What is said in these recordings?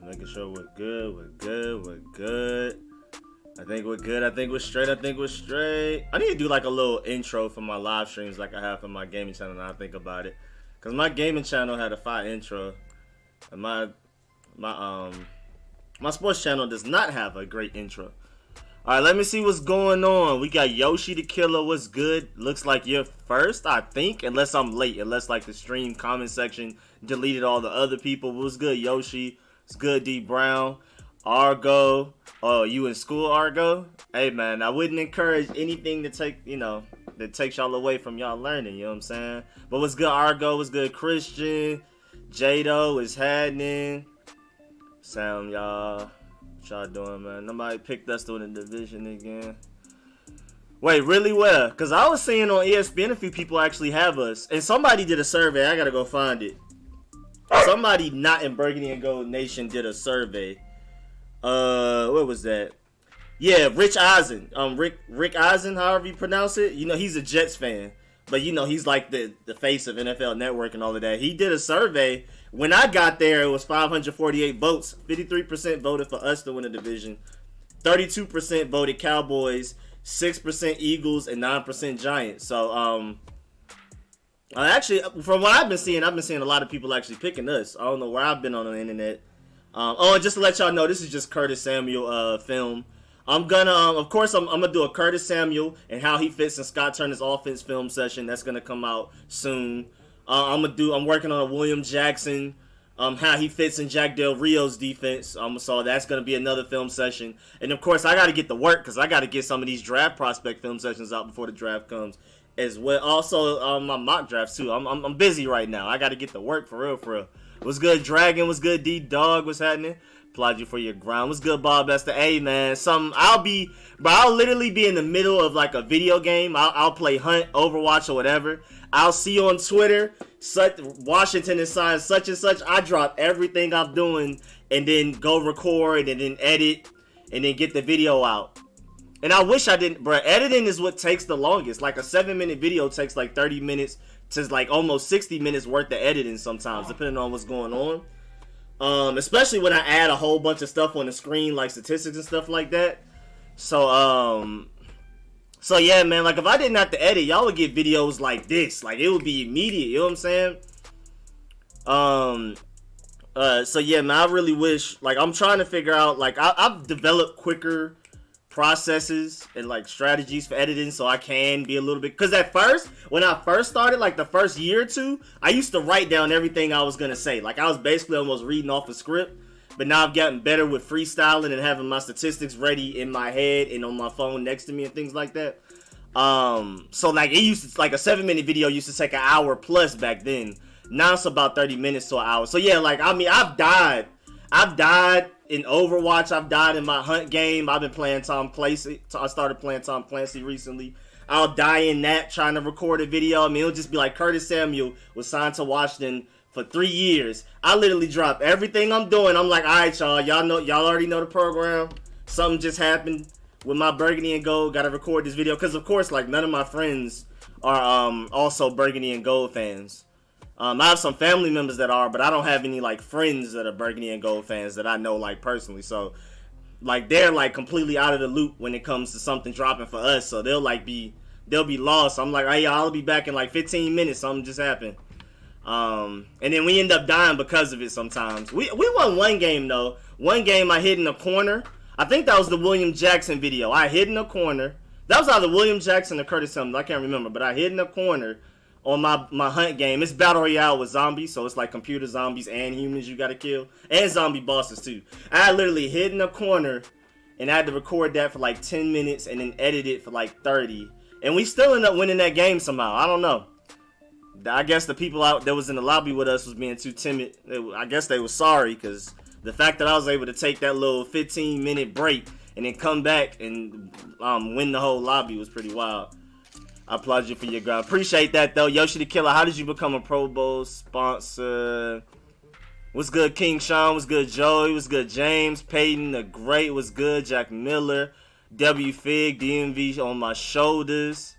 Making sure we're good. We're good. I think we're good. I think we're straight. I need to do like a little intro for my live streams like I have for my gaming channel now I think about it. Cause my gaming channel had a fire intro. And my sports channel does not have a great intro. Alright, let me see what's going on. We got Yoshi the Killer. What's good? Looks like you're first, I think. Unless I'm late. Unless like the stream comment section deleted all the other people. What's good, Yoshi? It's good, D Brown. Argo. Oh, you in school, Argo? Hey man, I wouldn't encourage anything to take, that takes y'all away from y'all learning, you know what I'm saying? But what's good, Argo? What's good, Christian? Jado is happening. Sam, y'all. What y'all doing, man? Nobody picked us to win the division again. Wait, really? Where? Because I was seeing on ESPN a few people actually have us. And somebody did a survey. I got to go find it. Somebody not in Burgundy and Gold Nation did a survey. What was that? Yeah, Rich Eisen. Rick Eisen, however you pronounce it. He's a Jets fan. But, he's like the face of NFL Network and all of that. He did a survey. When I got there, it was 548 votes. 53% voted for us to win the division. 32% voted Cowboys. 6% Eagles. And 9% Giants. So, actually, from what I've been seeing a lot of people actually picking us. I don't know where I've been on the internet. And just to let y'all know, this is just Curtis Samuel film. I'm gonna do a Curtis Samuel and how he fits in Scott Turner's offense film session. That's gonna come out soon. I'm working on a William Jackson, how he fits in Jack Del Rio's defense. So that's gonna be another film session. And of course, I gotta get to work because I gotta get some of these draft prospect film sessions out before the draft comes as well. Also, my mock drafts too. I'm busy right now. I gotta get to work for real. What's good, Dragon? What's good, D-Dog? What's happening? Applaud you for your grind. What's good, Bob? That's the A, man. I'll literally be in the middle of like a video game. I'll play Hunt, Overwatch, or whatever. I'll see on Twitter, Washington is signed such and such. I drop everything I'm doing and then go record and then edit and then get the video out. And I wish I didn't, bro. Editing is what takes the longest. Like a 7-minute video takes like 30 minutes to like almost 60 minutes worth of editing sometimes, depending on what's going on. Especially when I add a whole bunch of stuff on the screen, like statistics and stuff like that. So yeah, man, like if I didn't have to edit, y'all would get videos like this. Like it would be immediate, you know what I'm saying? So yeah, man, I really wish, like I'm trying to figure out, like I've developed quicker processes and like strategies for editing so I can be a little bit, because at first when I first started, like the first year or two, I used to write down everything I was gonna say. Like I was basically almost reading off a script, but now I've gotten better with freestyling and having my statistics ready in my head and on my phone next to me and things like that. So like it used to, like a 7-minute video used to take an hour plus back then. Now it's about 30 minutes to an hour. So yeah, like I mean I've died in Overwatch. I've died in my Hunt game. I've been playing Tom Clancy. I started playing Tom Clancy recently. I'll die in that trying to record a video. I mean, it'll just be like Curtis Samuel was signed to Washington for 3 years. I literally drop everything I'm doing. I'm like, all right, y'all already know the program. Something just happened with my Burgundy and Gold. Got to record this video because, of course, like none of my friends are also Burgundy and Gold fans. I have some family members that are, but I don't have any like friends that are Burgundy and Gold fans that I know like personally. So like they're like completely out of the loop when it comes to something dropping for us. So they'll be lost. I'm like, hey, I'll be back in like 15 minutes. Something just happened. And then we end up dying because of it sometimes. We won one game though. One game I hid in a corner. I think that was the William Jackson video. I hid in a corner. That was either William Jackson or Curtis Samuel. I can't remember, but I hid in a corner on my Hunt game. It's Battle Royale with zombies, so it's like computer zombies and humans you gotta kill. And zombie bosses too. I literally hid in a corner and I had to record that for like 10 minutes and then edit it for like 30. And we still ended up winning that game somehow. I don't know. I guess the people out that was in the lobby with us was being too timid. I guess they were sorry, because the fact that I was able to take that little 15-minute break and then come back and win the whole lobby was pretty wild. I applaud you for your grind. Appreciate that, though. Yoshi the Killer, how did you become a Pro Bowl sponsor? What's good, King Sean? What's good, Joey? What's good, James? Peyton the Great? What's good, Jack Miller? W Fig, DMV on my shoulders.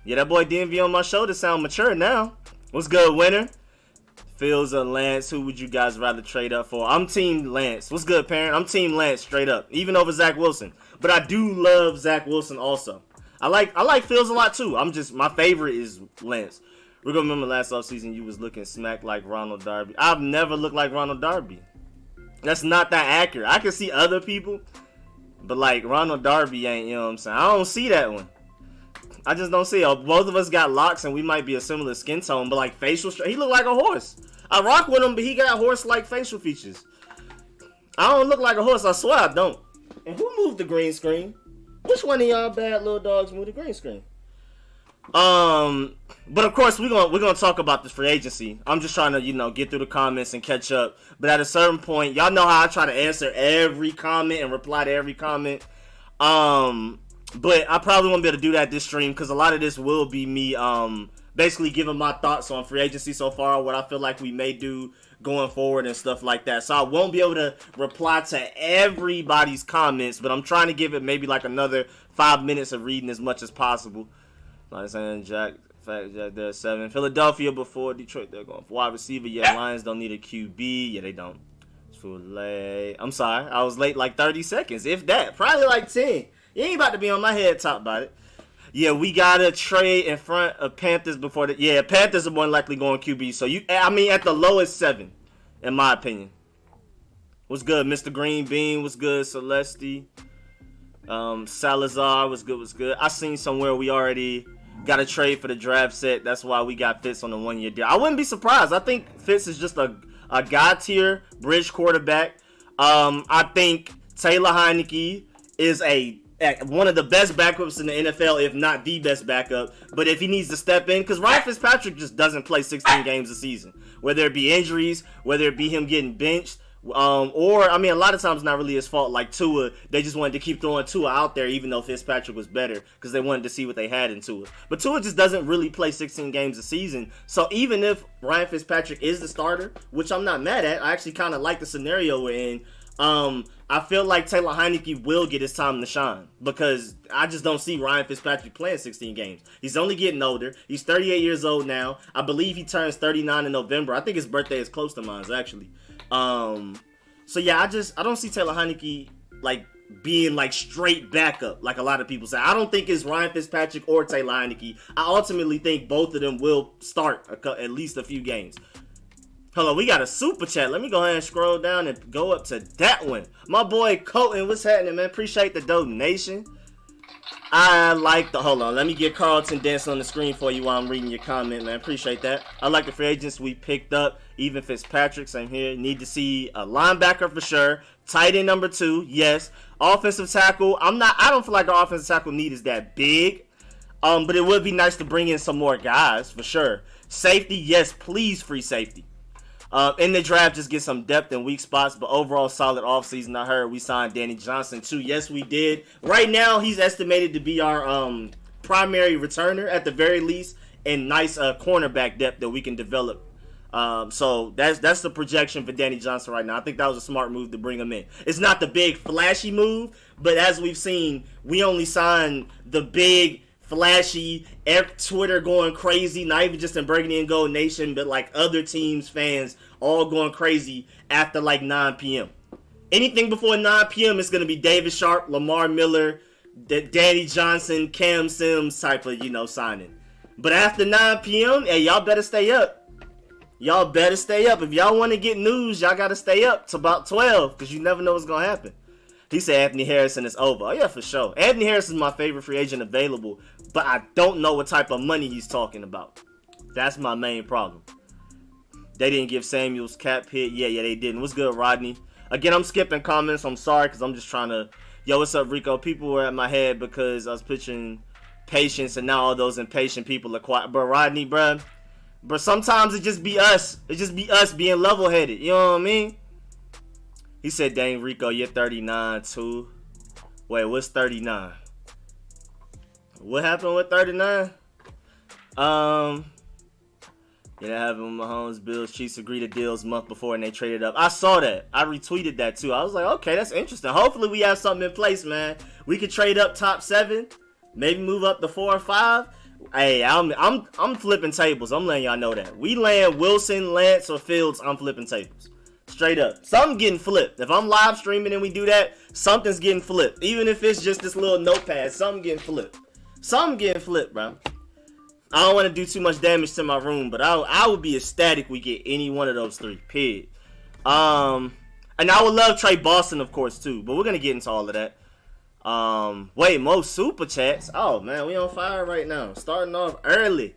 Yeah, that boy DMV on my shoulders sound mature now. What's good, winner? Fields or Lance, who would you guys rather trade up for? I'm Team Lance. What's good, parent? I'm Team Lance straight up, even over Zach Wilson. But I do love Zach Wilson also. I like Fields a lot too. My favorite is Lance. We're gonna remember last offseason you was looking smack like Ronald Darby. I've never looked like Ronald Darby. That's not that accurate. I can see other people, but like Ronald Darby ain't, you know what I'm saying? I don't see that one. I just don't see it. Both of us got locks and we might be a similar skin tone, but like facial he look like a horse. I rock with him, but he got horse-like facial features. I don't look like a horse, I swear I don't. And who moved the green screen? Which one of y'all bad little dogs moved the green screen? But of course we're gonna talk about the free agency. I'm just trying to, get through the comments and catch up. But at a certain point, y'all know how I try to answer every comment and reply to every comment. But I probably won't be able to do that this stream because a lot of this will be me basically giving my thoughts on free agency so far, what I feel like we may do going forward and stuff like that. So I won't be able to reply to everybody's comments, but I'm trying to give it maybe like another 5 minutes of reading as much as possible. Like saying Jack, there's 7. Philadelphia before Detroit, they're going for wide receiver. Yeah, Lions don't need a QB. Yeah, they don't. It's too late. I'm sorry, I was late like 30 seconds, if that. Probably like 10. You ain't about to be on my head top about it. Yeah, we got to trade in front of Panthers before the... Yeah, Panthers are more likely going QB. So, at the lowest 7, in my opinion. What's good, Mr. Green Bean? What's good, Celeste? Salazar, what's good? I seen somewhere we already got a trade for the draft set. That's why we got Fitz on the 1-year deal. I wouldn't be surprised. I think Fitz is just a God-tier bridge quarterback. I think Taylor Heineke is one of the best backups in the NFL, if not the best backup. But if he needs to step in, because Ryan Fitzpatrick just doesn't play 16 games a season, whether it be injuries, whether it be him getting benched, or a lot of times not really his fault. Like Tua, they just wanted to keep throwing Tua out there, even though Fitzpatrick was better, because they wanted to see what they had in Tua. But Tua just doesn't really play 16 games a season. So even if Ryan Fitzpatrick is the starter, which I'm not mad at, I actually kind of like the scenario we're in. I feel like Taylor Heineke will get his time to shine because I just don't see Ryan Fitzpatrick playing 16 games. He's only getting older. He's 38 years old now. I believe he turns 39 in November. I think his birthday is close to mine, actually. So yeah, I don't see Taylor Heineke like being like straight backup like a lot of people say. I don't think it's Ryan Fitzpatrick or Taylor Heineke. I ultimately think both of them will start at least a few games. Hold on, we got a super chat. Let me go ahead and scroll down and go up to that one. My boy Colton, what's happening, man? Appreciate the donation. Hold on, let me get Carlton dancing on the screen for you while I'm reading your comment, man. Appreciate that. I like the free agents we picked up. Even Fitzpatrick, same here. Need to see a linebacker for sure. Tight end number 2, yes. Offensive tackle, I don't feel like our offensive tackle need is that big. But it would be nice to bring in some more guys, for sure. Safety, yes, please free safety. In the draft, just get some depth in weak spots, but overall solid offseason. I heard we signed Danny Johnson too. Yes, we did. Right now, he's estimated to be our primary returner at the very least, and nice cornerback depth that we can develop. So that's the projection for Danny Johnson right now. I think that was a smart move to bring him in. It's not the big flashy move, but as we've seen, we only signed the big flashy, Twitter going crazy, not even just in Burgundy and Gold Nation, but like other teams' fans all going crazy after like 9 p.m. Anything before 9 p.m. is going to be David Sharp, Lamar Miller, Danny Johnson, Cam Sims type of, signing. But after 9 p.m., hey, y'all better stay up. Y'all better stay up. If y'all want to get news, y'all got to stay up to about 12 because you never know what's going to happen. He said Anthony Harrison is over. Oh, yeah, for sure. Anthony Harrison is my favorite free agent available, but I don't know what type of money he's talking about. That's my main problem. They didn't give Samuels cap hit. Yeah, they didn't. What's good, Rodney? Again, I'm skipping comments. I'm sorry because I'm just trying to... Yo, what's up, Rico? People were at my head because I was pitching patience, and now all those impatient people are quiet. But Rodney, bruh, but sometimes it just be us. It just be us being level-headed. You know what I mean? He said, dang, Rico, you're 39, too. Wait, what's 39? What happened with 39? Yeah, that happened with Mahomes, Bills, Chiefs agreed to deals a month before and they traded up. I saw that. I retweeted that, too. I was like, okay, that's interesting. Hopefully we have something in place, man. We could trade up top 7, maybe move up to 4 or 5. Hey, I'm flipping tables. I'm letting y'all know that. We land Wilson, Lance, or Fields, I'm flipping tables. Straight up. Something getting flipped. If I'm live streaming and we do that, something's getting flipped. Even if it's just this little notepad, something getting flipped. Something getting flipped, bro. I don't want to do too much damage to my room, but I would be ecstatic we get any one of those three. Period. And I would love Tre Boston, of course, too. But we're gonna get into all of that. Wait, most super chats. Oh man, we on fire right now. Starting off early.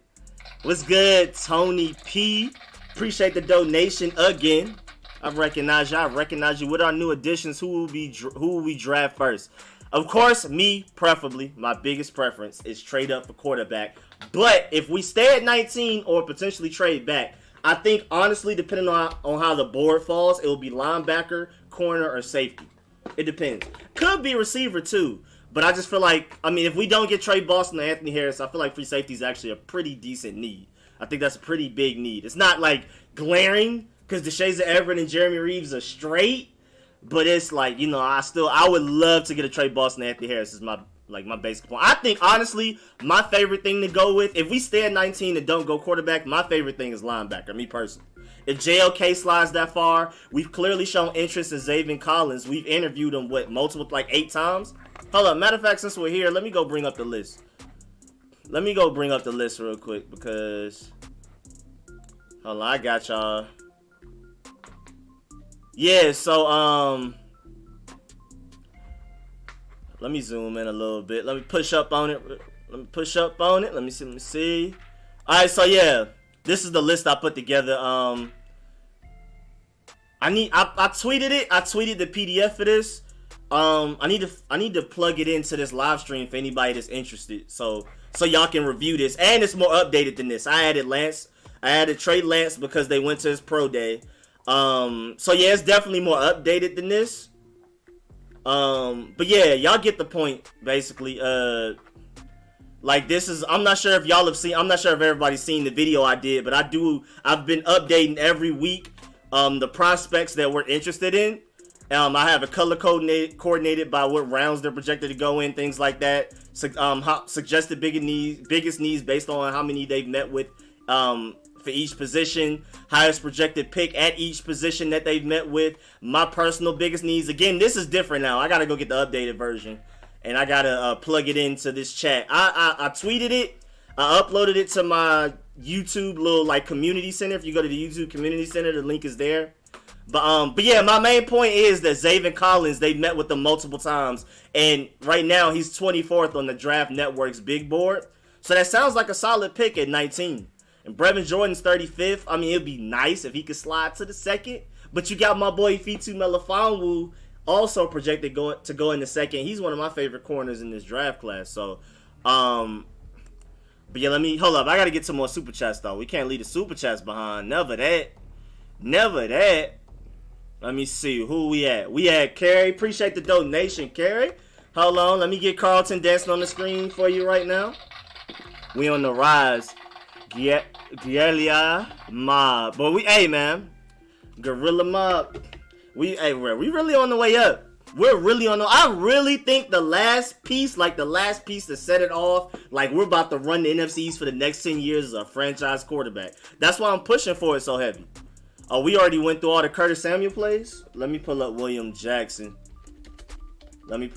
What's good, Tony P? Appreciate the donation again. I recognize you. I recognize you. With our new additions, who will we draft first? Of course, me, preferably. My biggest preference is trade up for quarterback. But if we stay at 19 or potentially trade back, I think honestly, depending on how the board falls, it will be linebacker, corner, or safety. It depends. Could be receiver too. But I just feel like, I mean, if we don't get Tre Boston or Anthony Harris, I feel like free safety is actually a pretty decent need. I think that's a pretty big need. It's not like glaring because DeShazer Everett and Jeremy Reeves are straight. But it's like, you know, I would love to get a Tre Boston and Anthony Harris is my basic point. I think, honestly, my favorite thing to go with, if we stay at 19 and don't go quarterback, my favorite thing is linebacker, me personally. If JLK slides that far, we've clearly shown interest in Zaven Collins. We've interviewed him, multiple, 8 times? Hold up, matter of fact, since we're here, let me go bring up the list. Let me go bring up the list real quick because, hold on, I got y'all. Yeah, so, let me zoom in a little bit. Let me push up on it. Let me see. All right, so yeah, this is the list I put together. I tweeted it. I tweeted the PDF for this. I need to plug it into this live stream for anybody that's interested. So y'all can review this, and it's more updated than this. I added Lance. I added Trey Lance because they went to his pro day. So yeah, it's definitely more updated than this. But yeah, y'all get the point, basically. This is, I'm not sure if everybody's seen the video I did, but I've been updating every week, the prospects that we're interested in. I have a color coordinated by what rounds they're projected to go in, things like that. Suggested biggest needs based on how many they've met with, for each position, highest projected pick at each position that they've met with, my personal biggest needs. Again, this is different now. I gotta go get the updated version, and I gotta plug it into this chat. I tweeted it, I uploaded it to my YouTube little community center. If you go to the YouTube community center, the link is there. But yeah, my main point is that Zaven Collins, they've met with him multiple times, and right now he's 24th on the Draft Network's big board. So that sounds like a solid pick at 19. And Brevin Jordan's 35th. I mean, it'd be nice if he could slide to the second. But you got my boy Fitu Melifonwu also projected to go in the second. He's one of my favorite corners in this draft class. So, but yeah, hold up. I got to get some more super chats, though. We can't leave the super chats behind. Never that. Let me see. Who we at? We at Carrie. Appreciate the donation, Carrie. Hold on. Let me get Carlton dancing on the screen for you right now. We on the rise. Guerrilla Mob. But man. Guerrilla Mob. We really on the way up. I really think the last piece to set it off, we're about to run the NFCs for the next 10 years as a franchise quarterback. That's why I'm pushing for it so heavy. Oh, we already went through all the Curtis Samuel plays. Let me pull up William Jackson. And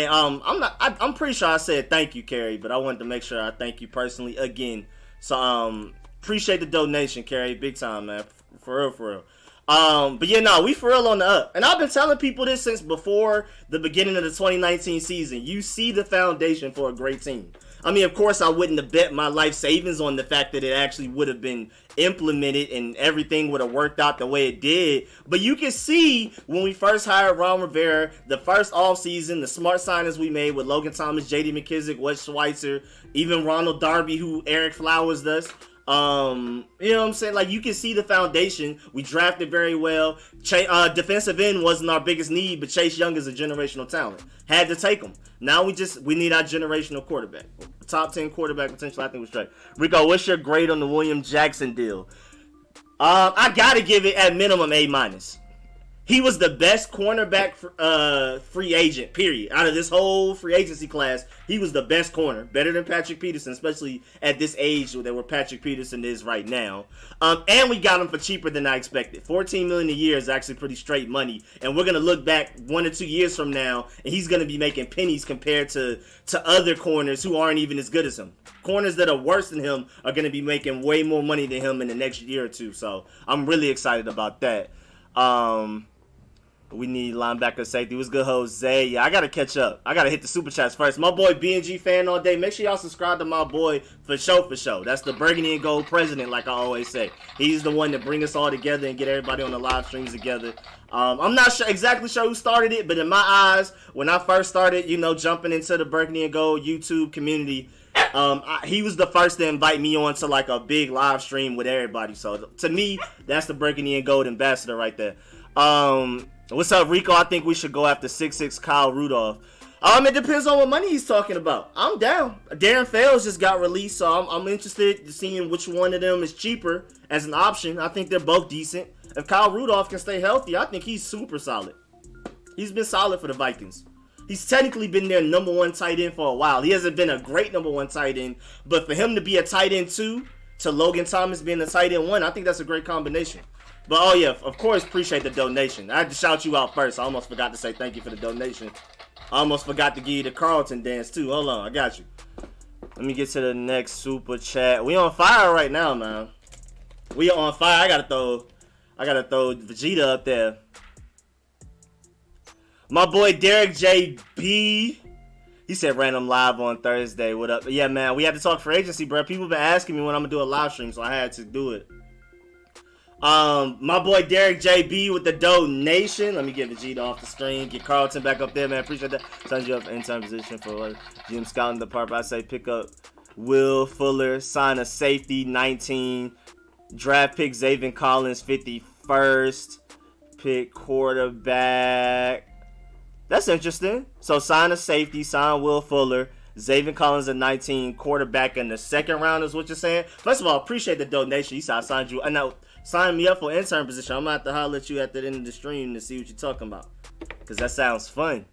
I'm pretty sure I said thank you, Carrie, but I wanted to make sure I thank you personally again. So appreciate the donation, Carrie. Big time, man. For real. But yeah, we for real on the up. And I've been telling people this since before the beginning of the 2019 season. You see the foundation for a great team. I mean, of course, I wouldn't have bet my life savings on the fact that it actually would have been implemented and everything would have worked out the way it did. But you can see when we first hired Ron Rivera, the first offseason, the smart signings we made with Logan Thomas, J.D. McKissick, Wes Schweitzer, even Ronald Darby, who Eric Flowers does. You know what I'm saying? You can see the foundation. We drafted very well. Defensive end wasn't our biggest need, but Chase Young is a generational talent. Had to take him. Now we need our generational quarterback. Top 10 quarterback potential, I think was straight. Rico, what's your grade on the William Jackson deal? I gotta give it at minimum A-. He was the best cornerback free agent, period. Out of this whole free agency class, he was the best corner. Better than Patrick Peterson, especially at this age that where Patrick Peterson is right now. And we got him for cheaper than I expected. $14 million a year is actually pretty straight money. And we're going to look back 1 or 2 years from now, and he's going to be making pennies compared to other corners who aren't even as good as him. Corners that are worse than him are going to be making way more money than him in the next year or two. So I'm really excited about that. We need linebacker safety. What's good, Jose? Yeah, I got to catch up. I got to hit the super chats first. My boy BNG fan all day. Make sure y'all subscribe to my boy for show. That's the burgundy and gold president, like I always say. He's the one that bring us all together and get everybody on the live streams together. I'm not exactly sure who started it, but in my eyes, when I first started, jumping into the burgundy and gold YouTube community, he was the first to invite me on to like a big live stream with everybody. So to me, that's the burgundy and gold ambassador right there. What's up, Rico? I think we should go after 6'6" Kyle Rudolph. It depends on what money he's talking about. I'm down. Darren Fells just got released, so I'm interested in seeing which one of them is cheaper as an option. I think they're both decent. If Kyle Rudolph can stay healthy, I think he's super solid. He's been solid for the Vikings. He's technically been their number one tight end for a while. He hasn't been a great number one tight end, but for him to be a tight end 2 to Logan Thomas being a tight end 1, I think that's a great combination. But, oh, yeah, of course, appreciate the donation. I had to shout you out first. I almost forgot to say thank you for the donation. I almost forgot to give you the Carlton dance, too. Hold on, I got you. Let me get to the next super chat. We on fire right now, man. We on fire. I gotta throw Vegeta up there. My boy Derek JB. He said random live on Thursday. What up? Yeah, man, we had to talk for agency, bro. People been asking me when I'm gonna do a live stream, so I had to do it. My boy Derek JB with the donation. Let me get Vegeta off the screen. Get Carlton back up there, man. Appreciate that. Signs you up for in-time position for Jim scouting department. I say pick up Will Fuller, sign a safety 19, draft pick Zaven Collins 51st, pick quarterback. That's interesting. So sign a safety, sign Will Fuller, Zaven Collins at 19, quarterback in the second round is what you're saying. First of all, appreciate the donation. You said I signed you. Now, sign me up for intern position. I'm going to have to holler at you at the end of the stream to see what you're talking about. Because that sounds fun.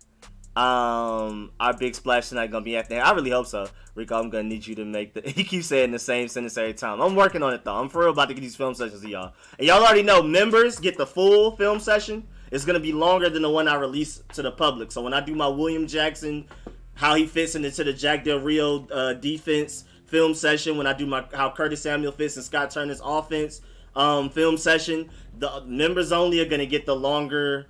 Our big splash tonight going to be at the end. I really hope so. Rico, I'm going to need you to make the... He keeps saying the same sentence every time. I'm working on it, though. I'm for real about to get these film sessions to y'all. And y'all already know members get the full film session. It's going to be longer than the one I release to the public. So when I do my William Jackson, how he fits into the Jack Del Rio defense film session, when I do my how Curtis Samuel fits in Scott Turner's offense film session, the members only are going to get the longer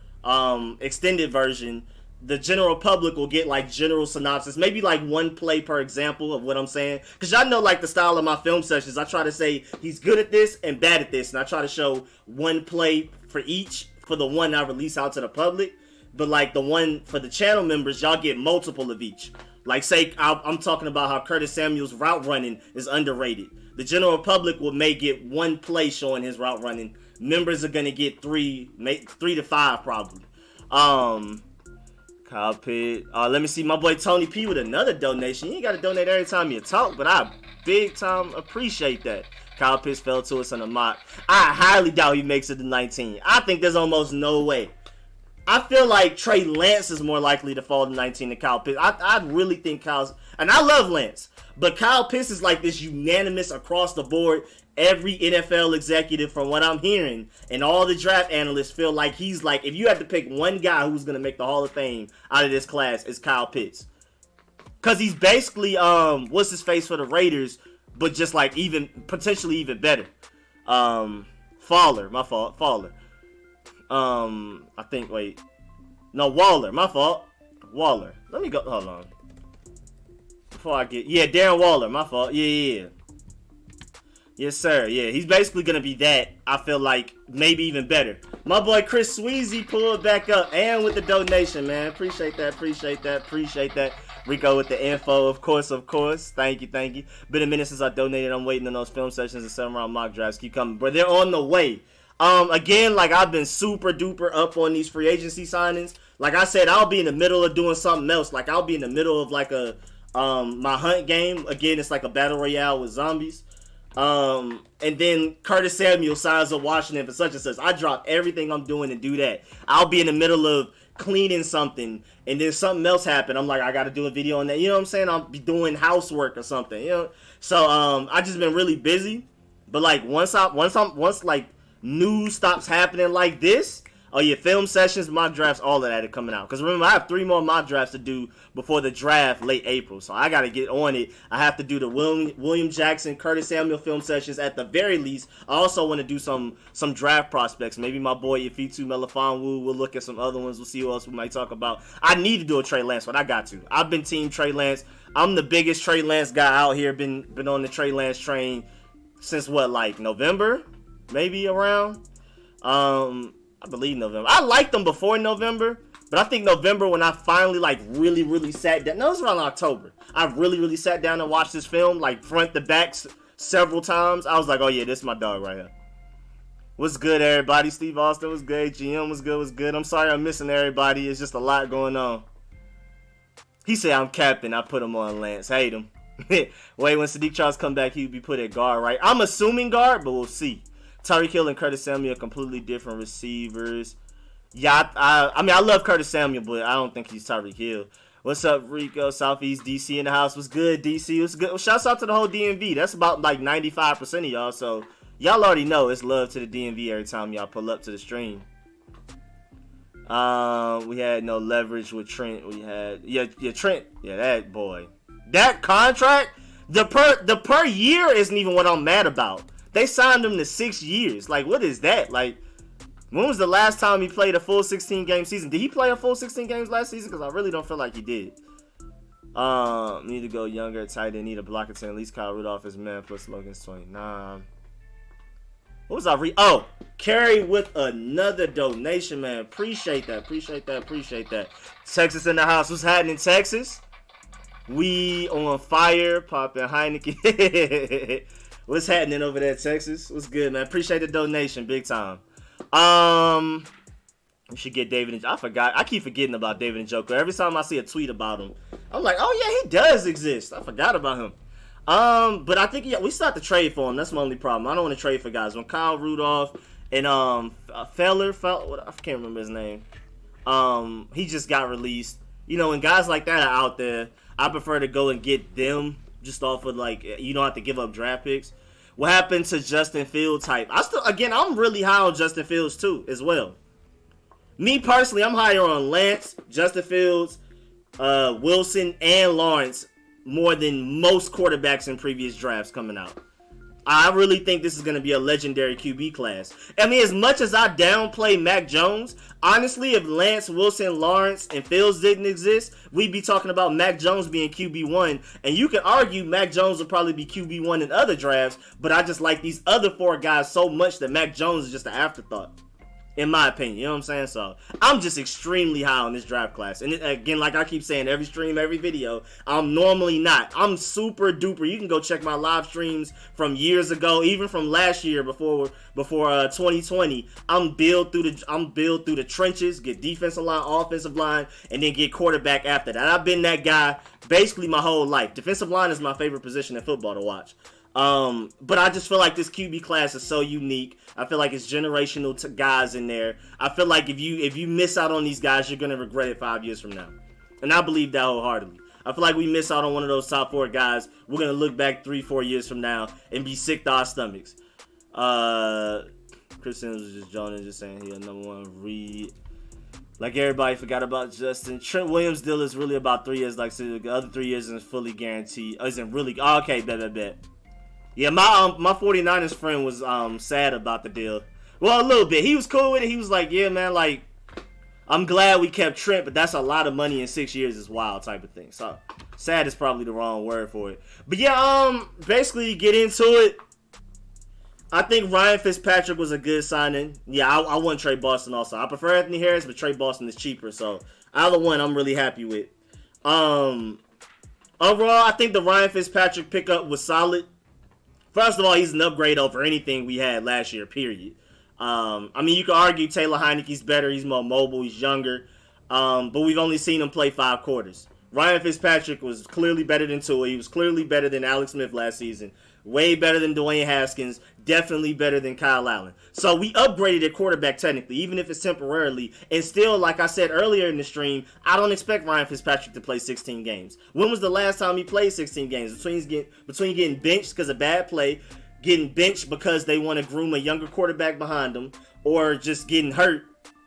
extended version. The general public will get like general synopsis, maybe like one play per example of what I'm saying. Because y'all know like the style of my film sessions. I try to say he's good at this and bad at this. And I try to show one play for each for the one I release out to the public. But like the one for the channel members, y'all get multiple of each. Like say I'm talking about how Curtis Samuel's route running is underrated. The general public may get one play showing his route running. Members are going to get 3 to 5 probably. Kyle Pitt. Let me see my boy Tony P with another donation. You ain't got to donate every time you talk, but I big time appreciate that. Kyle Pitts fell to us on a mock. I highly doubt he makes it to 19. I think there's almost no way. I feel like Trey Lance is more likely to fall to 19 than Kyle Pitts. I really think Kyle's... And I love Lance. But Kyle Pitts is like this unanimous across the board. Every NFL executive, from what I'm hearing, and all the draft analysts feel like he's like... If you had to pick one guy who's going to make the Hall of Fame out of this class, it's Kyle Pitts. Because he's basically... what's his face for the Raiders... But just like potentially even better. Fowler, my fault. Fowler. I think, wait. No, Waller, my fault. Waller. Let me go, hold on. Before I get, yeah, Darren Waller, my fault. Yeah. Yes, sir. Yeah, he's basically going to be that. I feel like maybe even better. My boy Chris Sweezy pulled back up and with the donation, man. Appreciate that. Rico with the info, of course. Thank you. Been a minute since I donated. I'm waiting on those film sessions and 7-round mock drafts. Keep coming, but they're on the way. Again, like I've been super duper up on these free agency signings. Like I said, I'll be in the middle of doing something else. Like I'll be in the middle of like a my hunt game. Again, it's like a battle royale with zombies. And then Curtis Samuel signs up Washington for such and such. I drop everything I'm doing and do that. I'll be in the middle of cleaning something, and then something else happen. I'm like, I got to do a video on that. You know what I'm saying? I'll be doing housework or something. You know. So I just been really busy. But like once like news stops happening like this. Oh yeah, film sessions, mock drafts, all of that are coming out. Because remember, I have 3 more mock drafts to do before the draft late April. So I got to get on it. I have to do the William Jackson, Curtis Samuel film sessions at the very least. I also want to do some draft prospects. Maybe my boy Ifitu Melifonwu. We'll look at some other ones. We'll see who else we might talk about. I need to do a Trey Lance, but I got to. I've been team Trey Lance. I'm the biggest Trey Lance guy out here. Been on the Trey Lance train since what, like November? Maybe around? I believe November. I liked them before November, but I think November when I finally like really sat down. No, it was around October. I really sat down and watched this film like front to back several times. I was like, oh yeah, this is my dog right here. What's good, everybody? Steve Austin was good. GM was good. I'm sorry I'm missing everybody. It's just a lot going on. He said I'm captain. I put him on Lance. Hate him. Wait, when Sadiq Charles come back, he'll be put at guard, right? I'm assuming guard, but we'll see. Tyreek Hill and Curtis Samuel are completely different receivers. Yeah, I mean, I love Curtis Samuel, but I don't think he's Tyreek Hill. What's up, Rico? Southeast DC in the house. What's good, DC? What's good? Well, shouts out to the whole DMV. That's about like 95% of y'all, so y'all already know it's love to the DMV every time y'all pull up to the stream. We had no leverage with Trent. We had, yeah, Trent. Yeah, that boy. That contract, the per year isn't even what I'm mad about. They signed him to 6 years. Like, what is that? Like, when was the last time he played a full 16-game season? Did he play a full 16 games last season? Because I really don't feel like he did. Need to go younger, tight end, need a blocker 10. At least Kyle Rudolph is man, plus Logan's 29. What was I Oh, Carrie with another donation, man. Appreciate that. Texas in the house. What's happening, Texas? We on fire, popping Heineken. What's happening over there, Texas? What's good, man? Appreciate the donation, big time. We should get David and I forgot. I keep forgetting about David and Joker. Every time I see a tweet about him, I'm like, oh yeah, he does exist. I forgot about him. But I think we still have to trade for him. That's my only problem. I don't want to trade for guys. When Kyle Rudolph and Feller, I can't remember his name. He just got released. You know, when guys like that are out there, I prefer to go and get them. Just off of like, you don't have to give up draft picks. What happened to Justin Fields type? I'm really high on Justin Fields too, as well. Me personally, I'm higher on Lance, Justin Fields, Wilson, and Lawrence more than most quarterbacks in previous drafts coming out. I really think this is going to be a legendary QB class. I mean, as much as I downplay Mac Jones, honestly, if Lance, Wilson, Lawrence, and Fields didn't exist, we'd be talking about Mac Jones being QB1. And you could argue Mac Jones would probably be QB1 in other drafts, but I just like these other 4 guys so much that Mac Jones is just an afterthought. In my opinion, you know what I'm saying? So, I'm just extremely high on this draft class. And again, like I keep saying, every stream, every video, I'm normally not. I'm super duper. You can go check my live streams from years ago, even from last year before 2020. I'm build through the trenches, get defensive line, offensive line, and then get quarterback after that. I've been that guy basically my whole life. Defensive line is my favorite position in football to watch. But I just feel like this QB class is so unique. I feel like it's generational guys in there. I feel like if you miss out on these guys, you're gonna regret it 5 years from now. And I believe that wholeheartedly. I feel like we miss out on one of those top 4 guys. We're gonna look back 3-4 years from now and be sick to our stomachs. Chris Sims was just joining, just saying he a number 1 read. Like everybody forgot about Justin. Trent Williams' deal is really about 3 years. Like so the other 3 years isn't fully guaranteed. Isn't really okay. Bet. Yeah, my 49ers friend was sad about the deal. Well, a little bit. He was cool with it. He was like, yeah, man, like, I'm glad we kept Trent, but that's a lot of money in 6 years is wild type of thing. So, sad is probably the wrong word for it. But yeah, basically, get into it. I think Ryan Fitzpatrick was a good signing. Yeah, I want Tre Boston also. I prefer Anthony Harris, but Tre Boston is cheaper. So, either one I'm really happy with. Overall, I think the Ryan Fitzpatrick pickup was solid. First of all, he's an upgrade over anything we had last year, period. I mean, you could argue Taylor Heineke's better. He's more mobile. He's younger. But we've only seen him play 5 quarters. Ryan Fitzpatrick was clearly better than Tua. He was clearly better than Alex Smith last season. way better than Dwayne Haskins, definitely better than Kyle Allen. So we upgraded at quarterback technically, even if it's temporarily. And still, like I said earlier in the stream, I don't expect Ryan Fitzpatrick to play 16 games. When was the last time he played 16 games? Between getting benched because of bad play, getting benched because they want to groom a younger quarterback behind him, or just getting hurt.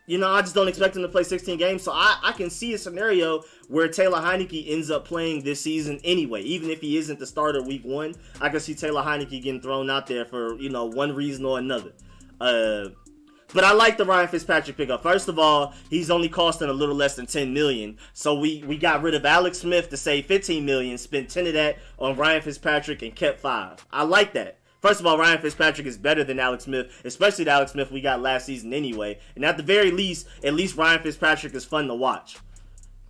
I just don't expect him to play 16 games. So I can see a scenario where Taylor Heinicke ends up playing this season anyway. Even if he isn't the starter week 1, I can see Taylor Heinicke getting thrown out there for, one reason or another. But I like the Ryan Fitzpatrick pickup. First of all, he's only costing a little less than $10 million. So we got rid of Alex Smith to save $15 million, spent 10 of that on Ryan Fitzpatrick and kept 5. I like that. First of all, Ryan Fitzpatrick is better than Alex Smith, especially the Alex Smith we got last season anyway. And at the very least, at least Ryan Fitzpatrick is fun to watch.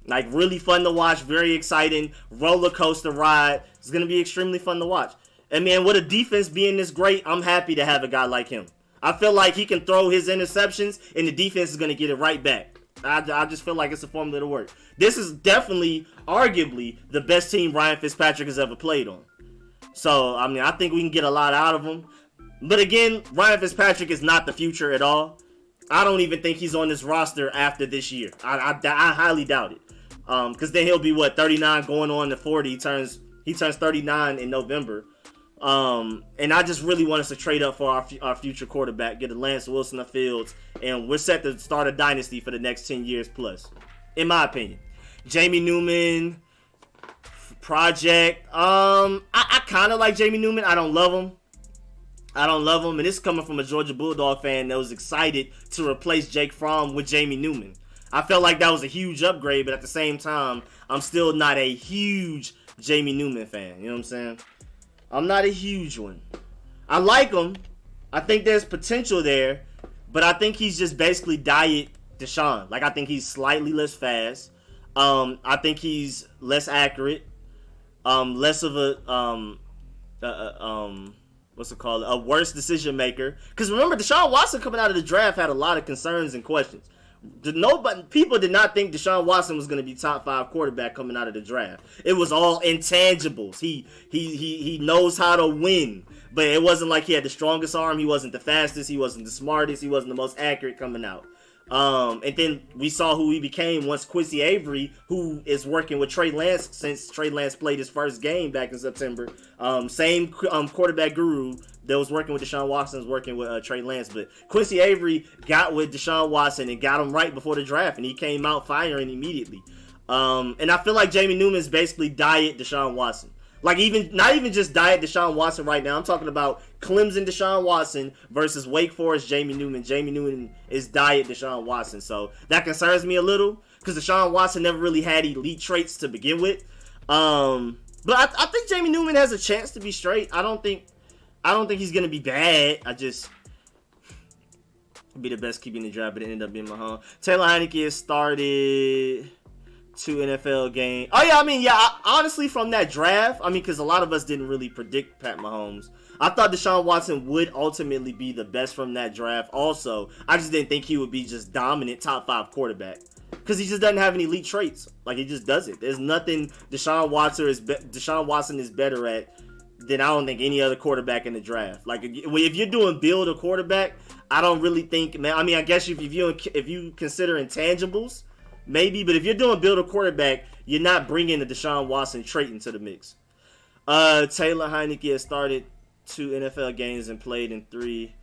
Like, really fun to watch, very exciting, roller coaster ride. It's going to be extremely fun to watch. And man, with a defense being this great, I'm happy to have a guy like him. I feel like he can throw his interceptions, and the defense is going to get it right back. I just feel like it's a formula to work. This is definitely, arguably, the best team Ryan Fitzpatrick has ever played on. So, I think we can get a lot out of him. But again, Ryan Fitzpatrick is not the future at all. I don't even think he's on this roster after this year. I highly doubt it. Because then he'll be, 39 going on to 40. He turns 39 in November. And I just really want us to trade up for our future quarterback, get a Lance Wilson of Fields, and we're set to start a dynasty for the next 10 years plus, in my opinion. Jamie Newman... project. I kind of like Jamie Newman. I don't love him. And this is coming from a Georgia Bulldog fan that was excited to replace Jake Fromm with Jamie Newman. I felt like that was a huge upgrade, but at the same time, I'm still not a huge Jamie Newman fan. You know what I'm saying? I'm not a huge one. I like him. I think there's potential there, but I think he's just basically diet Deshaun. Like, I think he's slightly less fast. I think he's less accurate. Less of a a worse decision maker. Because remember, Deshaun Watson coming out of the draft had a lot of concerns and questions. People did not think Deshaun Watson was going to be top 5 quarterback coming out of the draft. It was all intangibles. He knows how to win, but it wasn't like he had the strongest arm. He wasn't the fastest. He wasn't the smartest. He wasn't the most accurate coming out. And then we saw who he became once Quincy Avery, who is working with Trey Lance since Trey Lance played his first game back in September. Same quarterback guru that was working with Deshaun Watson is working with Trey Lance. But Quincy Avery got with Deshaun Watson and got him right before the draft, and he came out firing immediately. And I feel like Jamie Newman's basically diet Deshaun Watson. Like, not even just diet Deshaun Watson right now. I'm talking about Clemson Deshaun Watson versus Wake Forest Jamie Newman. Jamie Newman is diet Deshaun Watson. So that concerns me a little because Deshaun Watson never really had elite traits to begin with. But I think Jamie Newman has a chance to be straight. I don't think he's gonna be bad. Be the best keeping the draft, but it ended up being Mahomes. Taylor Heinicke has started 2 NFL games. Honestly, from that draft, because a lot of us didn't really predict Pat Mahomes. I thought Deshaun Watson would ultimately be the best from that draft. Also, I just didn't think he would be just dominant top 5 quarterback because he just doesn't have any elite traits. Like, he just doesn't. There's nothing Deshaun Watson is better at than I don't think any other quarterback in the draft. Like, if you're doing build a quarterback, I don't really think, man. I guess if you consider intangibles, maybe, but if you're doing build a quarterback, you're not bringing the Deshaun Watson trait into the mix. Taylor Heinicke has started 2 NFL games and played in 3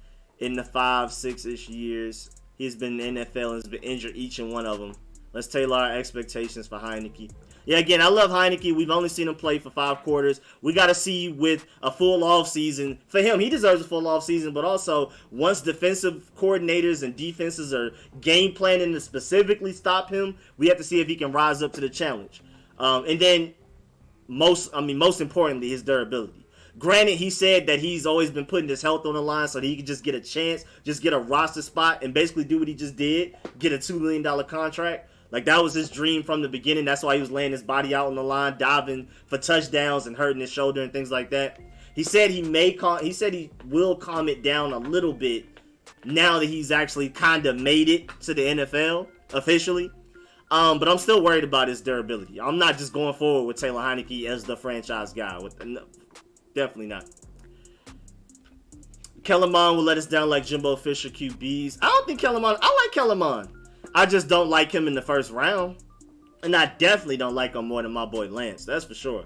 in the 5-6-ish years. He's been in the NFL and has been injured each and one of them. Let's tailor our expectations for Heinicke. Yeah, again, I love Heinicke. We've only seen him play for 5 quarters. We got to see with a full off season. For him, he deserves a full off season, but also once defensive coordinators and defenses are game planning to specifically stop him, we have to see if he can rise up to the challenge. And then most importantly, his durability. Granted, he said that he's always been putting his health on the line so that he could just get a chance, just get a roster spot, and basically do what he just did, get a $2 million contract. Like, that was his dream from the beginning. That's why he was laying his body out on the line, diving for touchdowns and hurting his shoulder and things like that. He said he will calm it down a little bit now that he's actually kind of made it to the NFL officially. But I'm still worried about his durability. I'm not just going forward with Taylor Heinicke as the franchise guy. Definitely not. Kellerman will let us down like Jimbo Fisher QBs. I don't think Kellerman. I like Kellerman. I just don't like him in the first round. And I definitely don't like him more than my boy Lance. That's for sure.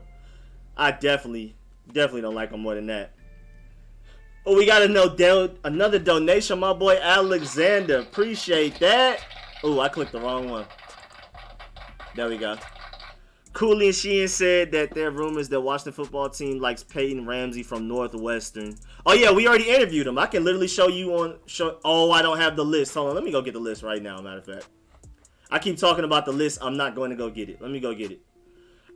I definitely don't like him more than that. Oh, we got another donation, my boy Alexander. Appreciate that. Oh, I clicked the wrong one. There we go. Cooley and Sheehan said that there are rumors that Washington football team likes Peyton Ramsey from Northwestern. Oh, yeah, we already interviewed him. I can literally show you on... Oh, I don't have the list. Hold on, let me go get the list right now, matter of fact. I keep talking about the list. I'm not going to go get it. Let me go get it.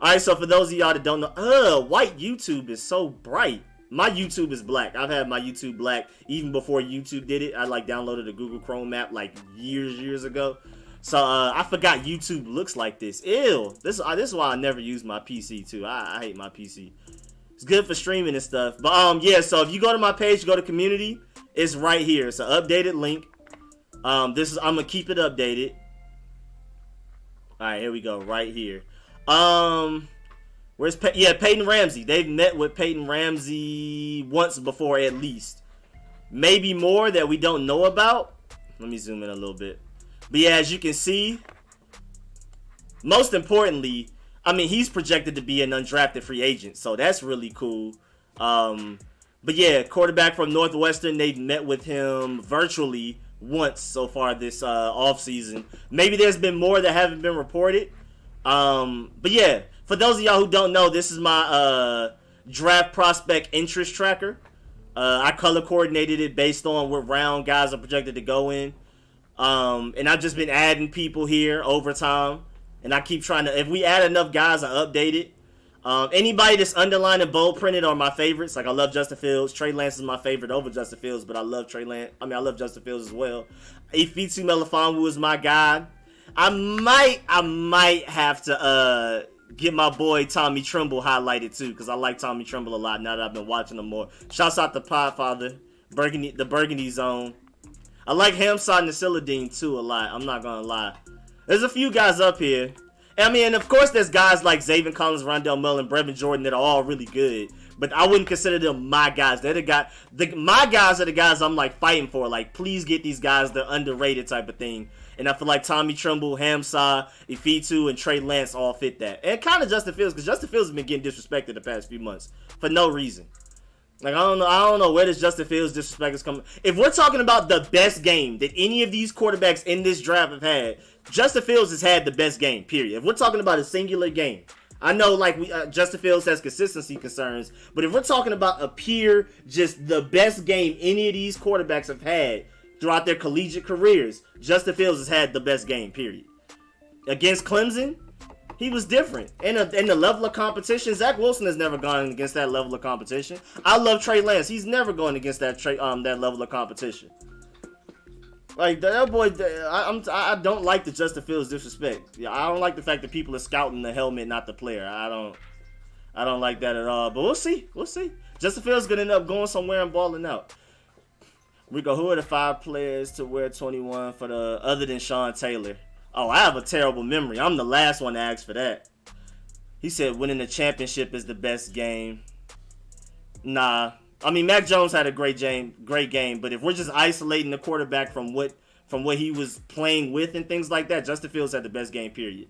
All right, so for those of y'all that don't know... white YouTube is so bright. My YouTube is black. I've had my YouTube black even before YouTube did it. I, downloaded a Google Chrome app, years ago. So, I forgot YouTube looks like this. Ew. This is why I never use my PC, too. I hate my PC. It's good for streaming and stuff. But, yeah, so if you go to my page, go to community, it's right here. It's an updated link. I'm going to keep it updated. All right, here we go. Right here. Where's Peyton Ramsey. They've met with Peyton Ramsey once before, at least. Maybe more that we don't know about. Let me zoom in a little bit. But yeah, as you can see, most importantly, I mean, he's projected to be an undrafted free agent, so that's really cool. But yeah, quarterback from Northwestern, they've met with him virtually once so far this offseason. Maybe there's been more that haven't been reported. But yeah, for those of y'all who don't know, this is my draft prospect interest tracker. I color coordinated it based on what round guys are projected to go in. And I've just been adding people here over time. And I keep trying to, if we add enough guys, I update it. Anybody that's underlined and bold printed are my favorites. Like, I love Justin Fields. Trey Lance is my favorite over Justin Fields, but I love Trey Lance. I love Justin Fields as well. Ifitu Melifonwu is my guy. I might have to get my boy Tommy Tremble highlighted too, because I like Tommy Tremble a lot now that I've been watching him more. Shouts out to Podfather, the Burgundy Zone. I like Hamsad and Nasiladine too a lot. I'm not gonna lie. There's a few guys up here. And of course there's guys like Zaven Collins, Rondell Mellon, Brevin Jordan that are all really good. But I wouldn't consider them my guys. They're my guys are the guys I'm fighting for. Please get these guys. They're underrated type of thing. And I feel like Tommy Tremble, Hamsah, Ifitu, and Trey Lance all fit that. And kind of Justin Fields, because Justin Fields has been getting disrespected the past few months for no reason. I don't know where this Justin Fields disrespect is coming. If we're talking about the best game that any of these quarterbacks in this draft have had, Justin Fields has had the best game, period. If we're talking about a singular game, I know Justin Fields has consistency concerns, but if we're talking about a pure, just the best game any of these quarterbacks have had throughout their collegiate careers, Justin Fields has had the best game, period. Against Clemson, he was different. In the level of competition, Zach Wilson has never gone against that level of competition. I love Trey Lance. He's never going against that level of competition. That boy, I don't like the Justin Fields disrespect. Yeah, I don't like the fact that people are scouting the helmet, not the player. I don't like that at all. But we'll see. Justin Fields gonna end up going somewhere and balling out. Rico, who are the 5 players to wear 21 for the other than Sean Taylor? Oh, I have a terrible memory. I'm the last one to ask for that. He said winning the championship is the best game. Nah. Mac Jones had a great game, but if we're just isolating the quarterback from what he was playing with and things like that, Justin Fields had the best game, period.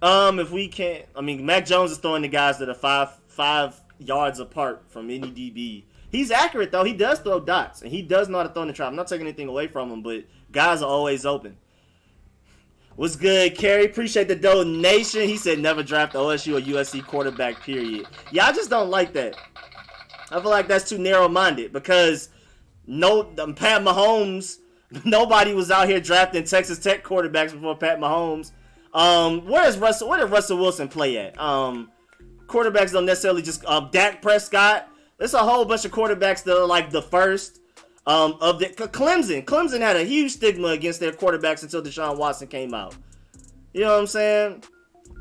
If we can't, Mac Jones is throwing the guys that are 5 yards apart from any DB. He's accurate, though. He does throw dots, and he does know how to throw in the trap. I'm not taking anything away from him, but guys are always open. What's good, Kerry? Appreciate the donation. He said never draft OSU or USC quarterback, period. Yeah, I just don't like that. I feel like that's too narrow-minded because Pat Mahomes, nobody was out here drafting Texas Tech quarterbacks before Pat Mahomes. Where did Russell Wilson play at? Quarterbacks don't necessarily just Dak Prescott. There's a whole bunch of quarterbacks that are the first of the Clemson. Clemson had a huge stigma against their quarterbacks until Deshaun Watson came out. You know what I'm saying?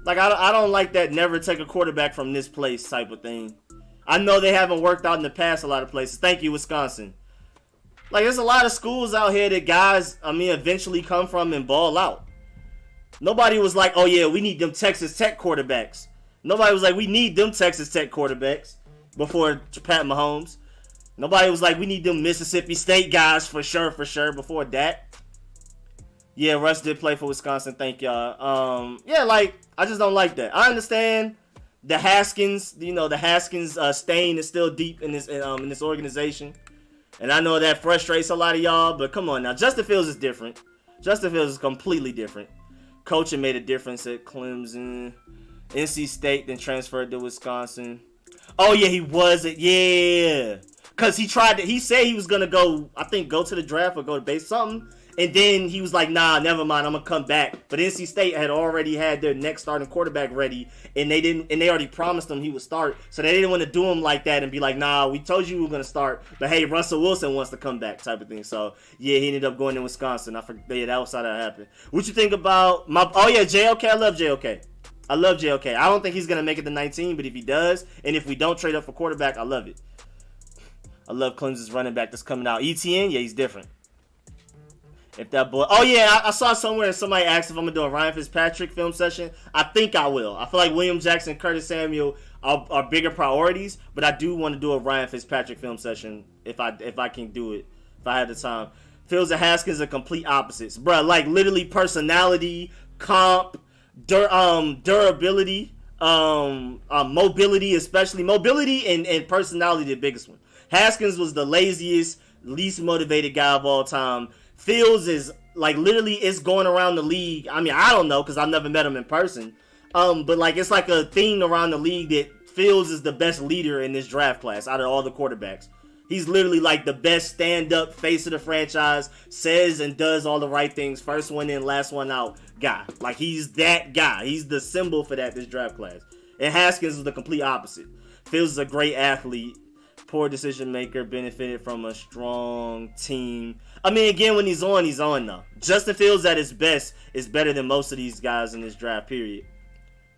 I don't like that never take a quarterback from this place type of thing. I know they haven't worked out in the past a lot of places. Thank you, Wisconsin. There's a lot of schools out here that guys, eventually come from and ball out. Nobody was like, oh yeah, we need them Texas Tech quarterbacks. Nobody was like, we need them Texas Tech quarterbacks before Pat Mahomes. Nobody was like, we need them Mississippi State guys for sure before that. Yeah, Russ did play for Wisconsin. Thank y'all. Yeah, like, I just don't like that. I understand the Haskins, stain is still deep in this organization. And I know that frustrates a lot of y'all, but come on now. Justin Fields is different. Justin Fields is completely different. Coaching made a difference at Clemson. NC State then transferred to Wisconsin. Oh, yeah, he was. Yeah. Because he said he was going to go to the draft or go to base something. And then he was like, nah, never mind, I'm going to come back. But NC State had already had their next starting quarterback ready. And they already promised him he would start. So they didn't want to do him like that and be like, nah, we told you we were going to start. But hey, Russell Wilson wants to come back type of thing. So yeah, he ended up going to Wisconsin. I forget that was how that happened. What you think about JOK? I love JOK. I love JOK. I don't think he's going to make it to 19, but if he does, and if we don't trade up for quarterback, I love it. I love Clemson's running back that's coming out. ETN, yeah, he's different. If that boy, I saw somewhere somebody asked if I'm gonna do a Ryan Fitzpatrick film session. I think I will. I feel like William Jackson, Curtis Samuel are bigger priorities, but I do want to do a Ryan Fitzpatrick film session if I can do it, if I have the time. Fields and Haskins are complete opposites, bro. Like literally personality, comp, durability, mobility, especially mobility and personality, the biggest one. Haskins was the laziest, least motivated guy of all time. Fields is like literally is going around the league. I mean, I don't know because I've never met him in person. But like it's like a thing around the league that Fields is the best leader in this draft class out of all the quarterbacks. He's literally like the best stand-up face of the franchise, says and does all the right things, first one in, last one out guy. Like he's that guy. He's the symbol for this draft class. And Haskins is the complete opposite. Fields is a great athlete. Poor decision maker, benefited from a strong team. I mean, again, when he's on though. Justin Fields at his best is better than most of these guys in this draft, period.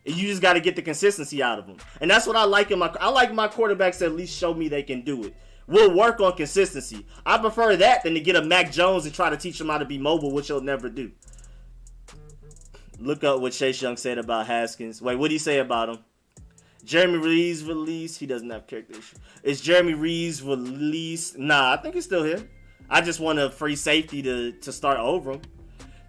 You just got to get the consistency out of them. And that's what I like I like my quarterbacks to at least show me they can do it. We'll work on consistency. I prefer that than to get a Mac Jones and try to teach him how to be mobile, which he'll never do. Look up what Chase Young said about Haskins. Wait, what did he say about him? Jeremy Reeves released. He doesn't have character issue. Is Jeremy Reeves released? Nah, I think he's still here. I just want a free safety to start over him.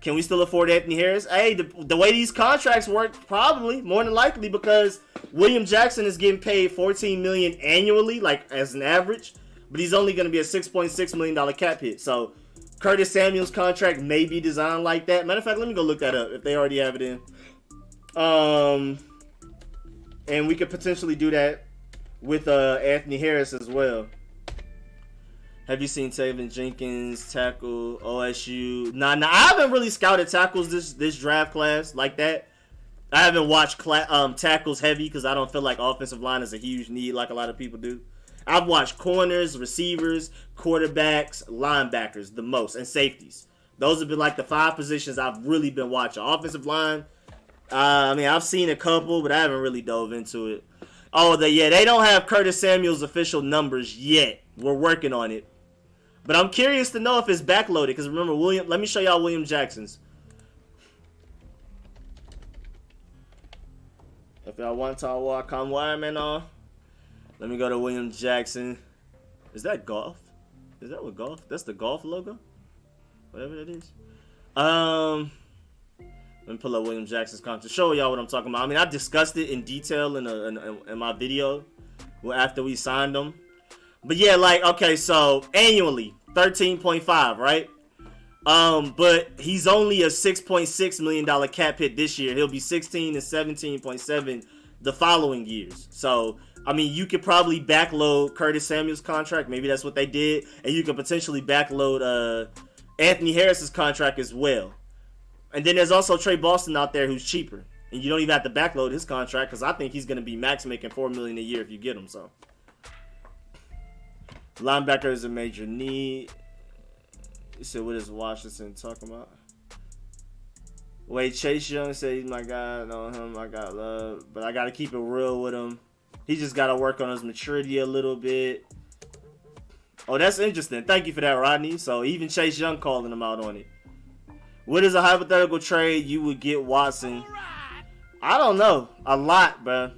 Can we still afford Anthony Harris? Hey, the way these contracts work, probably, more than likely, because William Jackson is getting paid $14 million annually, like as an average, but he's only going to be a $6.6 million cap hit. So Curtis Samuel's contract may be designed like that. Matter of fact, let me go look that up if they already have it in. And we could potentially do that with Anthony Harris as well. Have you seen Taven Jenkins tackle OSU? Nah, I haven't really scouted tackles this draft class like that. I haven't watched tackles heavy because I don't feel like offensive line is a huge need like a lot of people do. I've watched corners, receivers, quarterbacks, linebackers the most, and safeties. Those have been like the 5 positions I've really been watching. Offensive line, I mean, I've seen a couple, but I haven't really dove into it. Oh, they don't have Curtis Samuel's official numbers yet. We're working on it. But I'm curious to know if it's backloaded, because remember, let me show y'all William Jackson's. If y'all want to walk on wireman on, let me go to William Jackson. Is that golf? Is that what golf? That's the golf logo? Whatever it is. Let me pull up William Jackson's contract to show y'all what I'm talking about. I mean, I discussed it in detail in my video after we signed him. But yeah, like, okay, so annually, 13.5, right? But he's only a $6.6 million cap hit this year. He'll be 16 and 17.7 the following years. So, I mean, you could probably backload Curtis Samuel's contract. Maybe that's what they did. And you could potentially backload Anthony Harris's contract as well. And then there's also Tre Boston out there who's cheaper. And you don't even have to backload his contract because I think he's going to be max making $4 million a year if you get him. So, linebacker is a major need. You said, what is Washington talking about? Wait, Chase Young said he's my guy. Know him, I got love. But I got to keep it real with him. He just got to work on his maturity a little bit. Oh, that's interesting. Thank you for that, Rodney. So, even Chase Young calling him out on it. What is a hypothetical trade you would get Watson? I don't know. A lot, bro.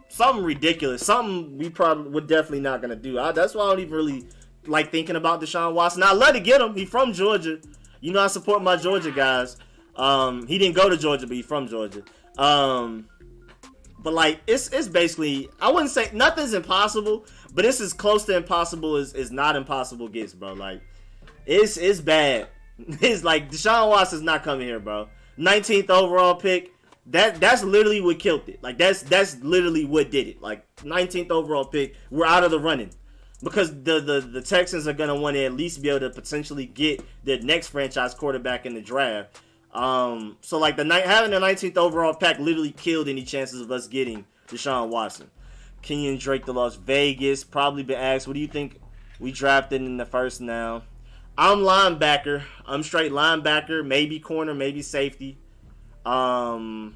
Something ridiculous. Something we probably we're definitely not gonna do. That's why I don't even really like thinking about Deshaun Watson. Now, I love to get him. He's from Georgia. You know I support my Georgia guys. He didn't go to Georgia, but he's from Georgia. But like it's basically, I wouldn't say nothing's impossible, but it's as close to impossible as not impossible gets, bro. Like it's bad. It's like Deshaun Watson's not coming here, bro. 19th overall pick. That's literally what killed it. Like that's literally what did it. Like 19th overall pick, we're out of the running. Because the Texans are gonna want to at least be able to potentially get their next franchise quarterback in the draft. So like having the 19th overall pick literally killed any chances of us getting Deshaun Watson. Kenyon Drake to Las Vegas, probably been asked, what do you think we drafted in the first now? I'm linebacker. I'm straight linebacker, maybe corner, maybe safety. I'm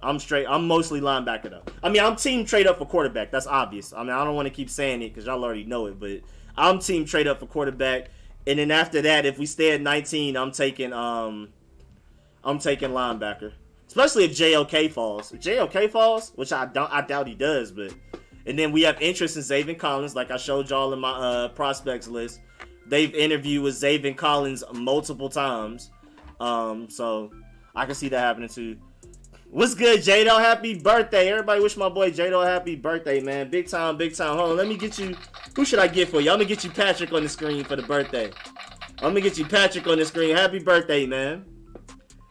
mostly linebacker though. I mean, I'm team trade up for quarterback. That's obvious. I mean, I don't want to keep saying it because y'all already know it, but I'm team trade up for quarterback. And then after that, if we stay at 19, I'm taking linebacker. Especially if JOK falls. If JOK falls, which I doubt he does, but and then we have interest in Zaven Collins, like I showed y'all in my prospects list. They've interviewed with Zaven Collins multiple times. So I can see that happening too. What's good, Jado? Happy birthday. Everybody wish my boy Jado a happy birthday, man. Big time, big time. Hold on, let me get you. Who should I get for you? I'm going to get you Patrick on the screen for the birthday. I'm going to get you Patrick on the screen. Happy birthday, man.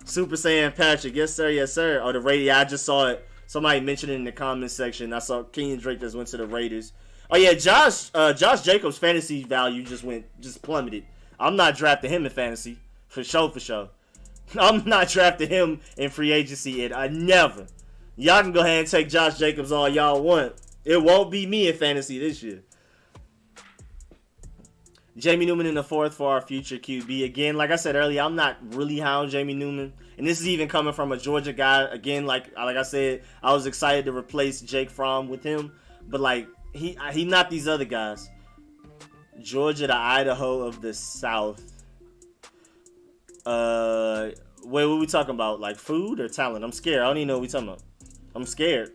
Super Saiyan Patrick. Yes, sir. Yes, sir. Oh, the Raiders. I just saw it. Somebody mentioned it in the comments section. I saw Kenyon Drake just went to the Raiders. Oh, yeah. Josh Jacobs' fantasy value just plummeted. I'm not drafting him in fantasy. For sure. I'm not drafting him in free agency. And I never. Y'all can go ahead and take Josh Jacobs all y'all want. It won't be me in fantasy this year. Jamie Newman in the 4th for our future QB. Again, like I said earlier, I'm not really high on Jamie Newman. And this is even coming from a Georgia guy. Again, like I said, I was excited to replace Jake Fromm with him. But like, he not these other guys. Georgia, the Idaho of the South. Wait, what are we talking about? Like food or talent? I'm scared. I don't even know what we talking about. I'm scared.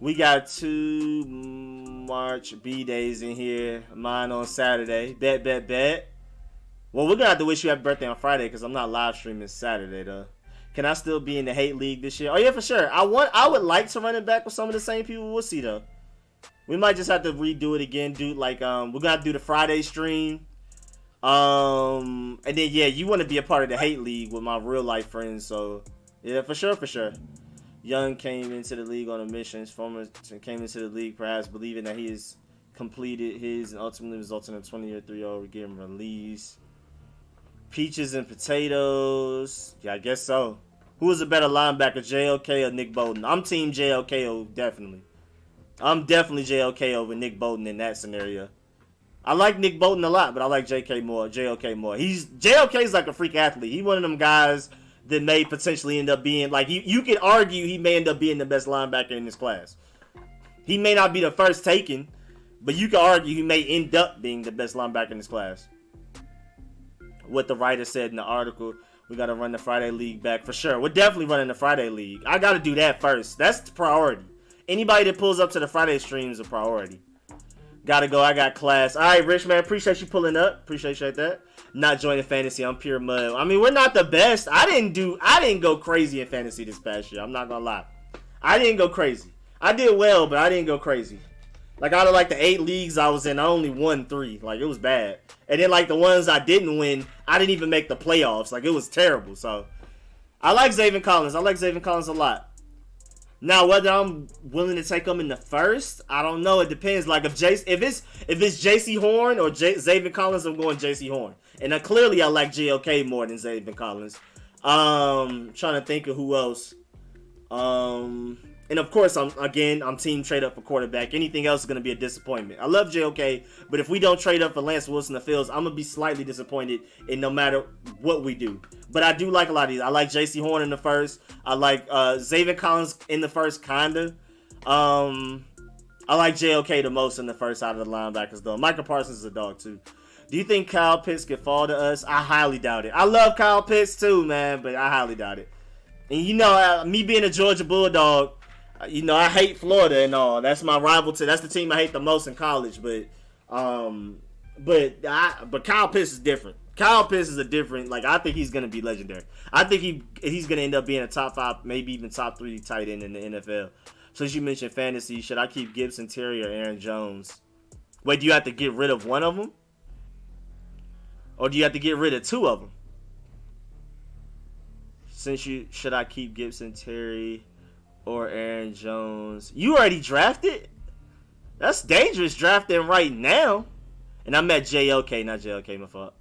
We got 2 March B-days in here. Mine on Saturday. Bet. Well, we're going to have to wish you happy birthday on Friday because I'm not live streaming Saturday, though. Can I still be in the hate league this year? Oh, yeah, for sure. I would like to run it back with some of the same people. We'll see, though. We might just have to redo it again. We're going to have to do the Friday stream. And then, yeah, you want to be a part of the hate league with my real life friends. So, yeah, for sure. Young came into the league on a mission. Former came into the league perhaps believing that he has completed his and ultimately resulted in a 20-year 3-0 getting released. Peaches and potatoes. Yeah, I guess so. Who is a better linebacker, JLK or Nick Bolton? I'm team JLK, definitely. I'm definitely JLK over Nick Bolton in that scenario. I like Nick Bolton a lot, but I like JLK more. JLK's like a freak athlete. He's one of them guys that may potentially end up being, like, you could argue he may end up being the best linebacker in this class. He may not be the first taken, but you could argue he may end up being the best linebacker in this class. What the writer said in the article, we got to run the Friday League back for sure. We're definitely running the Friday League. I got to do that first. That's the priority. Anybody that pulls up to the Friday stream is a priority. Gotta go. I got class. All right, Rich, man. Appreciate you pulling up. Appreciate that. Not joining fantasy. I'm pure mud. I mean, we're not the best. I didn't go crazy in fantasy this past year. I'm not gonna lie. I didn't go crazy. I did well, but I didn't go crazy. Like, out of like the 8 leagues I was in, I only won 3. Like, it was bad. And then like the ones I didn't win, I didn't even make the playoffs. Like, it was terrible. So I like Zaven Collins. I like Zaven Collins a lot. Now, whether I'm willing to take him in the first, I don't know. It depends. Like, if it's J.C. Horn or Zaven Collins, I'm going J.C. Horn. And clearly, I like JLK more than Zaven Collins. Trying to think of who else. And of course, I'm team trade up for quarterback. Anything else is going to be a disappointment. I love JLK, but if we don't trade up for Lance Wilson or Fields, I'm going to be slightly disappointed in no matter what we do. But I do like a lot of these. I like J.C. Horn in the first. I like Zaven Collins in the first, kinda. I like JLK the most in the first out of the linebackers, though. Micah Parsons is a dog, too. Do you think Kyle Pitts could fall to us? I highly doubt it. I love Kyle Pitts, too, man, but I highly doubt it. And, you know, me being a Georgia Bulldog, you know, I hate Florida and all. That's my rival. That's the team I hate the most in college. But But Kyle Pitts is different. Kyle Pitts is a different. Like, I think he's gonna be legendary. I think he's gonna end up being a top 5, maybe even top 3 tight end in the NFL. Since you mentioned fantasy, should I keep Gibson, Terry, or Aaron Jones? Wait, do you have to get rid of one of them, or do you have to get rid of 2 of them? Should I keep Gibson, Terry, or Aaron Jones? You already drafted? That's dangerous drafting right now. And I'm at JOK, not JLK, my fault.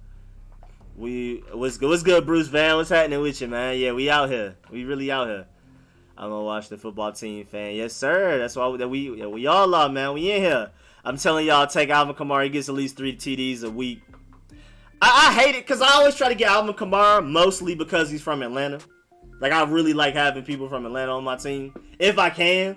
What's good, Bruce Van? What's happening with you, man? Yeah, we out here. We really out here. I'm a Washington football team fan. Yes, sir. That's why we all are, man. We in here. I'm telling y'all, take Alvin Kamara. He gets at least 3 TDs a week. I hate it because I always try to get Alvin Kamara, mostly because he's from Atlanta. Like, I really like having people from Atlanta on my team, if I can.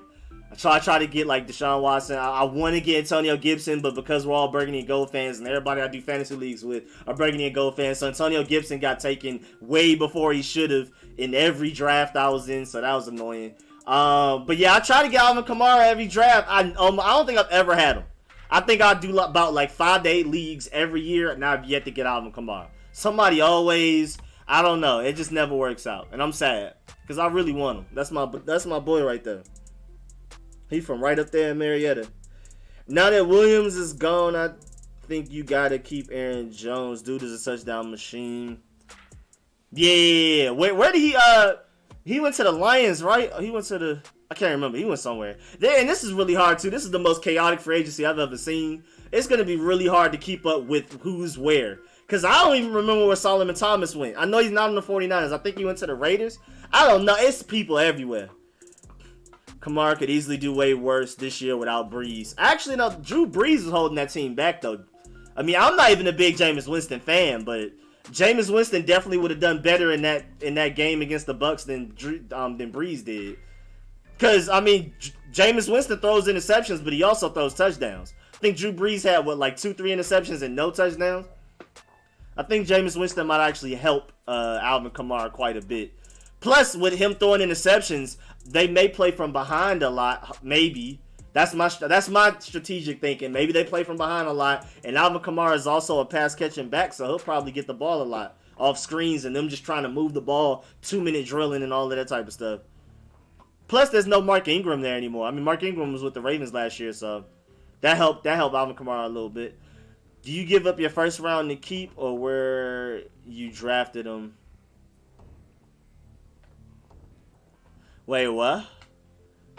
So I try to get, like, Deshaun Watson. I want to get Antonio Gibson, but because we're all Burgundy and Gold fans, and everybody I do fantasy leagues with are Burgundy and Gold fans, so Antonio Gibson got taken way before he should have in every draft I was in, so that was annoying. But yeah, I try to get Alvin Kamara every draft. I don't think I've ever had him. I think I do about, like, 5 to 8 leagues every year, and I've yet to get Alvin Kamara. Somebody always, I don't know, it just never works out, and I'm sad, because I really want him. That's my boy right there. He from right up there in Marietta. Now that Williams is gone, I think you gotta keep Aaron Jones. Dude is a touchdown machine. Yeah. Where did he went to the Lions, right? He went to I can't remember. He went somewhere. And this is really hard too. This is the most chaotic free agency I've ever seen. It's gonna be really hard to keep up with who's where. Cause I don't even remember where Solomon Thomas went. I know he's not in the 49ers. I think he went to the Raiders. I don't know. It's people everywhere. Kamara could easily do way worse this year without Breeze. Actually, no, Drew Brees is holding that team back, though. I mean, I'm not even a big Jameis Winston fan, but Jameis Winston definitely would have done better in that game against the Bucs than Breeze did. Because, I mean, Jameis Winston throws interceptions, but he also throws touchdowns. I think Drew Brees had, 2-3 interceptions and no touchdowns? I think Jameis Winston might actually help Alvin Kamara quite a bit. Plus, with him throwing interceptions, they may play from behind a lot. Maybe that's my strategic thinking. Maybe they play from behind a lot, and Alvin Kamara is also a pass catching back, so he'll probably get the ball a lot off screens, and them just trying to move the ball, 2-minute drilling, and all of that type of stuff. Plus, there's no Mark Ingram there anymore. I mean, Mark Ingram was with the Ravens last year, so that helped Alvin Kamara a little bit. Do you give up your first round to keep, or where you drafted him? Wait, what?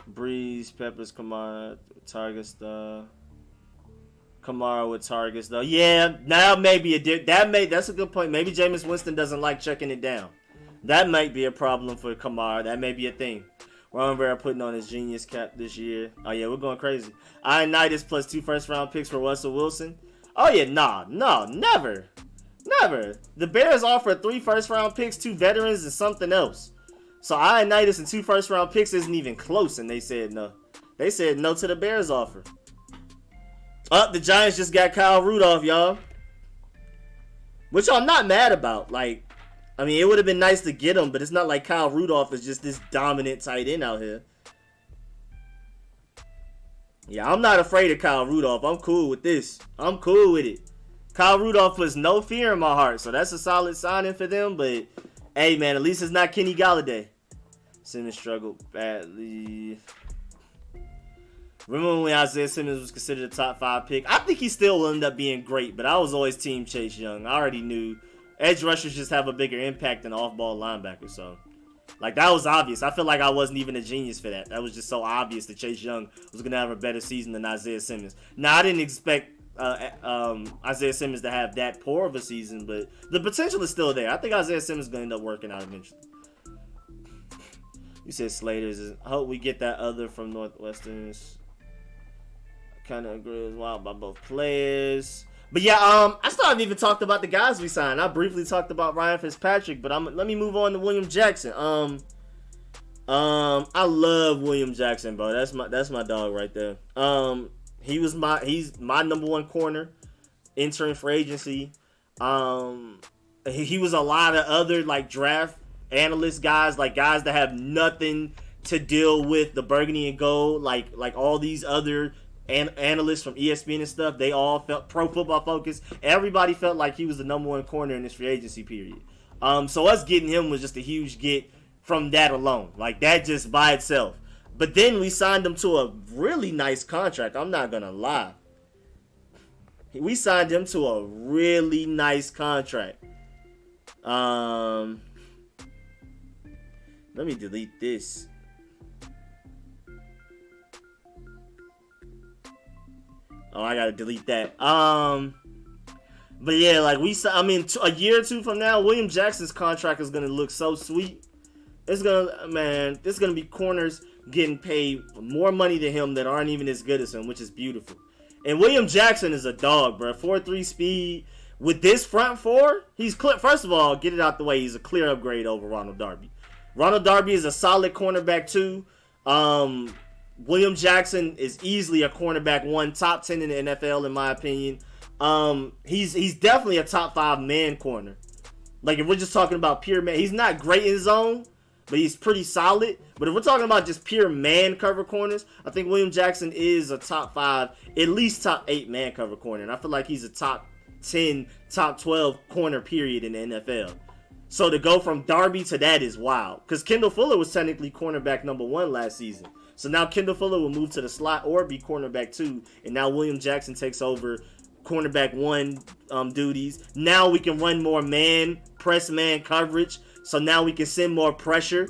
Breeze, Peppers, Kamara, targets, Kamara with targets, though. Yeah, now maybe that's a good point. Maybe Jameis Winston doesn't like checking it down. That might be a problem for Kamara. That may be a thing. Ron Rivera putting on his genius cap this year. Oh, yeah, we're going crazy. Ioannidis plus 2 first-round picks for Russell Wilson. Oh, yeah, no, never. Never. The Bears offered 3 first-round picks, 2 veterans, and something else. So Ioannidis and 2 first-round picks isn't even close, and they said no. They said no to the Bears offer. The Giants just got Kyle Rudolph, y'all. Which I'm not mad about. Like, I mean, it would have been nice to get him, but it's not like Kyle Rudolph is just this dominant tight end out here. Yeah, I'm not afraid of Kyle Rudolph. I'm cool with this. I'm cool with it. Kyle Rudolph puts no fear in my heart, so that's a solid signing for them, but hey, man, at least it's not Kenny Galladay. Simmons struggled badly. Remember when Isaiah Simmons was considered a top 5 pick? I think he still will end up being great, but I was always team Chase Young. I already knew edge rushers just have a bigger impact than off-ball linebackers, so like that was obvious. I feel like I wasn't even a genius for that. That was just so obvious that Chase Young was going to have a better season than Isaiah Simmons. Now, I didn't expect Isaiah Simmons to have that poor of a season, but the potential is still there. I think Isaiah Simmons is going to end up working out eventually. You said Slater's. I hope we get that other from Northwestern's. Kind of agree as well by both players. But yeah, I still haven't even talked about the guys we signed. I briefly talked about Ryan Fitzpatrick, but let me move on to William Jackson. I love William Jackson, bro. That's my dog right there. He's my number 1 corner entering free agency. He was a lot of other like draft analyst guys, like guys that have nothing to deal with the burgundy and gold, like all these other analysts from ESPN and stuff, they all felt Pro Football Focus. Everybody felt like he was the number one corner in this free agency period. So us getting him was just a huge get from that alone. Like, that just by itself. But then we signed him to a really nice contract. I'm not going to lie. We signed him to a really nice contract. Let me delete this. Oh, I gotta delete that. But yeah, like a year or two from now, William Jackson's contract is gonna look so sweet. There's gonna be corners getting paid more money than him that aren't even as good as him, which is beautiful. And William Jackson is a dog, bro. 4.3 speed with this front four. He's clear. First of all, get it out the way. He's a clear upgrade over Ronald Darby. Ronald Darby is a solid cornerback too. William Jackson is easily a cornerback one, top 10 in the NFL in my opinion. He's definitely a top 5 man corner. Like, if we're just talking about pure man, he's not great in zone, but he's pretty solid. But if we're talking about just pure man cover corners, I think William Jackson is a top 5, at least top 8 man cover corner. And I feel like he's a top 10, top 12 corner period in the NFL. So to go from Darby to that is wild. Because Kendall Fuller was technically cornerback number 1 last season. So now Kendall Fuller will move to the slot or be cornerback 2. And now William Jackson takes over cornerback 1 duties. Now we can run more press man coverage. So now we can send more pressure.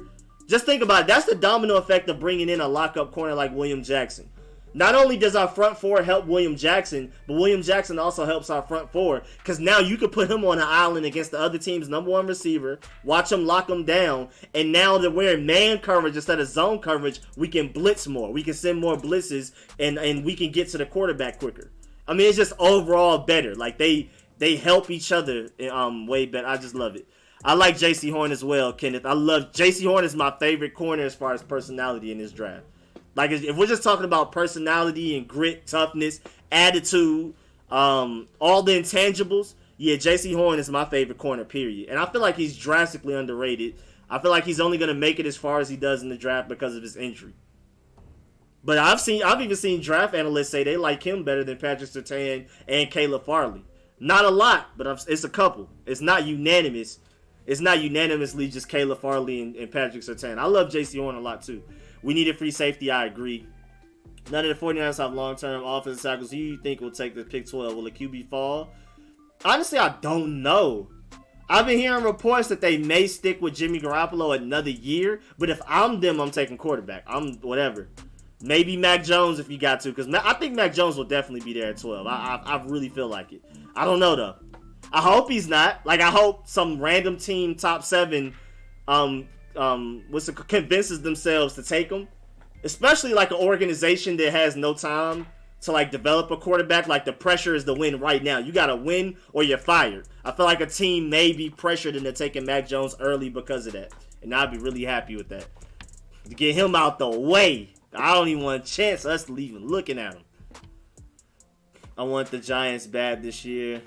Just think about it. That's the domino effect of bringing in a lockup corner like William Jackson. Not only does our front four help William Jackson, but William Jackson also helps our front four. Because now you could put him on an island against the other team's number 1 receiver, watch him lock him down, and now that we're in man coverage instead of zone coverage, we can blitz more. We can send more blitzes, and we can get to the quarterback quicker. I mean, it's just overall better. Like, they help each other way better. I just love it. I like J.C. Horn as well, Kenneth. I love J.C. Horn is my favorite corner as far as personality in this draft. Like, if we're just talking about personality and grit, toughness, attitude, all the intangibles, yeah, J.C. Horn is my favorite corner, period. And I feel like he's drastically underrated. I feel like he's only going to make it as far as he does in the draft because of his injury. But I've even seen draft analysts say they like him better than Patrick Surtain and Caleb Farley. Not a lot, but it's a couple. It's not unanimous. It's not unanimously just Caleb Farley and Patrick Surtain. I love J.C. Horn a lot, too. We need a free safety, I agree. None of the 49ers have long-term offensive tackles. Who do you think will take the pick 12? Will a QB fall? Honestly, I don't know. I've been hearing reports that they may stick with Jimmy Garoppolo another year. But if I'm them, I'm taking quarterback. I'm whatever. Maybe Mac Jones if you got to. Because I think Mac Jones will definitely be there at 12. I really feel like it. I don't know, though. I hope he's not. Like, I hope some random team top 7 convinces themselves to take him, especially like an organization that has no time to like develop a quarterback. Like, the pressure is to win right now. You gotta win or you're fired. I feel like a team may be pressured into taking Mac Jones early because of that, and I'd be really happy with that. To get him out the way, I don't even want a chance of us even looking at him. I want the Giants bad this year.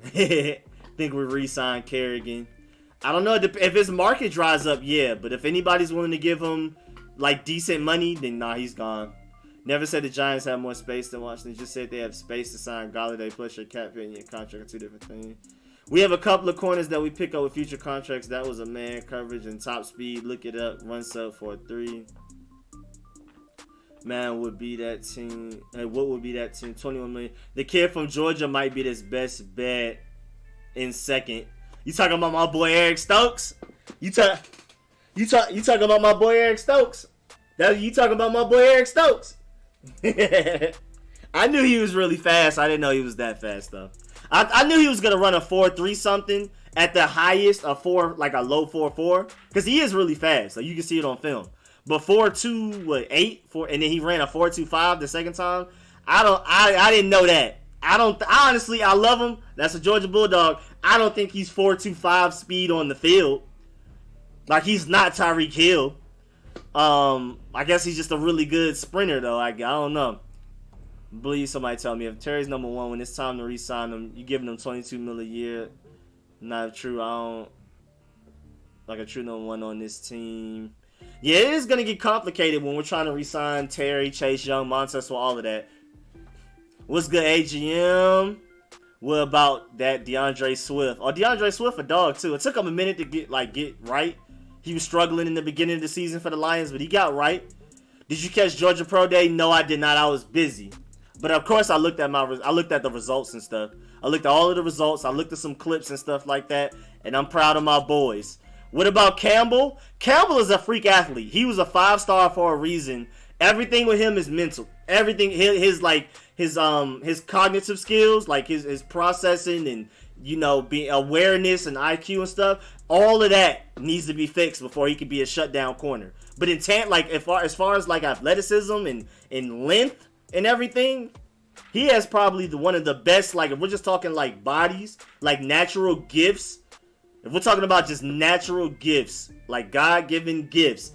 Think we re-sign Kerrigan. I don't know if his market dries up, yeah. But if anybody's willing to give him like decent money, then nah, he's gone. Never said the Giants have more space than Washington. Just said they have space to sign Galladay, plus your cap hit and your contract are 2 different things. We have a couple of corners that we pick up with future contracts. That was a man coverage and top speed. Look it up. Run sub for a 3. Man, would be that team. Hey, what would be that team? 21 million. The kid from Georgia might be his best bet in second. You talking about my boy Eric Stokes? You talking about my boy Eric Stokes? You talking about my boy Eric Stokes? I knew he was really fast. I didn't know he was that fast though. I knew he was gonna run a 4.3 something at the highest, a 4 like a low 4.4, because he is really fast. Like, you can see it on film. But 4.2, and then he ran a 4.25 the second time. I didn't know that. Honestly, I love him. That's a Georgia Bulldog. I don't think he's 4.25 speed on the field. Like, he's not Tyreek Hill. I guess he's just a really good sprinter, though. I don't know. I believe somebody tell me if Terry's number 1 when it's time to re-sign him, you giving him $22 million a year. Not true. I don't like a true number 1 on this team. Yeah, it is gonna get complicated when we're trying to re-sign Terry, Chase Young, Montez, all of that. What's good, AGM? What about that DeAndre Swift? Oh, DeAndre Swift a dog too. It took him a minute to get right. He was struggling in the beginning of the season for the Lions, but he got right. Did you catch Georgia Pro Day? No, I did not. I was busy. But of course, I looked at the results and stuff. I looked at all of the results. I looked at some clips and stuff like that, and I'm proud of my boys. What about Campbell? Campbell is a freak athlete. He was a 5-star for a reason. Everything with him is mental. Everything his cognitive skills, like his processing and being awareness and IQ and stuff. All of that needs to be fixed before he could be a shutdown corner. But as far as like athleticism and length and everything, he has probably one of the best. Like if we're just talking like bodies, like natural gifts. If we're talking about just natural gifts, like God-given gifts,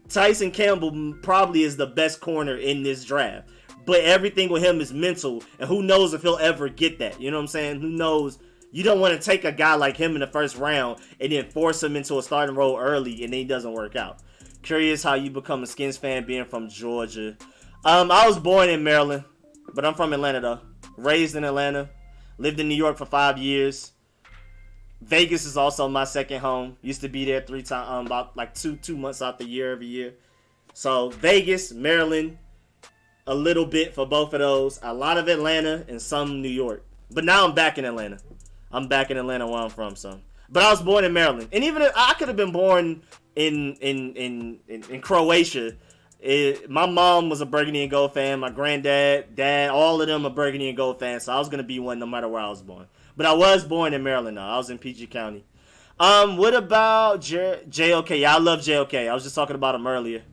Tyson Campbell probably is the best corner in this draft. But everything with him is mental, and who knows if he'll ever get that. You know what I'm saying? Who knows? You don't want to take a guy like him in the first round and then force him into a starting role early and then he doesn't work out. Curious how you become a Skins fan being from Georgia. I was born in Maryland, but I'm from Atlanta though. Raised in Atlanta. Lived in New York for 5 years. Vegas is also my second home. Used to be there 3 times, about like two months out the year every year. So Vegas, Maryland, a little bit for both of those. A lot of Atlanta and some New York. But now I'm back in Atlanta. I'm back in Atlanta where I'm from. But I was born in Maryland, and even if I could have been born in Croatia. My mom was a Burgundy and Gold fan. My granddad, dad, all of them are Burgundy and Gold fans. So I was gonna be one no matter where I was born. But I was born in Maryland, though. I was in PG County. What about JOK? Yeah, I love JOK. I was just talking about him earlier.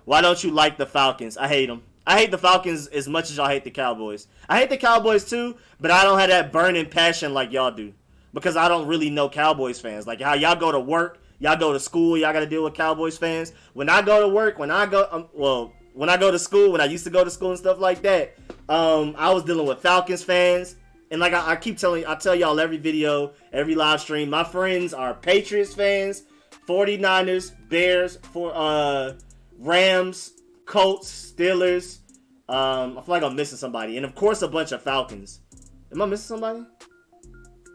Why don't you like the Falcons? I hate them. I hate the Falcons as much as y'all hate the Cowboys. I hate the Cowboys, too, but I don't have that burning passion like y'all do. Because I don't really know Cowboys fans. Like how y'all go to work, y'all go to school, y'all got to deal with Cowboys fans. When I go to work, when I go to school, when I used to go to school and stuff like that, I was dealing with Falcons fans. And like I tell y'all every video, every live stream, my friends are Patriots fans, 49ers, Bears, Rams, Colts, Steelers. I feel like I'm missing somebody. And of course a bunch of Falcons. Am I missing somebody?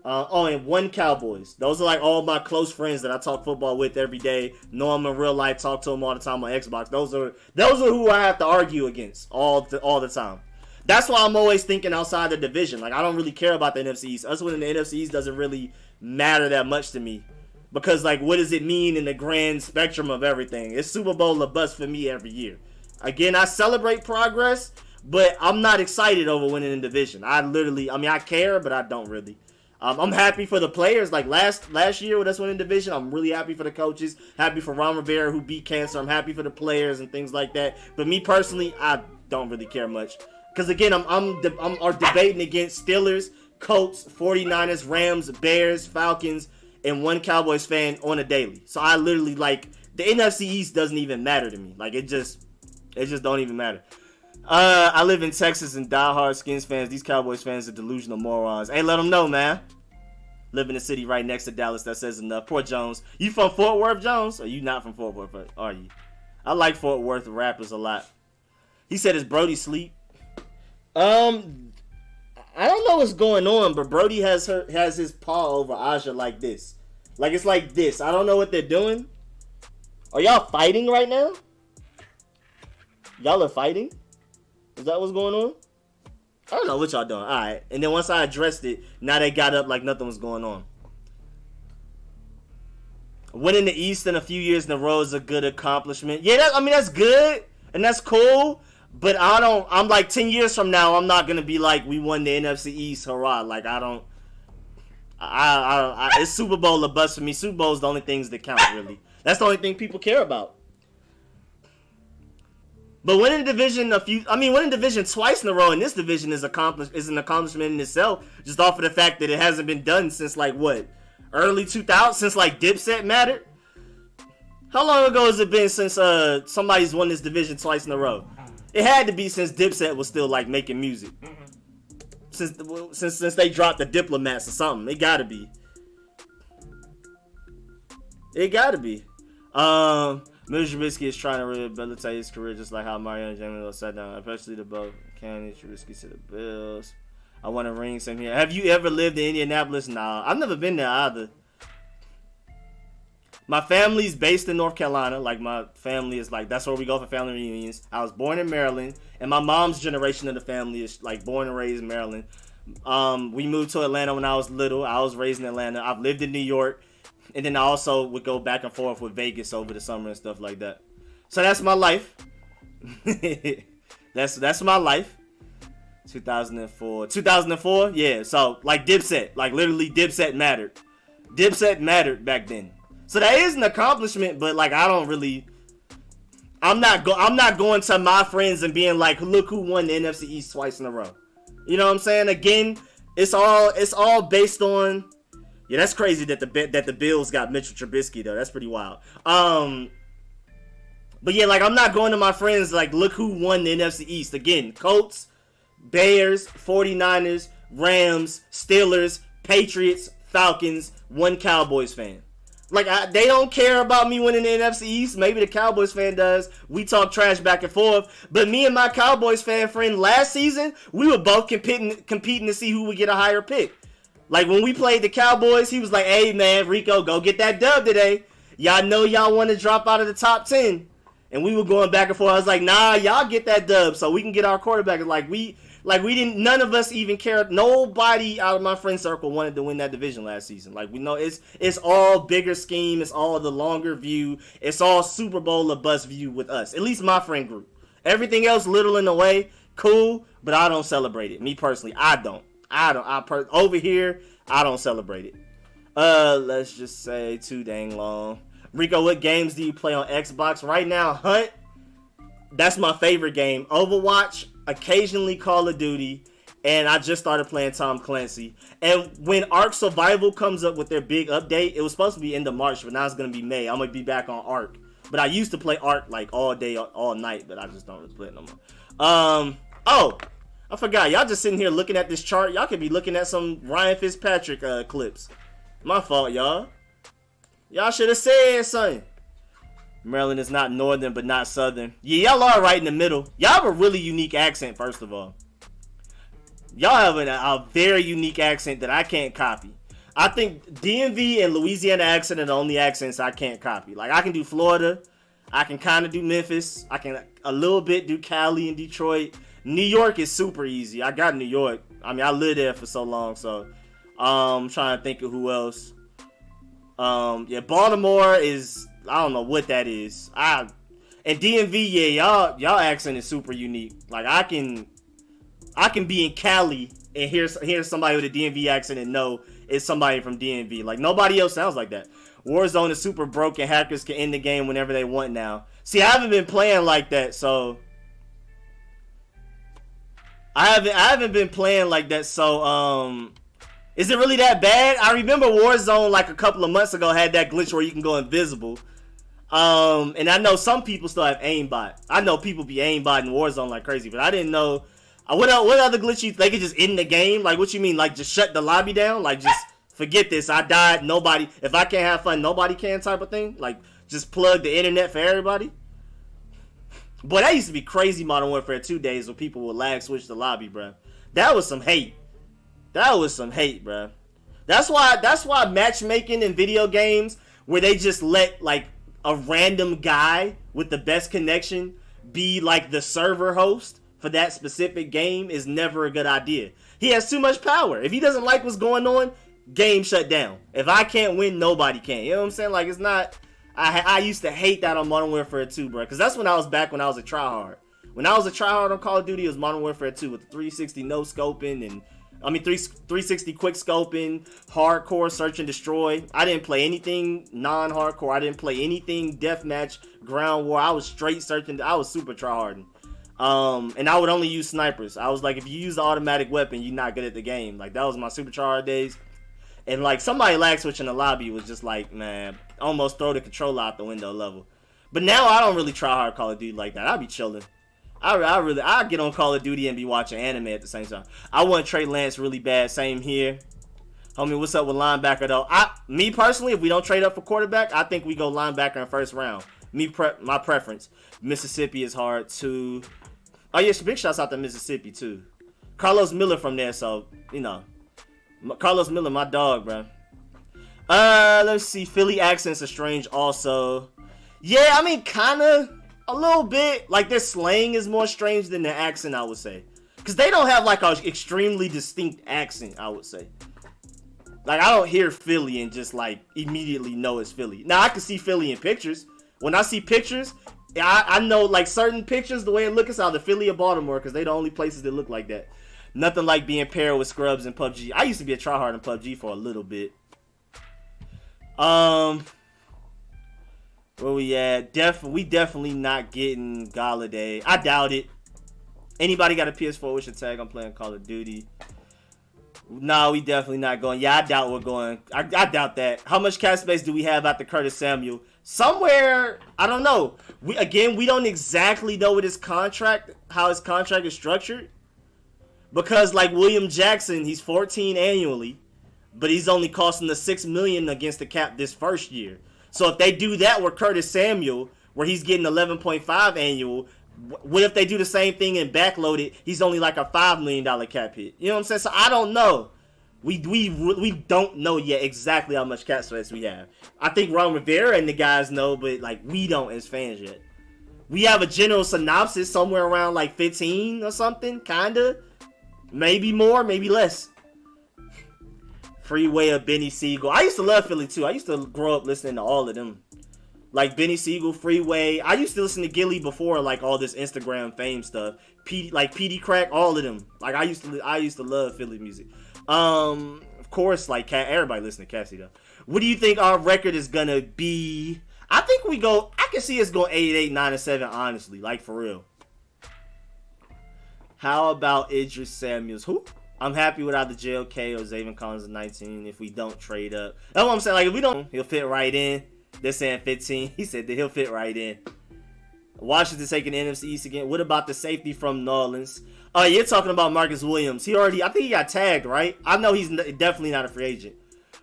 And one Cowboys. Those are like all my close friends that I talk football with every day. Know them in real life, talk to them all the time on Xbox. Those are who I have to argue against all the time. That's why I'm always thinking outside the division. Like, I don't really care about the NFC East. Us winning the NFC East doesn't really matter that much to me. Because, like, what does it mean in the grand spectrum of everything? It's Super Bowl or bust for me every year. Again, I celebrate progress, but I'm not excited over winning the division. I care, but I don't really. I'm happy for the players. Like, last year with us winning the division, I'm really happy for the coaches. Happy for Ron Rivera, who beat cancer. I'm happy for the players and things like that. But me personally, I don't really care much. Because, again, I'm debating against Steelers, Colts, 49ers, Rams, Bears, Falcons, and one Cowboys fan on a daily. So I literally, like, the NFC East doesn't even matter to me. Like, it just don't even matter. I live in Texas and diehard Skins fans. These Cowboys fans are delusional morons. Hey, let them know, man. Live in a city right next to Dallas. That says enough. Poor Jones. You from Fort Worth, Jones? Or you not from Fort Worth, are you? I like Fort Worth rappers a lot. He said, is Brody sleep? I don't know what's going on, but Brody has his paw over Aja like this. Like, it's like this. I don't know what they're doing. Are y'all fighting right now? Y'all are fighting? Is that what's going on? I don't know what y'all doing. Alright. And then once I addressed it, now they got up like nothing was going on. Winning the East in a few years in a row is a good accomplishment. Yeah, that's good. And that's cool. But I'm like 10 years from now, I'm not going to be like, we won the NFC East, hurrah. Like, it's Super Bowl or bust for me. Super Bowl is the only things that count, really. That's the only thing people care about. But winning division winning division twice in a row in this division is an accomplishment in itself, just off of the fact that it hasn't been done since, like, what? Early 2000s? Since, like, Dipset mattered? How long ago has it been since somebody's won this division twice in a row? It had to be since Dipset was still, like, making music. Since they dropped the Diplomats or something. It gotta be. Mitch Trubisky is trying to rehabilitate his career just like how Mariano James sat down, especially the both. Candy Trubisky to the Bills. I want to ring some here. Have you ever lived in Indianapolis? Nah, I've never been there either. My family's based in North Carolina. Like, my family is like, that's where we go for family reunions. I was born in Maryland, and my mom's generation of the family is like born and raised in Maryland. We moved to Atlanta when I was little. I was raised in Atlanta. I've lived in New York, and then I also would go back and forth with Vegas over the summer and stuff like that. So that's my life. That's my life. 2004, yeah. So like Dipset, like literally Dipset mattered. Dipset mattered back then. So that is an accomplishment, but like I don't really. I'm not going to my friends and being like, look who won the NFC East twice in a row. You know what I'm saying? Again, it's all based on. Yeah, that's crazy that the Bills got Mitchell Trubisky though. That's pretty wild. But yeah, like I'm not going to my friends like, look who won the NFC East. Again, Colts, Bears, 49ers, Rams, Steelers, Patriots, Falcons, one Cowboys fan. Like, they don't care about me winning the NFC East. Maybe the Cowboys fan does. We talk trash back and forth. But me and my Cowboys fan friend last season, we were both competing to see who would get a higher pick. Like, when we played the Cowboys, he was like, hey, man, Rico, go get that dub today. Y'all know y'all want to drop out of the top 10. And we were going back and forth. I was like, nah, y'all get that dub so we can get our quarterback. Like we didn't, none of us even cared. Nobody out of my friend circle wanted to win that division last season. Like, we know it's all bigger scheme. It's all the longer view. It's all Super Bowl or bust view with us. At least my friend group. Everything else little in the way, cool, but I don't celebrate it. Me personally, I don't. Over here, I don't celebrate it. Let's just say too dang long. Rico, what games do you play on Xbox? Right now, Hunt. That's my favorite game. Overwatch, occasionally Call of Duty, and I just started playing Tom Clancy. And when Ark Survival comes up with their big update, it was supposed to be end of March, but now it's going to be May. I'm going to be back on Ark. But I used to play Ark like all day, all night, but I just don't really play it no more. Oh, I forgot. Y'all just sitting here looking at this chart. Y'all could be looking at some Ryan Fitzpatrick clips. My fault, y'all. Y'all should have said something. Maryland is not northern, but not southern. Yeah, y'all are right in the middle. Y'all have a really unique accent, first of all. Y'all have a very unique accent that I can't copy. I think DMV and Louisiana accent are the only accents I can't copy. Like, I can do Florida. I can kind of do Memphis. I can a little bit do Cali and Detroit. New York is super easy. I got New York. I mean, I lived there for so long, so I'm trying to think of who else. Yeah, Baltimore is, I don't know what that is. And DMV, yeah, y'all accent is super unique. Like, I can be in Cali and hear somebody with a DMV accent and know it's somebody from DMV. Like, nobody else sounds like that. Warzone is super broken. Hackers can end the game whenever they want now. See, I haven't been playing like that, so I haven't been playing like that, so is it really that bad? I remember Warzone like a couple of months ago had that glitch where you can go invisible. And I know some people still have aimbot. I know people be aimbot in Warzone like crazy, but I didn't know. What other glitch they could just end the game? Like, what you mean? Like, just shut the lobby down? Like, just forget this. I died. Nobody. If I can't have fun, nobody can type of thing. Like, just plug the internet for everybody. Boy, that used to be crazy Modern Warfare 2 days when people would lag switch the lobby, bro. That was some hate. That was some hate, bro. That's why matchmaking in video games where they just let like a random guy with the best connection be like the server host for that specific game is never a good idea. He has too much power. If he doesn't like what's going on, game shut down. If I can't win, nobody can. You know what I'm saying? Like, it's not. I used to hate that on Modern Warfare 2, bro, because that's when I was back when I was a tryhard. When I was a tryhard on Call of Duty, it was Modern Warfare 2 with the 360 no scoping and 360 quick scoping, hardcore search and destroy. I didn't play anything non-hardcore. I didn't play anything deathmatch, ground war. I was straight searching. I was super tryharding. And I would only use snipers. I was like, if you use the automatic weapon, you're not good at the game. Like, that was my super tryhard days. And like, somebody lag switching the lobby was just like, man, almost throw the controller out the window level. But now I don't really try hard Call of Duty like that. I be chilling. I get on Call of Duty and be watching anime at the same time. I want Trey Lance really bad. Same here. Homie, what's up with linebacker, though? Me personally, if we don't trade up for quarterback, I think we go linebacker in first round. My preference. Mississippi is hard, too. Oh, yeah, big shouts out to Mississippi, too. Carlos Miller from there, so, Carlos Miller, my dog, bro. Let's see. Philly accents are strange also. Yeah, I mean, kind of. A little bit. Like, their slang is more strange than their accent, I would say. Because they don't have, like, an extremely distinct accent, I would say. Like, I don't hear Philly and just, like, immediately know it's Philly. Now, I can see Philly in pictures. When I see pictures, I know, like, certain pictures, the way it looks is either Philly or Baltimore, because they're the only places that look like that. Nothing like being paired with scrubs in PUBG. I used to be a tryhard in PUBG for a little bit. Where we at? We definitely not getting Galladay. I doubt it. Anybody got a PS4 with your tag? I'm playing Call of Duty. No, we definitely not going. Yeah, I doubt we're going. I doubt that. How much cap space do we have after Curtis Samuel? Somewhere, I don't know. We don't exactly know what how his contract is structured. Because like William Jackson, he's 14 annually, but he's only costing the $6 million against the cap this first year. So if they do that with Curtis Samuel, where he's getting 11.5 annual, what if they do the same thing and backload it? He's only like a $5 million cap hit. You know what I'm saying? So I don't know. We don't know yet exactly how much cap space we have. I think Ron Rivera and the guys know, but like we don't as fans yet. We have a general synopsis somewhere around like 15 or something, kinda. Maybe more, maybe less. Freeway of Benny Siegel. I used to love Philly too. I used to grow up listening to all of them. Like Benny Siegel, Freeway. I used to listen to Gilly before like all this Instagram fame stuff. PD Crack, all of them. Like I used to love Philly music. Of course, like everybody listen to Cassie though. What do you think our record is gonna be? I think I can see us going 8-8, 9-7, honestly, like for real. How about Idris Samuels? Who? I'm happy with either JLK or Zayvon Collins at 19 if we don't trade up. That's what I'm saying. Like, if we don't, he'll fit right in. They're saying 15. He said that he'll fit right in. Washington taking the NFC East again. What about the safety from New Orleans? Oh, you're talking about Marcus Williams. I think he got tagged, right? I know he's definitely not a free agent.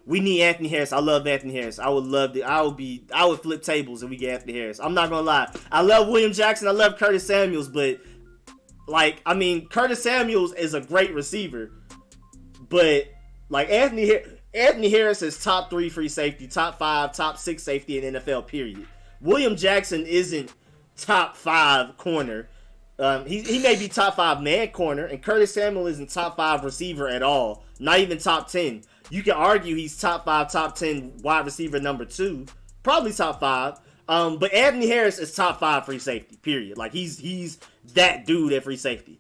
We need Anthony Harris. I love Anthony Harris. I would flip tables if we get Anthony Harris. I'm not going to lie. I love William Jackson. I love Curtis Samuels, but like, I mean, Curtis Samuels is a great receiver, but like Anthony Harris is top 3 free safety, top 5, top 6 safety in NFL, period. William Jackson isn't top 5 corner. He may be top 5 man corner, and Curtis Samuel isn't top 5 receiver at all. Not even top 10. You can argue he's top 5, top 10 wide receiver number 2, probably top 5. But Anthony Harris is top 5 free safety, period. Like, he's that dude at free safety.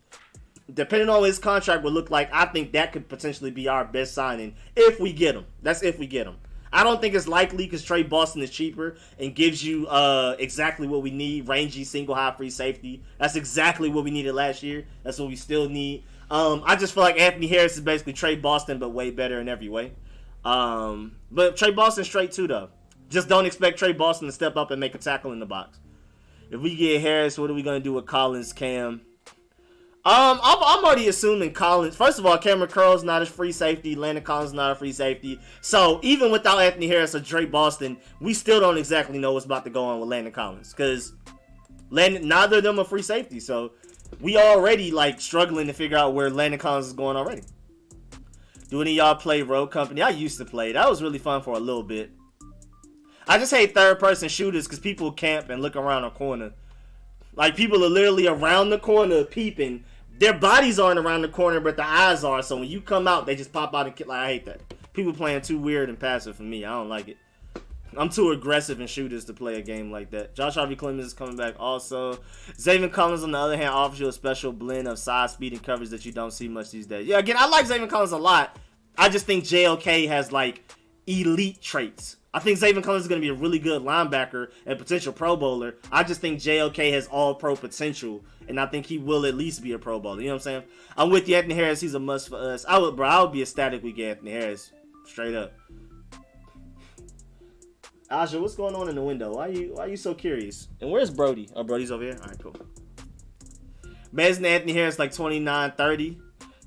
Depending on what his contract would look like, I think that could potentially be our best signing if we get him. That's if we get him. I don't think it's likely because Tre Boston is cheaper and gives you exactly what we need. Rangy, single high free safety. That's exactly what we needed last year. That's what we still need. I just feel like Anthony Harris is basically Tre Boston, but way better in every way. But Tre Boston straight too, though. Just don't expect Tre Boston to step up and make a tackle in the box. If we get Harris, what are we going to do with Collins, Cam? I'm already assuming Collins. First of all, Cameron Curl's not a free safety. Landon Collins is not a free safety. So even without Anthony Harris or Tre Boston, we still don't exactly know what's about to go on with Landon Collins because neither of them are free safety. So we already like struggling to figure out where Landon Collins is going already. Do any of y'all play Road Company? I used to play. That was really fun for a little bit. I just hate third-person shooters because people camp and look around a corner. Like, people are literally around the corner peeping. Their bodies aren't around the corner, but the eyes are. So when you come out, they just pop out and like, I hate that. People playing too weird and passive for me. I don't like it. I'm too aggressive in shooters to play a game like that. Josh Harvey Clemens is coming back also. Zayvon Collins, on the other hand, offers you a special blend of size, speed, and coverage that you don't see much these days. Yeah, again, I like Zayvon Collins a lot. I just think JLK has, like, elite traits. I think Zayvon Collins is going to be a really good linebacker and potential Pro Bowler. I just think JLK has all-pro potential, and I think he will at least be a Pro Bowler. You know what I'm saying? I'm with you, Anthony Harris. He's a must for us. I would be ecstatic we get Anthony Harris. Straight up. Aja, what's going on in the window? Why are you so curious? And where's Brody? Oh, Brody's over here? All right, cool. Imagine Anthony Harris like 29, 30.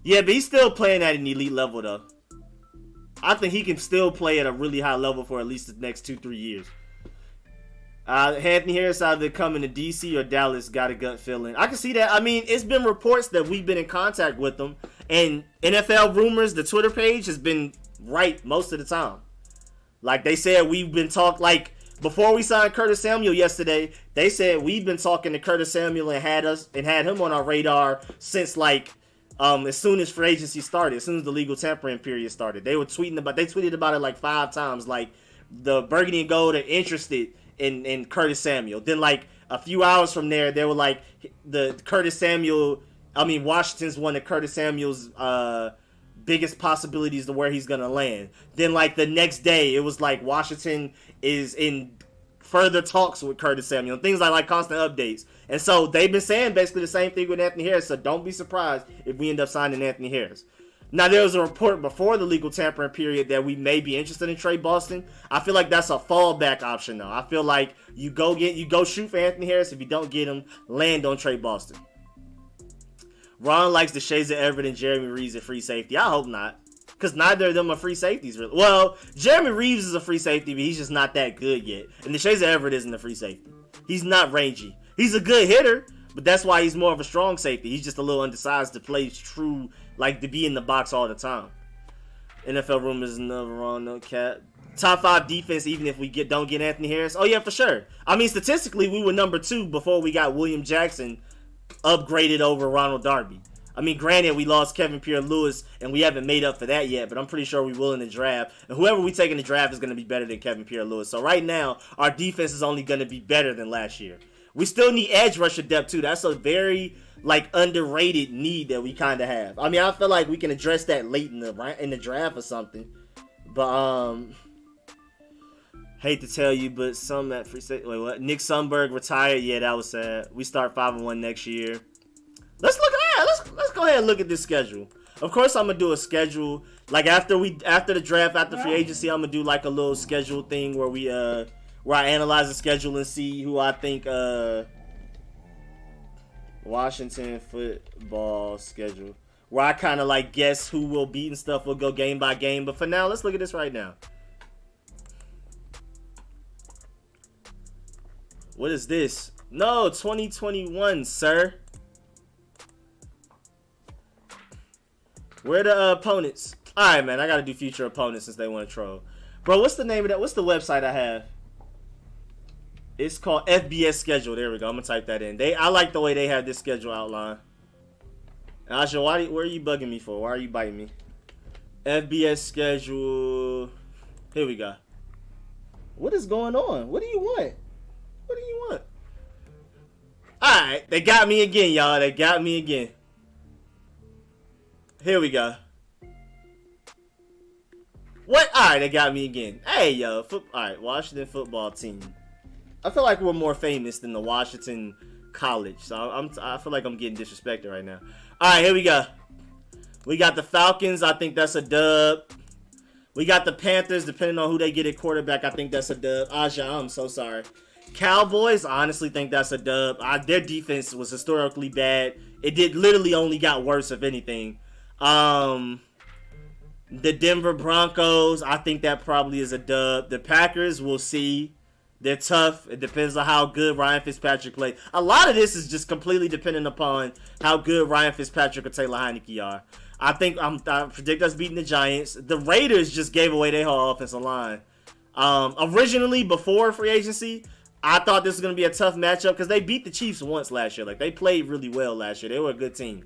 Yeah, but he's still playing at an elite level, though. I think he can still play at a really high level for at least the next 2-3 years. Anthony Harris either coming to DC or Dallas, got a gut feeling. I can see that. I mean, it's been reports that we've been in contact with them, and NFL Rumors, the Twitter page, has been right most of the time. Like, they said we've been talking, like, before we signed Curtis Samuel yesterday, they said we've been talking to Curtis Samuel and had him on our radar since, like, as soon as free agency started, as soon as the legal tampering period started. They tweeted about it like 5 times, like, the Burgundy and Gold are interested in Curtis Samuel. Then, like, a few hours from there, they were like, Washington's one of Curtis Samuel's biggest possibilities to where he's gonna land. Then, like, the next day, it was like Washington is in further talks with Curtis Samuel, things like constant updates. And so they've been saying basically the same thing with Anthony Harris, so don't be surprised if we end up signing Anthony Harris. Now, there was a report before the legal tampering period that we may be interested in Tre Boston. I feel like that's a fallback option, though. I feel like you go shoot for Anthony Harris. If you don't get him, land on Tre Boston. Ron likes the shades of Everett and Jeremy Reeves at free safety. I hope not, because neither of them are free safeties, really. Well, Jeremy Reeves is a free safety, but he's just not that good yet. And the shades of Everett isn't a free safety. He's not rangy. He's a good hitter, but that's why he's more of a strong safety. He's just a little undersized to play true, like, to be in the box all the time. NFL Rumors is never wrong, no cap. Top 5 defense, even if we don't get Anthony Harris. Oh, yeah, for sure. I mean, statistically, we were number 2 before we got William Jackson upgraded over Ronald Darby. I mean, granted, we lost Kevin Pierre-Louis, and we haven't made up for that yet, but I'm pretty sure we will in the draft. And whoever we take in the draft is going to be better than Kevin Pierre-Louis. So right now, our defense is only going to be better than last year. We still need edge rusher depth, too. That's a very, like, underrated need that we kind of have. I mean, I feel like we can address that late in the draft or something. But, hate to tell you, but some at free safety. Wait, what? Nick Sundberg retired. Yeah, that was sad. We start 5-1 next year. Let's look at that. Let's go ahead and look at this schedule. Of course, I'm gonna do a schedule. Like, after the draft, after free agency, I'm gonna do like a little schedule thing where I analyze the schedule and see who I think Washington football schedule. Where I kind of like guess who will beat and stuff. We'll go game by game. But for now, let's look at this right now. What is this? No, 2021, sir. Where are the opponents? Alright, man, I gotta do future opponents since they want to troll. Bro, what's the name of that? What's the website I have? It's called FBS Schedule. There we go. I'm gonna type that in. I like the way they have this schedule outline. Asha, where are you bugging me for? Why are you biting me? FBS Schedule. Here we go. What is going on? What do you want? What do you want? Alright, they got me again, y'all. They got me again. Here we go. What? Alright, they got me again. Hey, yo. Alright, Washington football team. I feel like we're more famous than the Washington College. So I feel like I'm getting disrespected right now. Alright, here we go. We got the Falcons. I think that's a dub. We got the Panthers. Depending on who they get at quarterback, I think that's a dub. Aja, I'm so sorry. Cowboys, I honestly think that's a dub. Their defense was historically bad. It did literally only got worse, if anything. The Denver Broncos, I think that probably is a dub. The Packers, we'll see. They're tough. It depends on how good Ryan Fitzpatrick plays. A lot of this is just completely dependent upon how good Ryan Fitzpatrick or Taylor Heineke are. I predict us beating the Giants. The Raiders just gave away their whole offensive line. Originally, before free agency, I thought this was going to be a tough matchup because they beat the Chiefs once last year. Like, they played really well last year. They were a good team.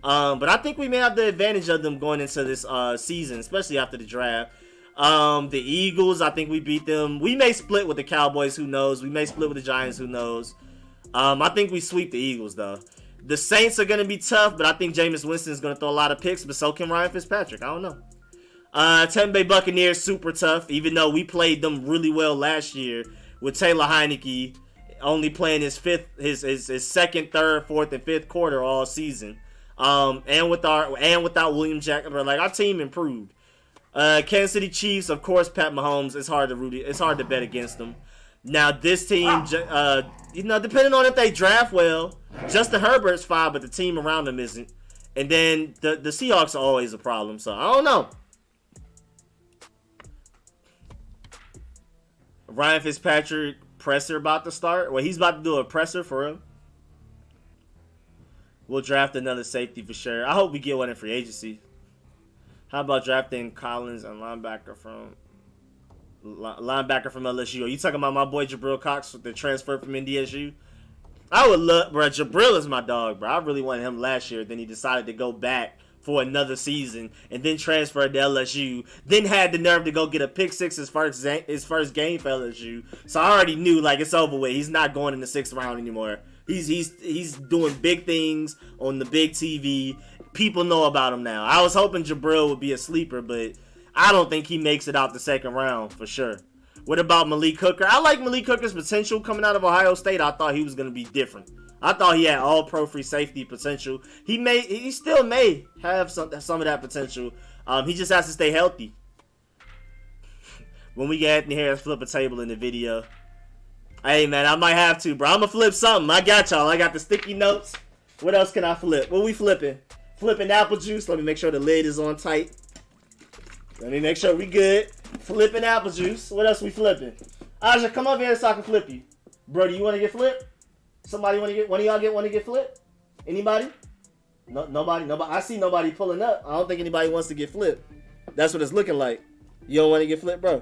But I think we may have the advantage of them going into this season, especially after the draft. The Eagles, I think we beat them. We may split with the Cowboys, who knows? We may split with the Giants, who knows? I think we sweep the Eagles, though. The Saints are going to be tough, but I think Jameis Winston is going to throw a lot of picks, but so can Ryan Fitzpatrick. I don't know. Tampa Bay Buccaneers, super tough, even though we played them really well last year with Taylor Heineke only playing his second, third, fourth, and fifth quarter all season. And without William Jackson, like, our team improved. Kansas City Chiefs, of course, Pat Mahomes. It's hard to bet against them. Now this team, depending on if they draft well, Justin Herbert's fine, but the team around him isn't. And then the Seahawks are always a problem. So I don't know. Ryan Fitzpatrick presser about to start. Well, he's about to do a presser for him. We'll draft another safety for sure. I hope we get one in free agency. How about drafting Collins and linebacker from LSU? Are you talking about my boy Jabril Cox with the transfer from NDSU? I would love, bro. Jabril is my dog, bro. I really wanted him last year. Then he decided to go back for another season and then transferred to LSU. Then had the nerve to go get a pick six his first game for LSU. So I already knew, like, it's over with. He's not going in the 6th round anymore. He's doing big things on the big TV. People know about him now. I was hoping Jabril would be a sleeper, but I don't think he makes it out the 2nd round for sure. What about Malik Hooker? I like Malik Hooker's potential coming out of Ohio State. I thought he was going to be different. I thought he had all pro free safety potential. He still may have some of that potential. He just has to stay healthy. When we get Anthony Harris flip a table in the video. Hey, man, I might have to, bro. I'm going to flip something. I got y'all. I got the sticky notes. What else can I flip? What we flipping? Flipping apple juice. Let me make sure the lid is on tight. Let me make sure we good. Flipping apple juice. What else we flipping? Aja, come up here so I can flip you. Bro, do you want to get flipped? Somebody want to get, one of y'all want to get flipped? Anybody? No, nobody. I see nobody pulling up. I don't think anybody wants to get flipped. That's what it's looking like. You don't want to get flipped, bro?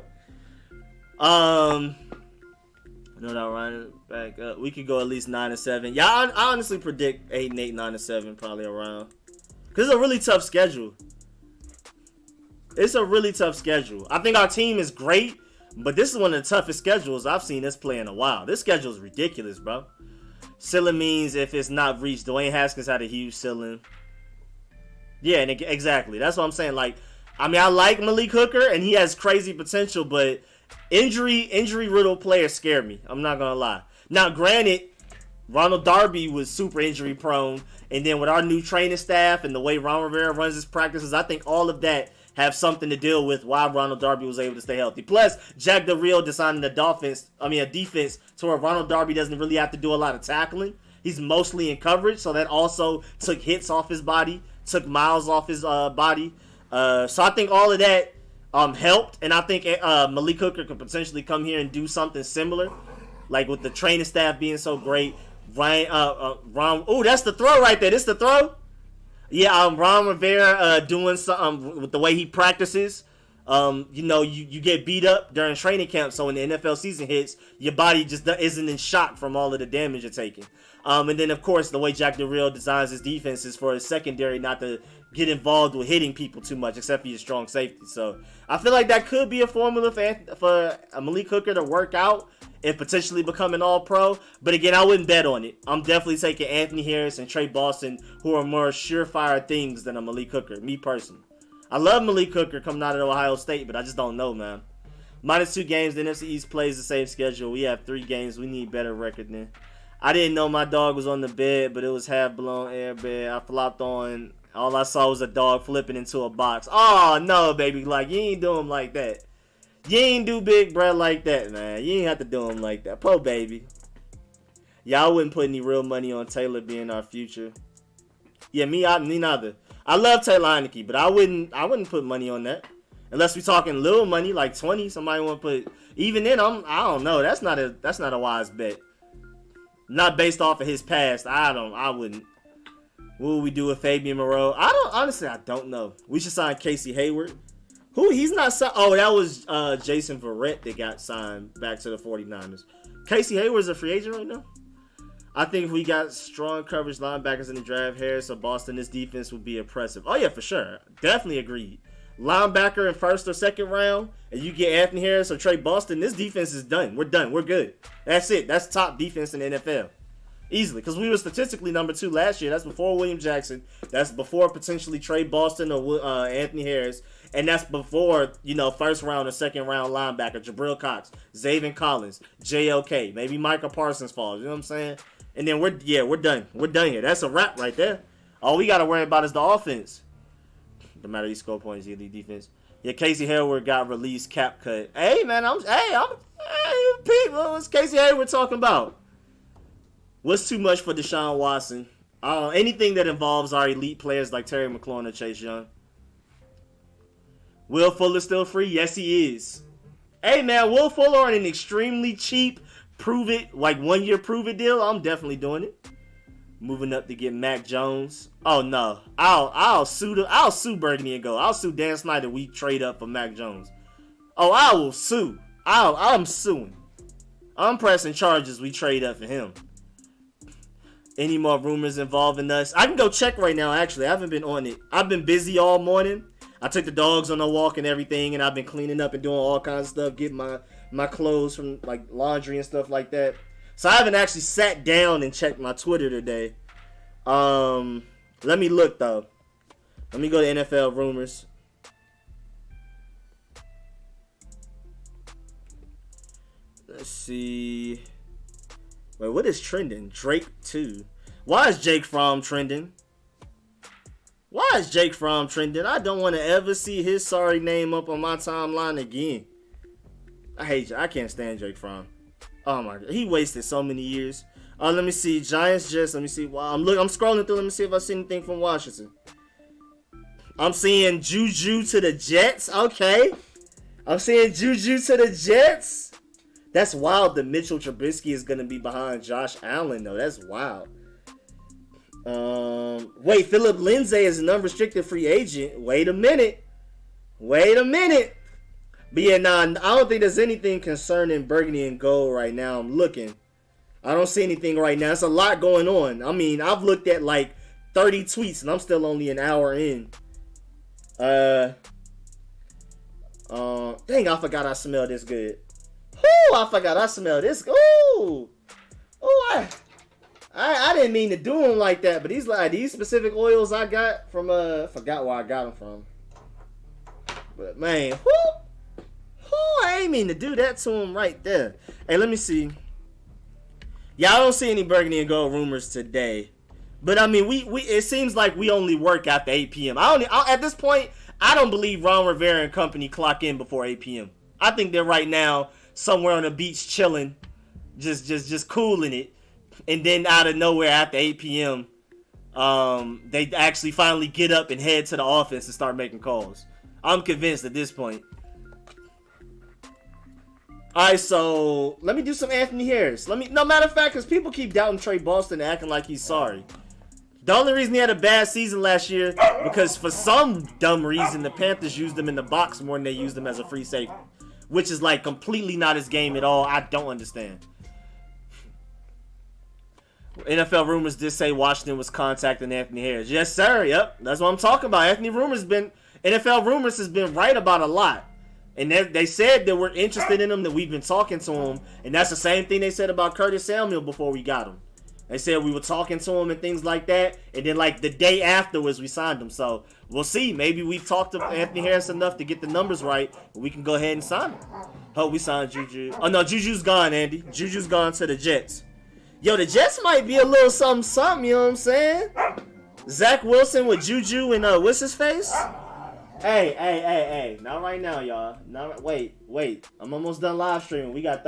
No, that running back up. We could go at least 9-7. Yeah, I honestly predict 8-8, 9-7 probably around. Because it's a really tough schedule. It's a really tough schedule. I think our team is great, but this is one of the toughest schedules I've seen us play in a while. This schedule is ridiculous, bro. Ceiling means if it's not reached. Dwayne Haskins had a huge ceiling. Yeah, and exactly. That's what I'm saying. Like, I mean, I like Malik Hooker, and he has crazy potential, but injury-riddled players scare me. I'm not going to lie. Now, granted, Ronald Darby was super injury-prone, and then with our new training staff and the way Ron Rivera runs his practices, I think all of that have something to deal with why Ronald Darby was able to stay healthy. Plus, Jack Del Rio designing a defense to where Ronald Darby doesn't really have to do a lot of tackling. He's mostly in coverage, so that also took hits off his body, took miles off his body. So I think all of that helped, and I think Malik Hooker could potentially come here and do something similar, like with the training staff being so great. Ron, oh, that's the throw right there. This the throw. Yeah, Ron Rivera doing something with the way he practices. You get beat up during training camp, so when the NFL season hits, your body just isn't in shock from all of the damage you're taking. And then, of course, the way Jack Del Rio designs his defense is for his secondary not to get involved with hitting people too much, except for your strong safety. So I feel like that could be a formula for Malik Hooker to work out and potentially become an all-pro. But again, I wouldn't bet on it. I'm definitely taking Anthony Harris and Tre Boston, who are more surefire things than a Malik Hooker, me personally. I love Malik Hooker coming out of Ohio State, but I just don't know, man. -2 games, the NFC East plays the same schedule. We have 3 games. We need better record than. I didn't know my dog was on the bed, but it was half-blown air bed. I flopped on. All I saw was a dog flipping into a box. Oh, no, baby. Like, you ain't do him like that. You ain't do Big Brett like that, man. You ain't have to do him like that. Poor baby. Y'all wouldn't put any real money on Taylor being our future. Yeah, me neither. I love Taylor Heineke, but I wouldn't put money on that. Unless we talking little money, like 20. Somebody want to put. Even then, I don't know. That's not a wise bet. Not based off of his past. I wouldn't. What would we do with Fabian Moreau? Honestly, I don't know. We should sign Casey Hayward. Who? He's not signed. Oh, that was Jason Verrett that got signed back to the 49ers. Casey Hayward's a free agent right now? I think if we got strong coverage linebackers in the draft, Harris or Boston, this defense would be impressive. Oh, yeah, for sure. Definitely agreed. Linebacker in 1st or 2nd round, and you get Anthony Harris or Tre Boston, this defense is done. We're done. We're good. That's it. That's top defense in the NFL. Easily. Because we were statistically number 2 last year. That's before William Jackson. That's before potentially Tre Boston or Anthony Harris. And that's before, 1st round or 2nd round linebacker, Jabril Cox, Zaven Collins, JLK. Maybe Micah Parsons falls. You know what I'm saying? And then we're done. We're done here. That's a wrap right there. All we got to worry about is the offense. No matter these score points, the defense. Yeah, Casey Hayward got released, cap cut. Hey, man, Pete, what's Casey Hayward talking about? What's too much for Deshaun Watson? Anything that involves our elite players like Terry McLaurin or Chase Young. Will Fuller still free? Yes, he is. Hey, man, Will Fuller on an extremely cheap like 1 year prove it deal. I'm definitely doing it. Moving up to get Mac Jones. Oh no, I'll sue Burgundy and Gold. I'll sue Dan Snyder. We trade up for Mac Jones. Oh, I will sue. I'm suing. I'm pressing charges. We trade up for him. Any more rumors involving us? I can go check right now. Actually, I haven't been on it. I've been busy all morning. I took the dogs on a walk and everything, and I've been cleaning up and doing all kinds of stuff, getting my clothes from like laundry and stuff like that. So I haven't actually sat down and checked my Twitter today. Let me look though. Let me go to NFL rumors. Let's see. Wait, what is trending? Drake 2. Why is Jake Fromm trending? Why is Jake Fromm trending? I don't want to ever see his sorry name up on my timeline again. I hate you. I can't stand Jake Fromm. Oh my god, he wasted so many years. Let me see. Giants Jets. Let me see. Wow, I'm scrolling through. Let me see if I see anything from Washington. I'm seeing Juju to the Jets. Okay. I'm seeing Juju to the Jets. That's wild that Mitchell Trubisky is going to be behind Josh Allen, though. That's wild. Wait, Philip Lindsay is an unrestricted free agent. Wait a minute. But yeah, nah, I don't think there's anything concerning Burgundy and Gold right now. I'm looking. I don't see anything right now. It's a lot going on. I mean, I've looked at like 30 tweets and I'm still only an hour in. Dang, I forgot I smelled this good. Ooh, I forgot I smelled this. Ooh, I didn't mean to do them like that, but these specific oils I got from forgot where I got them from. But man, I ain't mean to do that to him right there. Hey, let me see. Yeah, I don't see any Burgundy and Gold rumors today. But I mean, we it seems like we only work after 8 p.m. At this point, I don't believe Ron Rivera and company clock in before 8 p.m. I think they're right now somewhere on the beach chilling, just cooling it. And then out of nowhere after 8 p.m., they actually finally get up and head to the office and start making calls. I'm convinced at this point. Alright, so let me do some Anthony Harris. No matter of fact, because people keep doubting Tre Boston and acting like he's sorry. The only reason he had a bad season last year, because for some dumb reason, the Panthers used him in the box more than they used him as a free safety. Which is like completely not his game at all. I don't understand. NFL rumors did say Washington was contacting Anthony Harris. Yes, sir. Yep. That's what I'm talking about. NFL rumors has been right about a lot. And they said that we're interested in him, that we've been talking to him. And that's the same thing they said about Curtis Samuel before we got him. They said we were talking to him and things like that. And then like the day afterwards, we signed him. So we'll see. Maybe we've talked to Anthony Harris enough to get the numbers right. And we can go ahead and sign him. Hope we signed Juju. Oh, no, Juju's gone, Andy. Juju's gone to the Jets. Yo, the Jets might be a little something, you know what I'm saying? Zach Wilson with Juju and what's his face? Hey. Not right now, y'all. Wait. I'm almost done live streaming. We have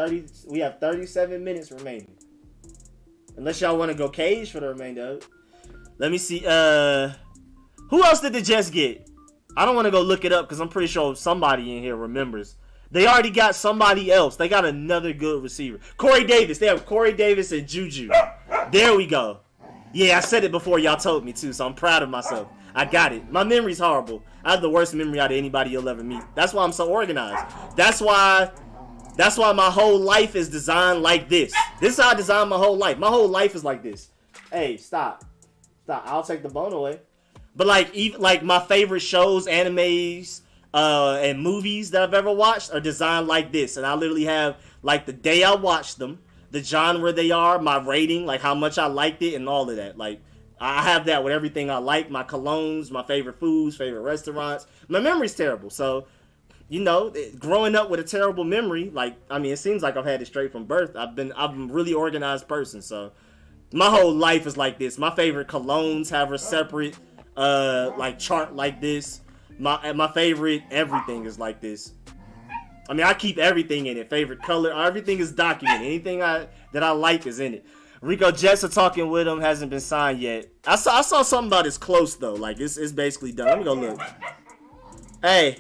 37 minutes remaining. Unless y'all want to go cage for the remainder of it. Let me see. Who else did the Jets get? I don't want to go look it up because I'm pretty sure somebody in here remembers. They already got somebody else. They got another good receiver. Corey Davis. They have Corey Davis and Juju. There we go. Yeah, I said it before y'all told me to, so I'm proud of myself. I got it. My memory's horrible. I have the worst memory out of anybody you'll ever meet. That's why I'm so organized. That's why my whole life is designed like this. This is how I designed my whole life. My whole life is like this. Hey, stop. I'll take the bone away. But even my favorite shows, animes, and movies that I've ever watched are designed like this. And I literally have like the day I watched them, the genre they are, my rating, like how much I liked it, and all of that. Like I have that with everything I like, my colognes, my favorite foods, favorite restaurants. My memory's terrible, so growing up with a terrible memory, it seems like I've had it straight from birth. I'm a really organized person, so my whole life is like this. My favorite colognes have a separate chart like this. My favorite everything is like this. I keep everything in it. Favorite color, everything is documented. Anything that I like is in it. Rico, Jets are talking with him, hasn't been signed yet. I saw something about it's close though. Like it's basically done. Let me go look. Hey,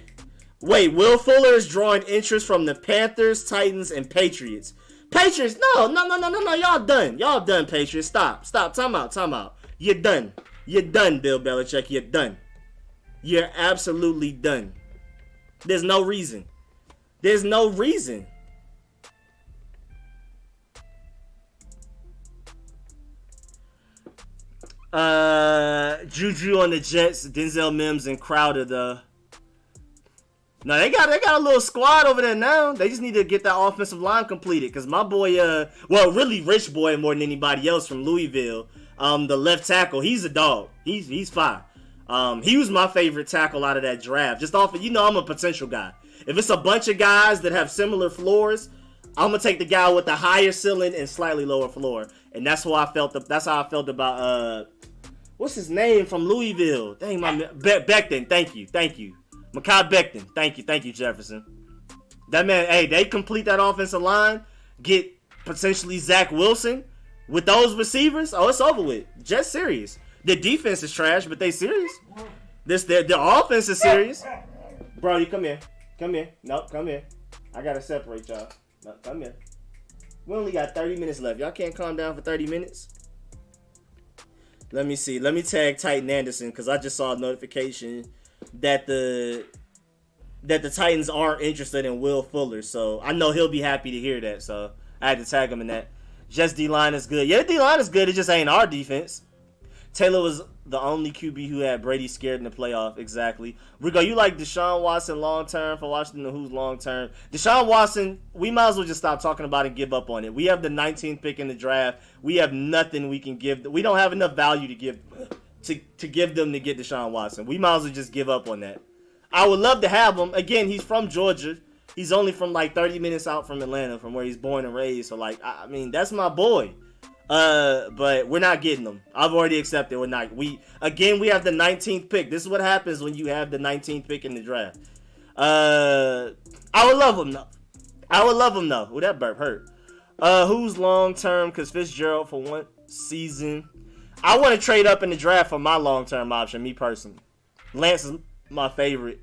Wait, Will Fuller is drawing interest from the Panthers, Titans, and Patriots. Patriots, no. Y'all done, Patriots. Stop. Time out. You're done, Bill Belichick. You're done. You're absolutely done. There's no reason. Juju on the Jets, Denzel Mims and Crowder though. No, they got a little squad over there now. They just need to get that offensive line completed. Cause my boy, really Rich Boy more than anybody else from Louisville, the left tackle, he's a dog. He's fine. He was my favorite tackle out of that draft. Just off of, I'm a potential guy. If it's a bunch of guys that have similar floors, I'm gonna take the guy with the higher ceiling and slightly lower floor. And that's how I felt about what's his name from Louisville? Dang, Becton. Thank you. Mekhi Becton. Thank you, Jefferson. That man, hey, they complete that offensive line, get potentially Zach Wilson with those receivers. Oh, it's over with. Just serious. The defense is trash, but they serious. The offense is serious. Brody, come here. Nope, come here. I gotta separate y'all. No, come here. We only got 30 minutes left. Y'all can't calm down for 30 minutes? Let me see. Let me tag Titan Anderson because I just saw a notification that the Titans aren't interested in Will Fuller. So I know he'll be happy to hear that. So I had to tag him in that. Just D-line is good. Yeah, the D-line is good. It just ain't our defense. Taylor was the only QB who had Brady scared in the playoff. Exactly. Rico, you like Deshaun Watson long-term for Washington? Who's long-term? Deshaun Watson, we might as well just stop talking about it and give up on it. We have the 19th pick in the draft. We have nothing we can give. We don't have enough value to give them to get Deshaun Watson. We might as well just give up on that. I would love to have him. Again, he's from Georgia. He's only from like 30 minutes out from Atlanta, from where he's born and raised. So, I mean, that's my boy. But we're not getting them. I've already accepted we're not. We have the 19th pick. This is what happens when you have the 19th pick in the draft. I would love him though. Oh, that burp hurt. Who's long term? Because Fitzgerald for one season. I want to trade up in the draft for my long term option. Me personally, Lance is my favorite.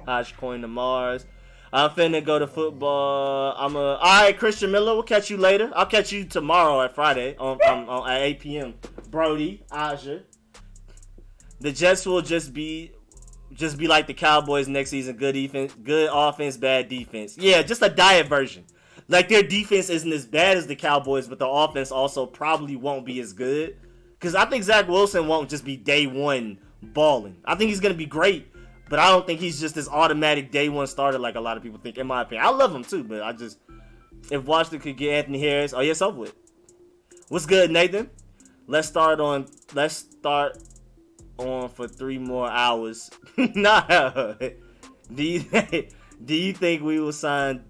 Hodge coin to Mars. I'm finna go to football. All right, Christian Miller. We'll catch you later. I'll catch you tomorrow at Friday at 8 p.m. Brody, Aja. The Jets will just be like the Cowboys next season. Good defense, good offense, bad defense. Yeah, just a diet version. Like their defense isn't as bad as the Cowboys, but the offense also probably won't be as good. Because I think Zach Wilson won't just be day one balling. I think he's gonna be great. But I don't think he's just this automatic day one starter like a lot of people think, in my opinion. I love him too, but if Washington could get Anthony Harris, oh yes, over with. What's good, Nathan? Let's start on for 3 more hours. Nah. Do you think we will sign?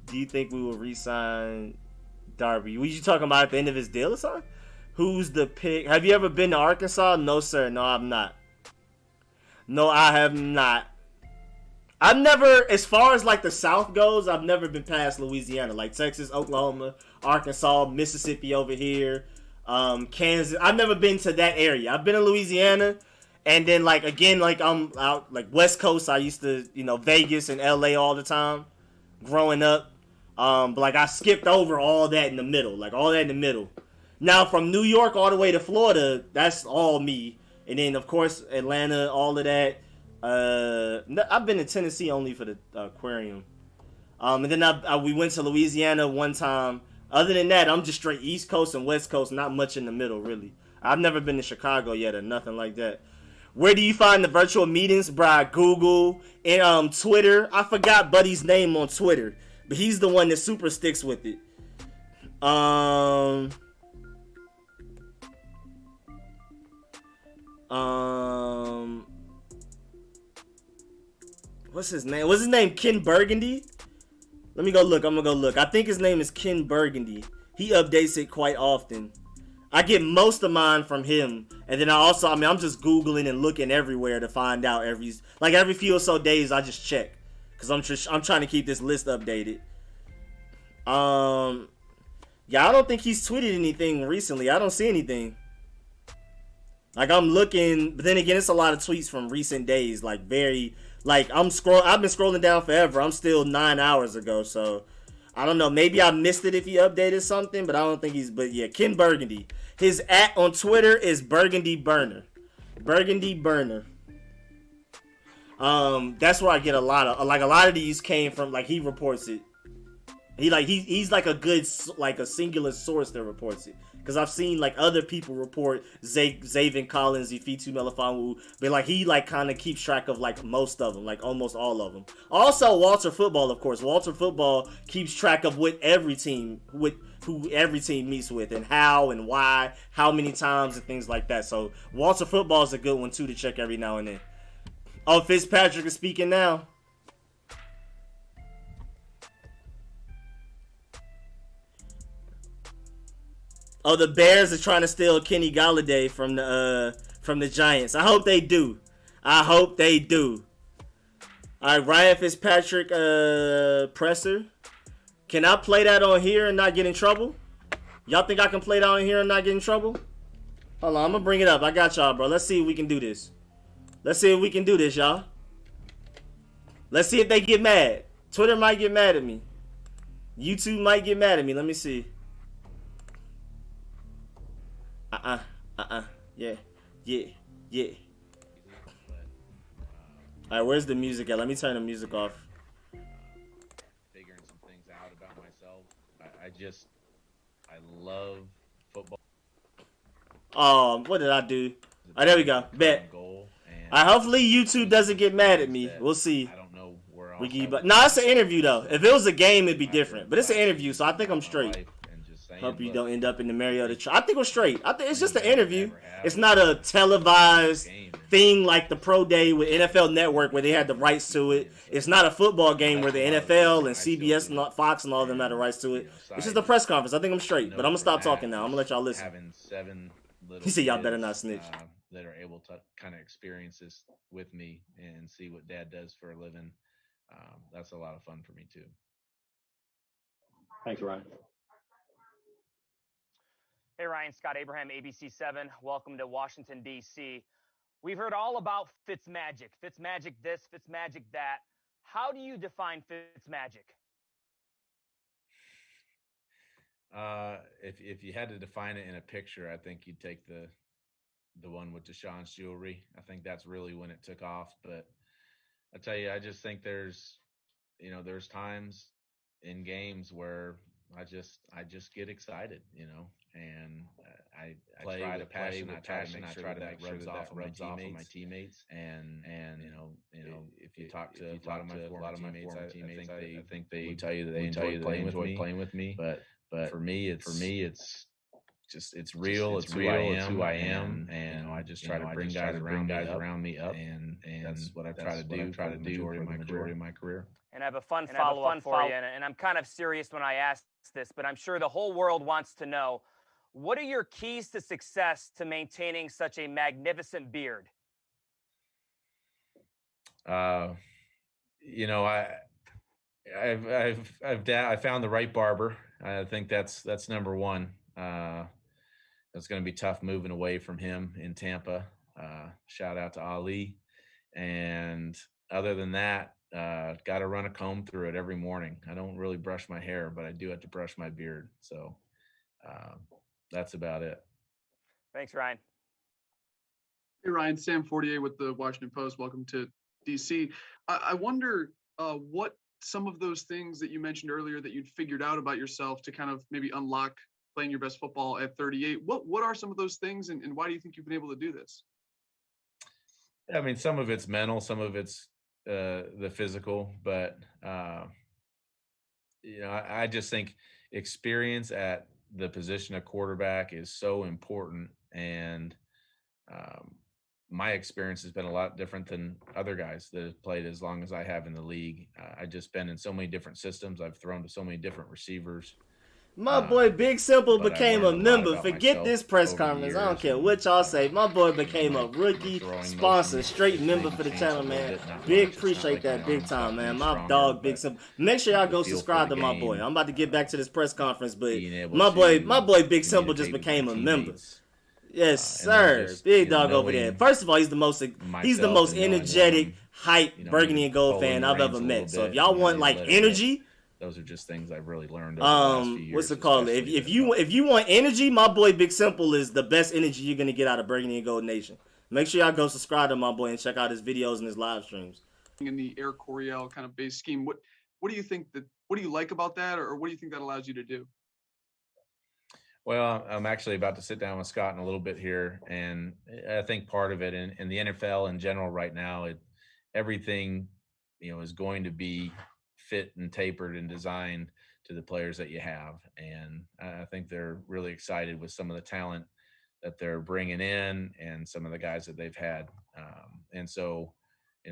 Do you think we will re-sign Darby? Were you talking about at the end of his deal or something? Who's the pick? Have you ever been to Arkansas? No, sir. No, I'm not. No, I have not. I've never, as far as like the South goes, I've never been past Louisiana. Like Texas, Oklahoma, Arkansas, Mississippi over here, Kansas. I've never been to that area. I've been in Louisiana, and then I'm out like West Coast. I used to, Vegas and LA all the time growing up. But I skipped over all that in the middle. Now from New York all the way to Florida, that's all me. And then, of course, Atlanta, all of that. I've been to Tennessee only for the aquarium. And then we went to Louisiana one time. Other than that, I'm just straight East Coast and West Coast, not much in the middle, really. I've never been to Chicago yet or nothing like that. Where do you find the virtual meetings? Google and Twitter. I forgot Buddy's name on Twitter, but he's the one that super sticks with it. What's his name? What's his name? Ken Burgundy? Let me go look. I'm gonna go look. I think his name is Ken Burgundy. He updates it quite often. I get most of mine from him, and then I'm just Googling and looking everywhere to find out every few or so days. I just check because I'm trying to keep this list updated. Yeah, I don't think he's tweeted anything recently. I don't see anything. I'm looking, but then again, it's a lot of tweets from recent days, very Like I've been scrolling down forever. I'm still 9 hours ago, so I don't know. Maybe I missed it if he updated something, but I don't think he's. But yeah, Ken Burgundy. His @ on Twitter is Burgundy Burner. Burgundy Burner. That's where I get a lot of these came from. Like he reports it. He's like a good like a singular source that reports it. Because I've seen like other people report Zaven Collins, Ifitu Melifonwu, but like he like kind of keeps track of like most of them, like almost all of them. Also, Walter Football, of course. Walter Football keeps track of who every team meets with and how and why, how many times and things like that. So Walter Football is a good one too to check every now and then. Oh, Fitzpatrick is speaking now. Oh, the Bears are trying to steal Kenny Golladay from the Giants. I hope they do. All right, Ryan Fitzpatrick presser. Can I play that on here and not get in trouble? Y'all think I can play that on here and not get in trouble? Hold on, I'm gonna bring it up. I got y'all, bro. Let's see if we can do this. Y'all. Let's see if they get mad. Twitter might get mad at me. YouTube might get mad at me. Let me see. Yeah. Alright, where's the music at? Let me turn the music off. Figuring some things out about myself. I love football. What did I do? Oh, there we go. Bet. Hopefully YouTube doesn't get mad at me. We'll see. I don't know where it's an interview though. If it was a game, it'd be different. But it's an interview, so I think I'm straight. Hope you don't end up in the Mariota. I think we're straight. I think it's just an interview. It's not a televised thing like the Pro Day with NFL Network where they had the rights to it. It's not a football game where the NFL and CBS and Fox and all of them had the rights to it. It's just a press conference. I think I'm straight. But I'm going to stop talking now. I'm going to let y'all listen. He said y'all better not snitch. That are able to kind of experience this with me and see what Dad does for a living. That's a lot of fun for me too. Thanks, Ryan. Hey, Ryan, Scott Abraham, ABC7. Welcome to Washington, D.C. We've heard all about Fitzmagic. Fitzmagic this, Fitzmagic that. How do you define Fitzmagic? If you had to define it in a picture, I think you'd take the one with Deshaun's jewelry. I think that's really when it took off. But I tell you, I just think there's times in games where I just get excited, and I try to make sure that rubs off on my teammates. And if you talk to a lot of my former teammates, I think they would tell you that they enjoy playing with me. But for me, it's real. It's who I am, and I just try to bring guys around me up, and that's what I try to do for the majority of my career. And I have a fun follow-up for you, and I'm kind of serious when I ask this, but I'm sure the whole world wants to know, what are your keys to success to maintaining such a magnificent beard? I found the right barber. I think that's number one. It's going to be tough moving away from him in Tampa. Shout out to Ali. And other than that, got to run a comb through it every morning. I don't really brush my hair, but I do have to brush my beard. So that's about it. Thanks, Ryan. Hey, Ryan, Sam Fortier with the Washington Post. Welcome to DC. I wonder what some of those things that you mentioned earlier that you'd figured out about yourself to kind of maybe unlock playing your best football at 38. What are some of those things, and why do you think you've been able to do this? I mean, some of it's mental, some of it's the physical, but I just think experience at the position of quarterback is so important, and my experience has been a lot different than other guys that have played as long as I have in the league. I've just been in so many different systems. I've thrown to so many different receivers. My boy Big Simple became a member. Forget this press conference. I don't care what y'all say. My boy became a rookie sponsor, straight member for the channel, man. Big appreciate that big time, man. My dog Big Simple. Make sure y'all go subscribe to my boy. I'm about to get back to this press conference, but my boy Big Simple just became a member. Yes, sir. Big dog over there. First of all, he's the most energetic, hype burgundy and gold fan I've ever met. So if y'all want like energy, those are just things I've really learned over the last few years. What's it called? If you want energy, my boy Big Simple is the best energy you're gonna get out of Burgundy and Gold Nation. Make sure y'all go subscribe to my boy and check out his videos and his live streams. In the Air Coryell kind of base scheme, what do you think what do you like about that, or what do you think that allows you to do? Well, I'm actually about to sit down with Scott in a little bit here, and I think part of it in the NFL in general right now, everything is going to be fit and tapered and designed to the players that you have, and I think they're really excited with some of the talent that they're bringing in and some of the guys that they've had, and so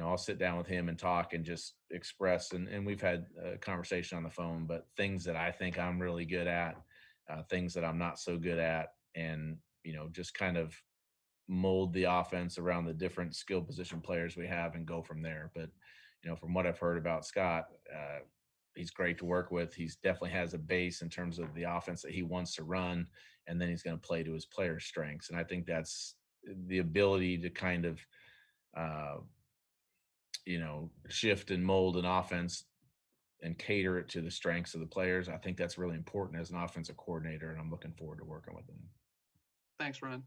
I'll sit down with him and talk and just express, and we've had a conversation on the phone, but things that I think I'm really good at, things that I'm not so good at, and just kind of mold the offense around the different skill position players we have and go from there. But from what I've heard about Scott, he's great to work with. He's definitely has a base in terms of the offense that he wants to run, and then he's going to play to his players' strengths. And I think that's the ability to kind of shift and mold an offense and cater it to the strengths of the players. I think that's really important as an offensive coordinator, and I'm looking forward to working with him. Thanks, Ryan.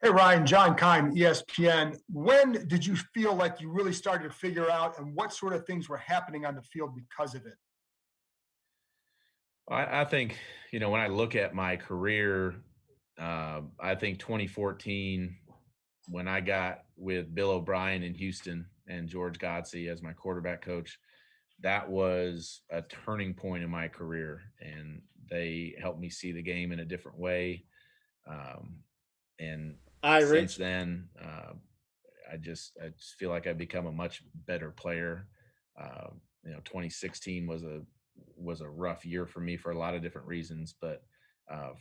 Hey, Ryan, John Keim, ESPN. When did you feel like you really started to figure out, and what sort of things were happening on the field because of it? I think, when I look at my career, I think 2014, when I got with Bill O'Brien in Houston and George Godsey as my quarterback coach, that was a turning point in my career, and they helped me see the game in a different way. And since then, I just feel like I've become a much better player. 2016 was a rough year for me for a lot of different reasons, but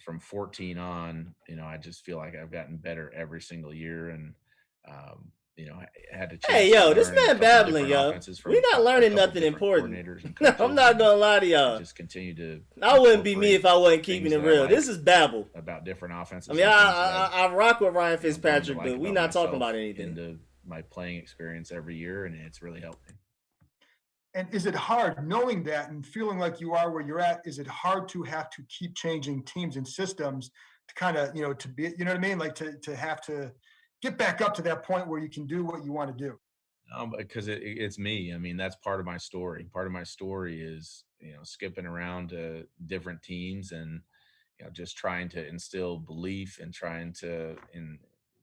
from 14 on, I just feel like I've gotten better every single year, and I had to. Hey, yo, this man babbling, yo. We're not learning nothing important. I'm not gonna lie to y'all. Just continue to. I wouldn't be me if I wasn't keeping it real. This is babble about different offenses. I mean, I rock with Ryan Fitzpatrick, but we're not talking about anything. Into my playing experience every year, and it's really helped me. And is it hard, knowing that and feeling like you are where you're at, is it hard to have to keep changing teams and systems to kind of, to be, what I mean? Like to have to get back up to that point where you can do what you want to do? Because it's me. I mean, that's part of my story. Part of my story is, skipping around to different teams and, just trying to instill belief and trying to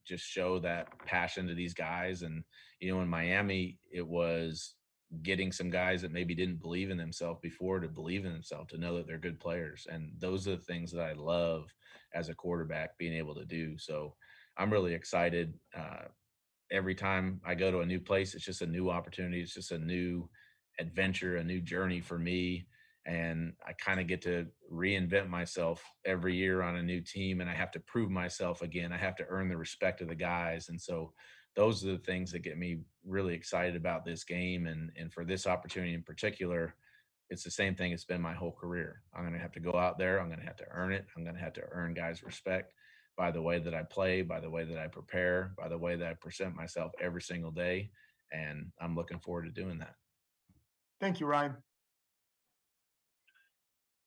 just show that passion to these guys. And, in Miami, it was getting some guys that maybe didn't believe in themselves before to believe in themselves, to know that they're good players. And those are the things that I love as a quarterback, being able to do. So I'm really excited. Every time I go to a new place, it's just a new opportunity. It's just a new adventure, a new journey for me. And I kind of get to reinvent myself every year on a new team, and I have to prove myself again. I have to earn the respect of the guys. And so those are the things that get me really excited about this game. And for this opportunity in particular, it's the same thing it's been my whole career. I'm going to have to go out there. I'm going to have to earn it. I'm going to have to earn guys' respect by the way that I play, by the way that I prepare, by the way that I present myself every single day. And I'm looking forward to doing that. Thank you, Ryan.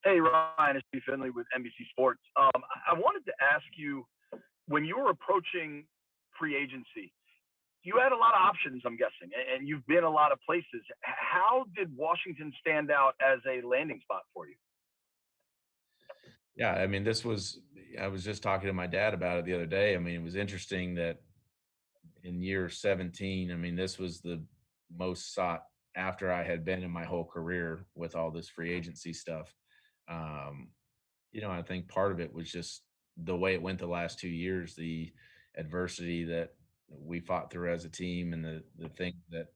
Hey, Ryan, it's Steve Finley with NBC Sports. I wanted to ask you, when you were approaching free agency, you had a lot of options, I'm guessing, and you've been a lot of places. How did Washington stand out as a landing spot for you? Yeah, I mean, I was just talking to my dad about it the other day. I mean, it was interesting that in year 17, I mean, this was the most sought after I had been in my whole career with all this free agency stuff. I think part of it was just the way it went the last 2 years, the adversity that we fought through as a team, and the thing that,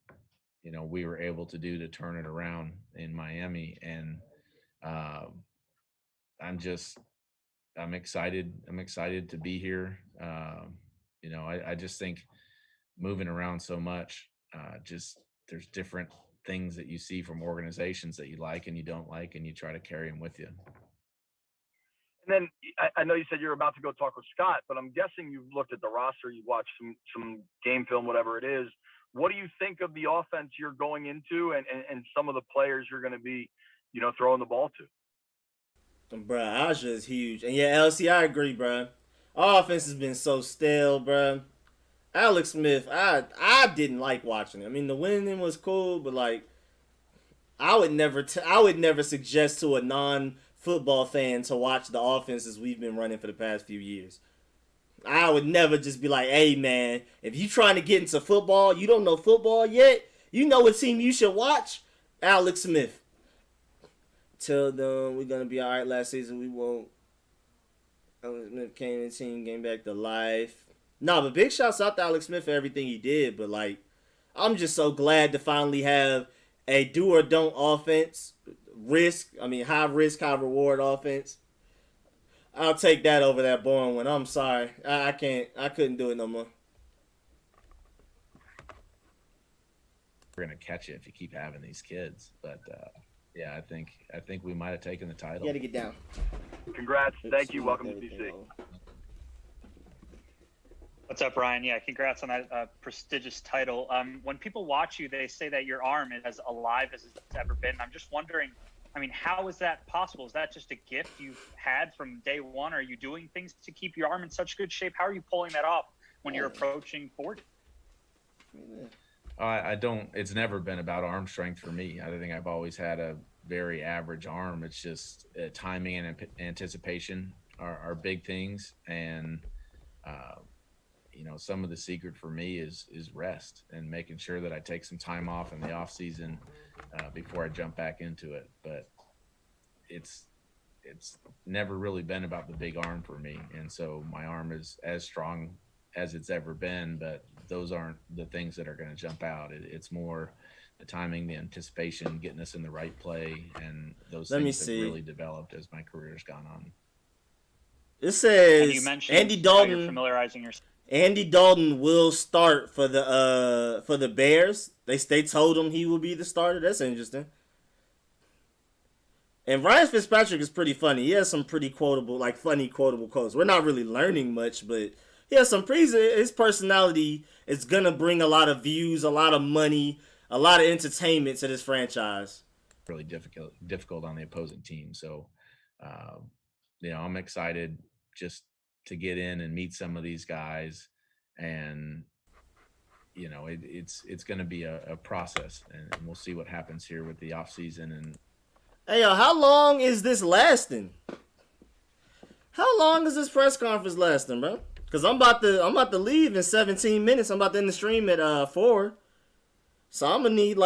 we were able to do to turn it around in Miami. And I'm excited. I'm excited to be here. I just think moving around so much, there's different things that you see from organizations that you like and you don't like, and you try to carry them with you. And then I know you said you're about to go talk with Scott, but I'm guessing you've looked at the roster, you've watched some game film, whatever it is. What do you think of the offense you're going into and some of the players you're going to be, throwing the ball to? Bruh, Aja is huge. And yeah, LC, I agree, bruh. Our offense has been so stale, bruh. Alex Smith, I didn't like watching it. I mean, the winning was cool, but like, I would never suggest to a non-football fan to watch the offenses we've been running for the past few years. I would never just be like, hey man, if you trying to get into football, you don't know football yet, you know what team you should watch? Alex Smith. Tell them we're gonna be alright last season, we won't. Alex Smith came in the team, came back to life. No, but big shouts out to Alex Smith for everything he did, but like, I'm just so glad to finally have a do or don't offense. High risk, high reward offense. I'll take that over that boring one. I'm sorry. I couldn't do it no more. We're gonna catch it if you keep having these kids. But yeah, I think we might have taken the title. You gotta get down. Congrats. Thank you. Welcome to DC. What's up, Ryan? Yeah, congrats on that prestigious title. When people watch you, they say that your arm is as alive as it's ever been. I'm just wondering, I mean, how is that possible? Is that just a gift you've had from day one? Are you doing things to keep your arm in such good shape? How are you pulling that off when you're approaching 40? I don't. It's never been about arm strength for me. I think I've always had a very average arm. It's just timing and anticipation are big things, and some of the secret for me is rest and making sure that I take some time off in the off season before I jump back into it. But it's never really been about the big arm for me, and so my arm is as strong as it's ever been, but those aren't the things that are going to jump out. It's more the timing, the anticipation, getting us in the right play, and those things have really developed as my career's gone on. It says and you mentioned Andy Dalton. How you're familiarizing yourself. Andy Dalton will start for the Bears. They told him he will be the starter. That's interesting. And Ryan Fitzpatrick is pretty funny. He has some pretty funny quotable quotes. We're not really learning much, but he has some his personality is gonna bring a lot of views, a lot of money, a lot of entertainment to this franchise. Really difficult on the opposing team. So, I'm excited just to get in and meet some of these guys, and it's going to be a process, and we'll see what happens here with the off season. And hey, yo, how long is this lasting? How long is this press conference lasting, bro? Because I'm about to leave in 17 minutes. I'm about to end the stream at 4. So I'm gonna need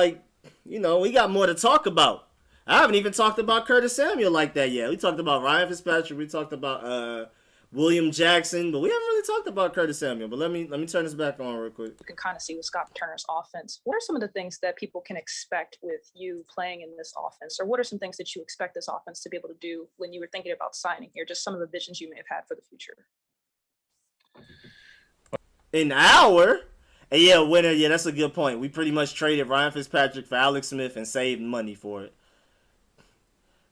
we got more to talk about. I haven't even talked about Curtis Samuel like that yet. We talked about Ryan Fitzpatrick. We talked about William Jackson, but we haven't really talked about Curtis Samuel. But let me turn this back on real quick. You can kind of see with Scott Turner's offense. What are some of the things that people can expect with you playing in this offense? Or what are some things that you expect this offense to be able to do when you were thinking about signing here? Just some of the visions you may have had for the future. An hour? And yeah, winner. Yeah, that's a good point. We pretty much traded Ryan Fitzpatrick for Alex Smith and saved money for it.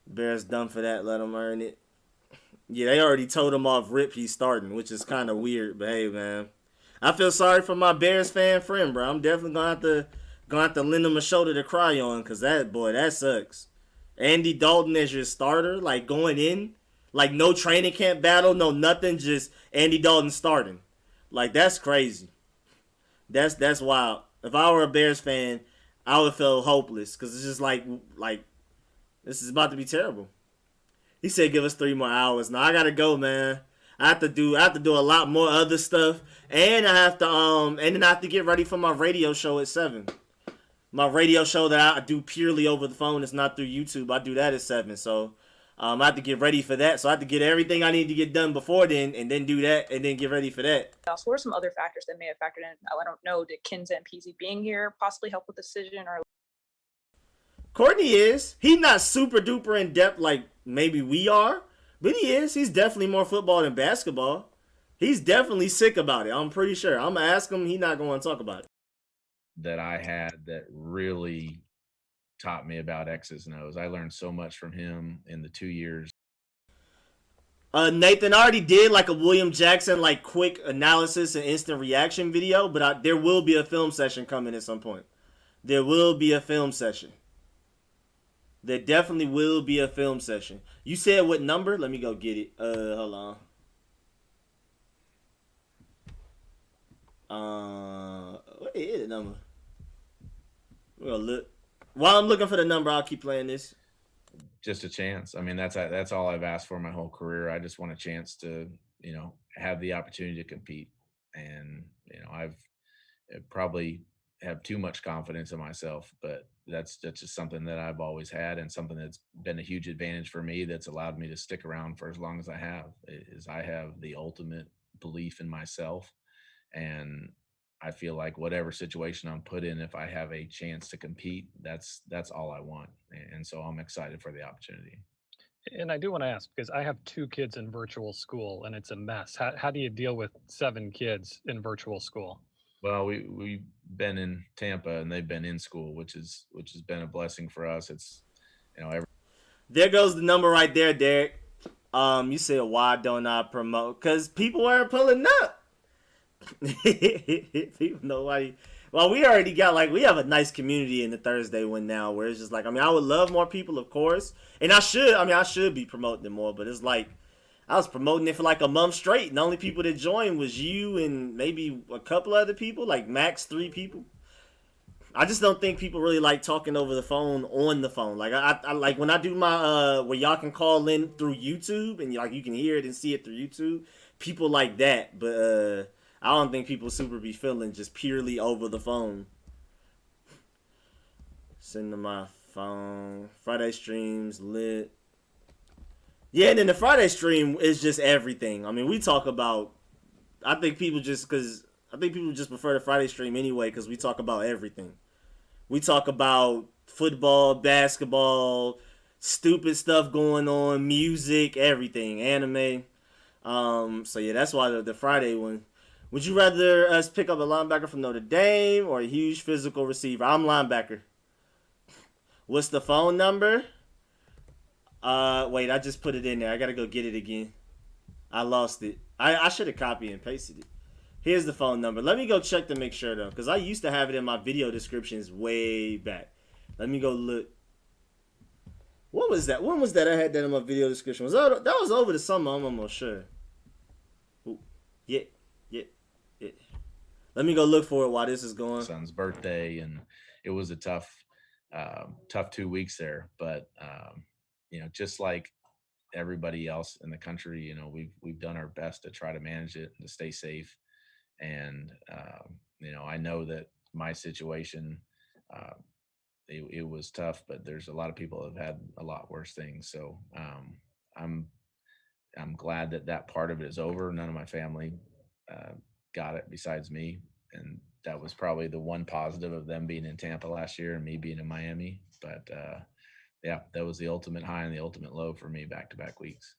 Bears done for that. Let them earn it. Yeah, they already told him off rip he's starting, which is kind of weird. But hey, man, I feel sorry for my Bears fan friend, bro. I'm definitely gonna have to lend him a shoulder to cry on, cause that sucks. Andy Dalton as your starter, going in, no training camp battle, no nothing, just Andy Dalton starting. That's crazy. That's wild. If I were a Bears fan, I would feel hopeless, cause it's just like this is about to be terrible. He said, "Give us 3 more hours." Now I gotta go, man. I have to do a lot more other stuff, and I have to and then I have to get ready for my radio show at 7. My radio show that I do purely over the phone. It's not through YouTube. I do that at 7. So I have to get ready for that. So I have to get everything I need to get done before then, and then do that, and then get ready for that. So what are some other factors that may have factored in? I don't know. Did Ken Zampese being here possibly help with the decision, or? Courtney is. He's not super duper in depth like maybe we are, but he is. He's definitely more football than basketball. He's definitely sick about it. I'm pretty sure. I'm going to ask him. He's not going to talk about it. That I had that really taught me about X's and O's. I learned so much from him in the 2 years. Nathan already did like a William Jackson like quick analysis and instant reaction video, but there will be a film session coming at some point. There will be a film session. There definitely will be a film session. You said what number? Let me go get it. Hold on. What is the number? We're gonna look. While I'm looking for the number, I'll keep playing this. Just a chance. I mean, that's all I've asked for my whole career. I just want a chance to, have the opportunity to compete. And, I've probably have too much confidence in myself, but that's just something that I've always had, and something that's been a huge advantage for me that's allowed me to stick around for as long as I have. Is I have the ultimate belief in myself, and I feel like whatever situation I'm put in, if I have a chance to compete, that's all I want. And so I'm excited for the opportunity. And I do want to ask, because I have 2 kids in virtual school and it's a mess. How do you deal with 7 kids in virtual school? Well, we've been in Tampa and they've been in school, which has been a blessing for us. It's, There goes the number right there, Derek. You said, why don't I promote? Because people aren't pulling up. People know why. Well, we already got we have a nice community in the Thursday one now, where it's just I would love more people, of course, and I should be promoting them more, but it's I was promoting it for a month straight, and the only people that joined was you and maybe a couple other people, max 3 people. I just don't think people really like talking over the phone on the phone. I like when I do my where y'all can call in through YouTube and you can hear it and see it through YouTube. People like that, but I don't think people super be feeling just purely over the phone. Send to my phone. Friday streams lit. Yeah, and then the Friday stream is just everything. I mean, we talk about. I think people just prefer the Friday stream anyway because we talk about everything. We talk about football, basketball, stupid stuff going on, music, everything, anime. So yeah, that's why the Friday one. Would you rather us pick up a linebacker from Notre Dame or a huge physical receiver? I'm linebacker. What's the phone number? Wait, I just put it in there. I gotta go get it again. I lost it. I should have copied and pasted it. Here's the phone number. Let me go check to make sure though, because I used to have it in my video descriptions way back. Let me go look. What was that? When was that I had that in my video description? That was over the summer, I'm almost sure. Ooh. Yeah. Let me go look for it while this is going. Son's birthday, and it was a tough 2 weeks there. But just like everybody else in the country, we've done our best to try to manage it and to stay safe. And I know that my situation, it was tough, but there's a lot of people that have had a lot worse things. So I'm glad that part of it is over. None of my family got it besides me, and that was probably the one positive of them being in Tampa last year and me being in Miami. But yeah, that was the ultimate high and the ultimate low for me back-to-back weeks.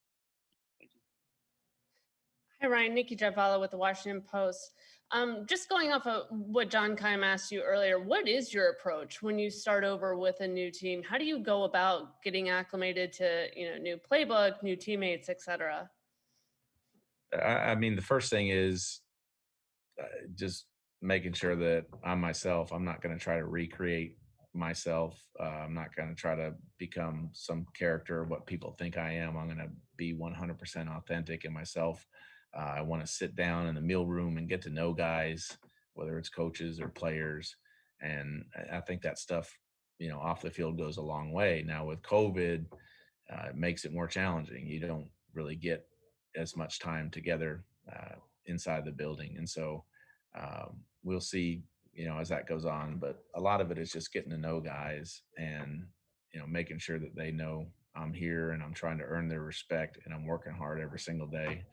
Hi, Ryan. Nikki Javala with the Washington Post. Just going off of what John kind of asked you earlier, what is your approach when you start over with a new team? How do you go about getting acclimated to, new playbook, new teammates, et cetera? I mean, the first thing is just making sure that I'm myself. I'm not going to try to recreate myself. I'm not going to try to become some character of what people think I am. I'm going to be 100% authentic in myself. I want to sit down in the meal room and get to know guys, whether it's coaches or players. And I think that stuff, off the field goes a long way. Now with COVID, it makes it more challenging. You don't really get as much time together inside the building. And so we'll see, as that goes on. But a lot of it is just getting to know guys and, making sure that they know I'm here and I'm trying to earn their respect and I'm working hard every single day.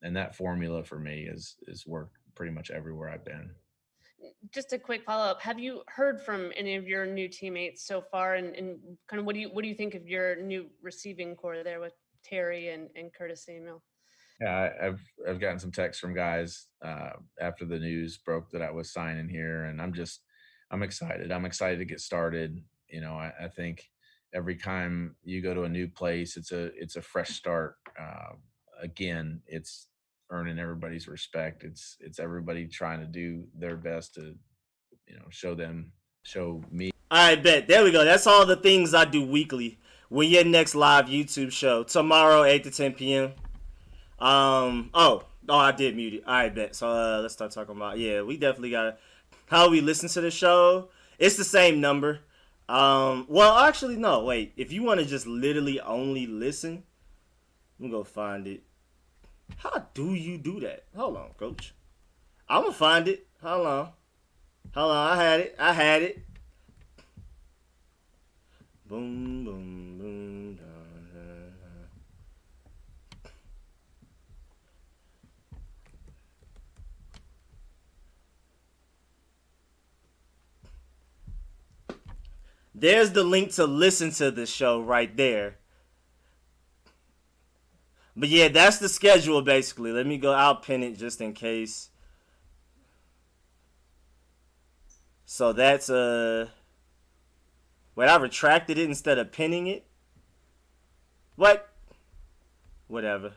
And that formula for me is worked pretty much everywhere I've been. Just a quick follow-up. Have you heard from any of your new teammates so far? And kind of what do you think of your new receiving core there with Terry and Curtis Samuel? Yeah, I've gotten some texts from guys after the news broke that I was signing here, and I'm excited. I'm excited to get started. I think every time you go to a new place, it's a fresh start. again, it's earning everybody's respect. It's everybody trying to do their best to, show me. All right, bet. There we go. That's all the things I do weekly. When your next live YouTube show tomorrow, 8 to 10 p.m. I did mute it. All right, bet. So let's start talking about. Yeah, we definitely got how we listen to the show. It's the same number. Well, actually, no. Wait. If you want to just literally only listen, let me go find it. How do you do that? Hold on, coach. I'm gonna find it. Hold on. I had it. Boom, boom, boom. Da, da, da. There's the link to listen to the show right there. But yeah, that's the schedule basically. Let me go. I'll pin it just in case. So that's wait, I retracted it instead of pinning it. What? Whatever.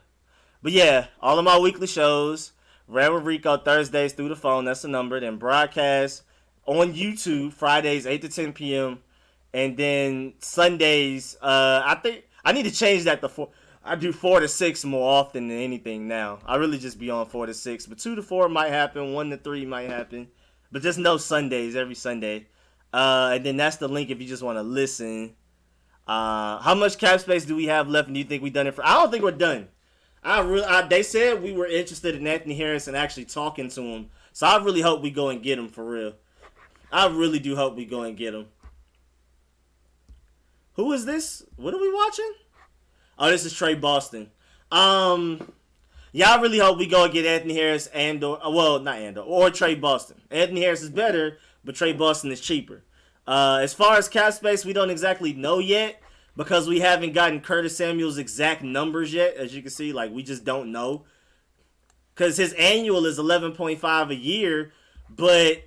But yeah, all of my weekly shows. Rant with Rico Thursdays through the phone. That's the number. Then broadcast on YouTube Fridays 8 to 10 p.m. And then Sundays. I think I need to change that to 4. I do 4 to 6 more often than anything now. I really just be on 4 to 6. But 2 to 4 might happen. 1 to 3 might happen. But just no Sundays every Sunday. And then that's the link if you just want to listen. How much cap space do we have left? And do you think we done it for? I don't think we're done. They said we were interested in Anthony Harris and actually talking to him. So I really hope we go and get him for real. I really do hope we go and get him. Who is this? What are we watching? Oh, this is Tre Boston. Yeah, I really hope we go and get Anthony Harris or Tre Boston. Anthony Harris is better, but Tre Boston is cheaper. As far as cap space, we don't exactly know yet because we haven't gotten Curtis Samuel's exact numbers yet. As you can see, we just don't know. Because his annual is 11.5 a year, but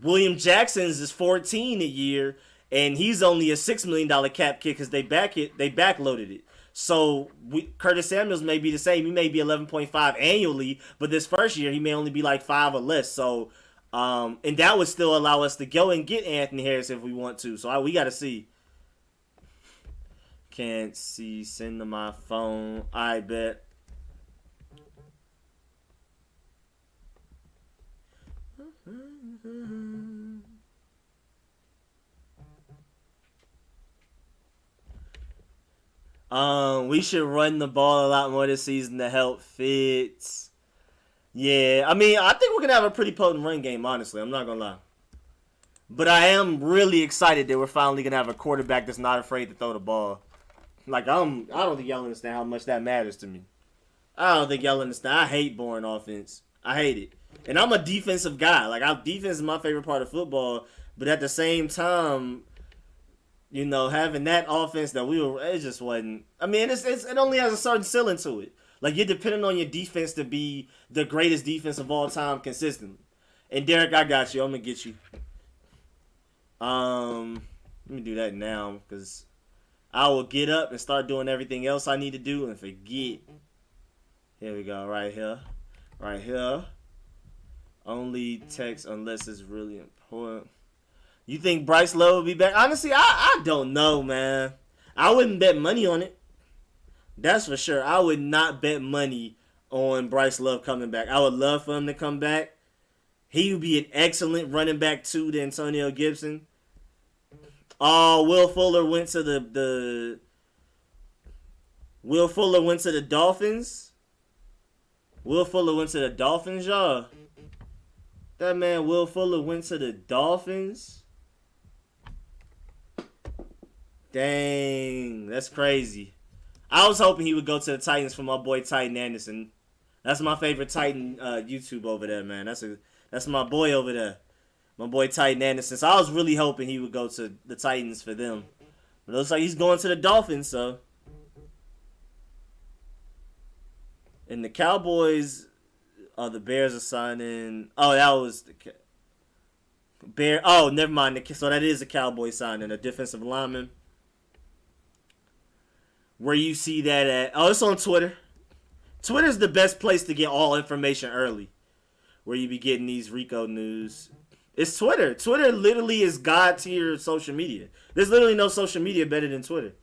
William Jackson's is 14 a year, and he's only a $6 million cap kick because they backloaded it. So Curtis Samuels may be the same. He may be 11.5 annually, but this first year he may only be 5 or less. So, and that would still allow us to go and get Anthony Harris if we want to. So we got to see. Can't see. Send to my phone. I bet. We should run the ball a lot more this season to help Fitz. Yeah, I mean, I think we're gonna have a pretty potent run game, honestly. I'm not gonna lie. But I am really excited that we're finally gonna have a quarterback that's not afraid to throw the ball. I don't think y'all understand how much that matters to me. I don't think y'all understand. I hate boring offense. I hate it. And I'm a defensive guy. Defense is my favorite part of football. But at the same time, having that offense that it just wasn't. I mean, it only has a certain ceiling to it. You're depending on your defense to be the greatest defense of all time consistently. And Derek, I got you. I'm gonna get you. Let me do that now because I will get up and start doing everything else I need to do and forget. Here we go, right here. Right here. Only text unless it's really important. You think Bryce Love will be back? Honestly, I don't know, man. I wouldn't bet money on it. That's for sure. I would not bet money on Bryce Love coming back. I would love for him to come back. He would be an excellent running back to Antonio Gibson. Oh, Will Fuller went to the Dolphins. Will Fuller went to the Dolphins, y'all. That man Will Fuller went to the Dolphins. Dang, that's crazy. I was hoping he would go to the Titans for my boy Titan Anderson. That's my favorite Titan YouTube over there, man. That's my boy over there. My boy Titan Anderson. So I was really hoping he would go to the Titans for them. But it looks like he's going to the Dolphins, so. And the Cowboys, the Bears are signing. Oh, that was the Bear. Oh, never mind. So that is a Cowboy signing, a defensive lineman. Where you see that at? Oh, it's on Twitter. Twitter's the best place to get all information early, where you be getting these Rico news. It's Twitter. Twitter literally is God tier social media. There's literally no social media better than Twitter.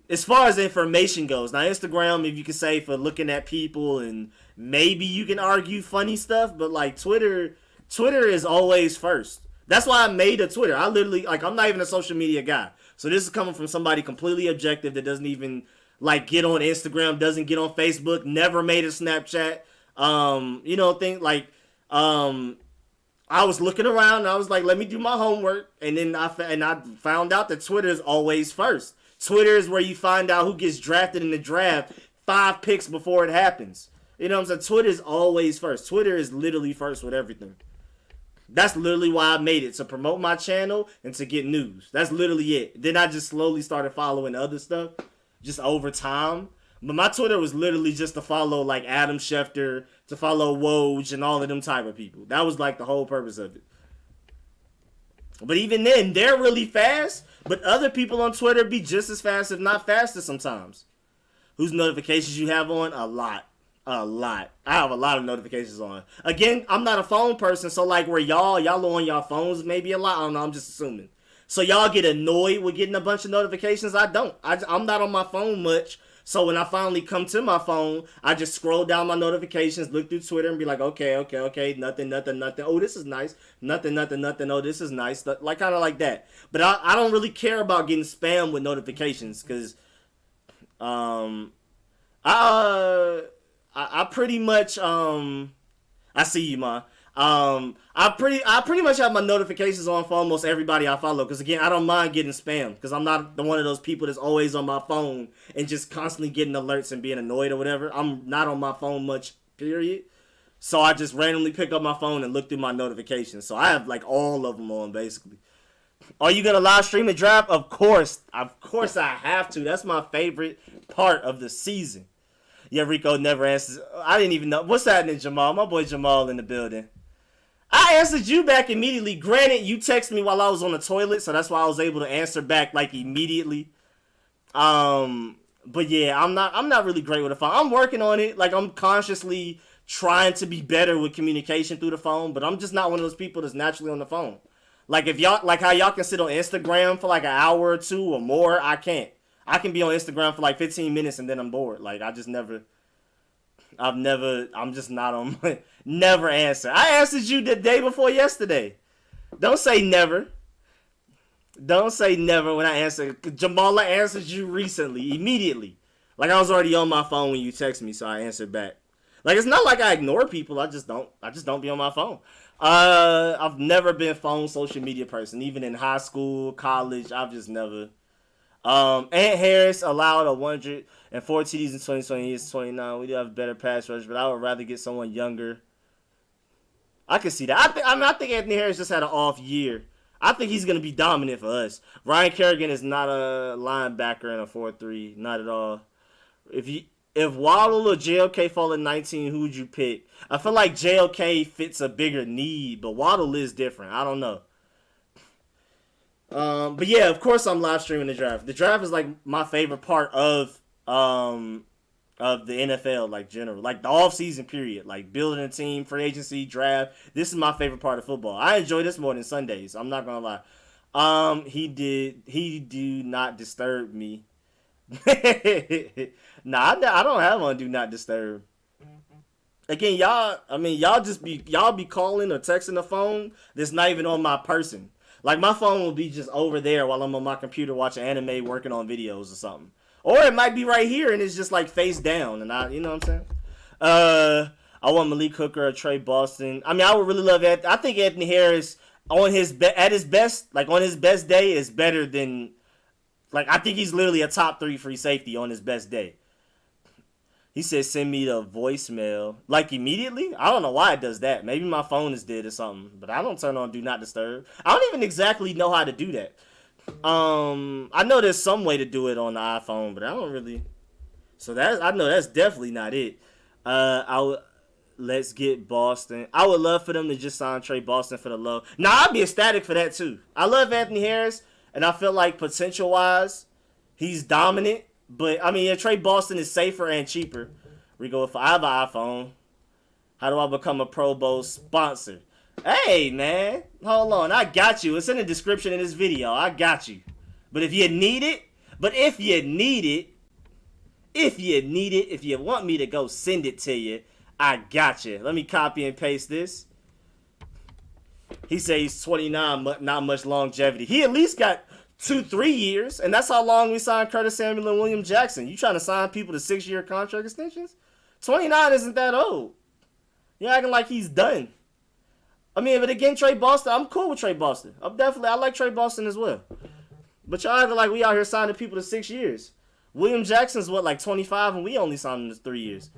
As far as information goes. Now, Instagram, if you can say for looking at people and maybe you can argue funny stuff, but like Twitter is always first. That's why I made a Twitter. I literally, like, I'm not even a social media guy. So this is coming from somebody completely objective that doesn't even, like, get on Instagram, doesn't get on Facebook, never made a Snapchat. I was looking around and I was like, let me do my homework. And then I found out that Twitter is always first. Twitter is where you find out who gets drafted in the draft 5 picks before it happens. You know what I'm saying? Twitter is always first. Twitter is literally first with everything. That's literally why I made it, to promote my channel and to get news. That's literally it. Then I just slowly started following other stuff just over time. But my Twitter was literally just to follow like Adam Schefter, to follow Woj and all of them type of people. That was like the whole purpose of it. But even then, they're really fast. But other people on Twitter be just as fast, if not faster sometimes. Whose notifications you have on? A lot. A lot. I have a lot of notifications on. Again, I'm not a phone person, so like where y'all on y'all phones maybe a lot. I don't know, I'm just assuming. So y'all get annoyed with getting a bunch of notifications? I don't. I'm not on my phone much. So when I finally come to my phone, I just scroll down my notifications, look through Twitter, and be like, okay, nothing. Oh, this is nice. Nothing. Oh, this is nice. Like, kind of like that. But I don't really care about getting spam with notifications, because I pretty much I see you, Ma. I pretty much have my notifications on for almost everybody I follow, because again, I don't mind getting spam, because I'm not one of those people that's always on my phone and just constantly getting alerts and being annoyed or whatever. I'm not on my phone much, period. So I just randomly pick up my phone and look through my notifications. So I have like all of them on, basically. Are you gonna live stream the draft? Of course I have to. That's my favorite part of the season. Yeah, Rico never answers. I didn't even know. What's happening, Jamal? My boy Jamal in the building. I answered you back immediately. Granted, you texted me while I was on the toilet, so that's why I was able to answer back like immediately. But yeah, I'm not really great with the phone. I'm working on it. Like, I'm consciously trying to be better with communication through the phone, but I'm just not one of those people that's naturally on the phone. Like, if y'all, like how y'all can sit on Instagram for like an hour or two or more, I can't. I can be on Instagram for like 15 minutes and then I'm bored. Like, I'm just not on my, never answer. I answered you the day before yesterday. Don't say never. Don't say never when I answer. Jamala answered you recently, immediately. Like, I was already on my phone when you text me, so I answered back. Like, it's not like I ignore people. I just don't be on my phone. I've never been a phone social media person. Even in high school, college, I've just never. Ant Harris allowed 104 TDs in 2020. He's 29. We do have a better pass rush, but I would rather get someone younger. I can see that. I think Anthony Harris just had an off year. I think he's going to be dominant for us. Ryan Kerrigan is not a linebacker in a 4-3. Not at all. If Waddle or JOK fall at 19, who would you pick? I feel like JOK fits a bigger need, but Waddle is different. I don't know. But yeah, of course I'm live streaming the draft. The draft is like my favorite part of the NFL, like general, like the off season period, like building a team, free agency, draft. This is my favorite part of football. I enjoy this more than Sundays. I'm not gonna lie. He do not disturb me. Nah, I don't have on do not disturb. Again, y'all be calling or texting the phone that's not even on my person. Like, my phone will be just over there while I'm on my computer watching anime, working on videos or something. Or it might be right here and it's just like face down, and you know what I'm saying? I want Malik Hooker or Tre Boston. I mean, I would really love it. I think Anthony Harris on his best day is better than, like, I think he's literally a top 3 free safety on his best day. He said, send me the voicemail. Like, immediately? I don't know why it does that. Maybe my phone is dead or something. But I don't turn on Do Not Disturb. I don't even exactly know how to do that. I know there's some way to do it on the iPhone, but I don't really. So I know that's definitely not it. Let's get Boston. I would love for them to just sign Tre Boston for the low. Now, I'd be ecstatic for that, too. I love Anthony Harris, and I feel like potential-wise, he's dominant. But, I mean, Tre Boston is safer and cheaper. Rico, if I have an iPhone, how do I become a Pro Bowl sponsor? Hey, man. Hold on. I got you. It's in the description of this video. I got you. But if you need it, if you want me to go send it to you, I got you. Let me copy and paste this. He says he's 29, not much longevity. He at least got 2-3 years, and that's how long we signed Curtis Samuel and William Jackson. You trying to sign people to 6-year contract extensions? 29 isn't that old. You're acting like he's done. I mean, but again, Tre Boston, I'm cool with Tre Boston. I like Tre Boston as well. But y'all acting like we out here signing people to 6 years. William Jackson's what, like 25, and we only signed him to 3 years.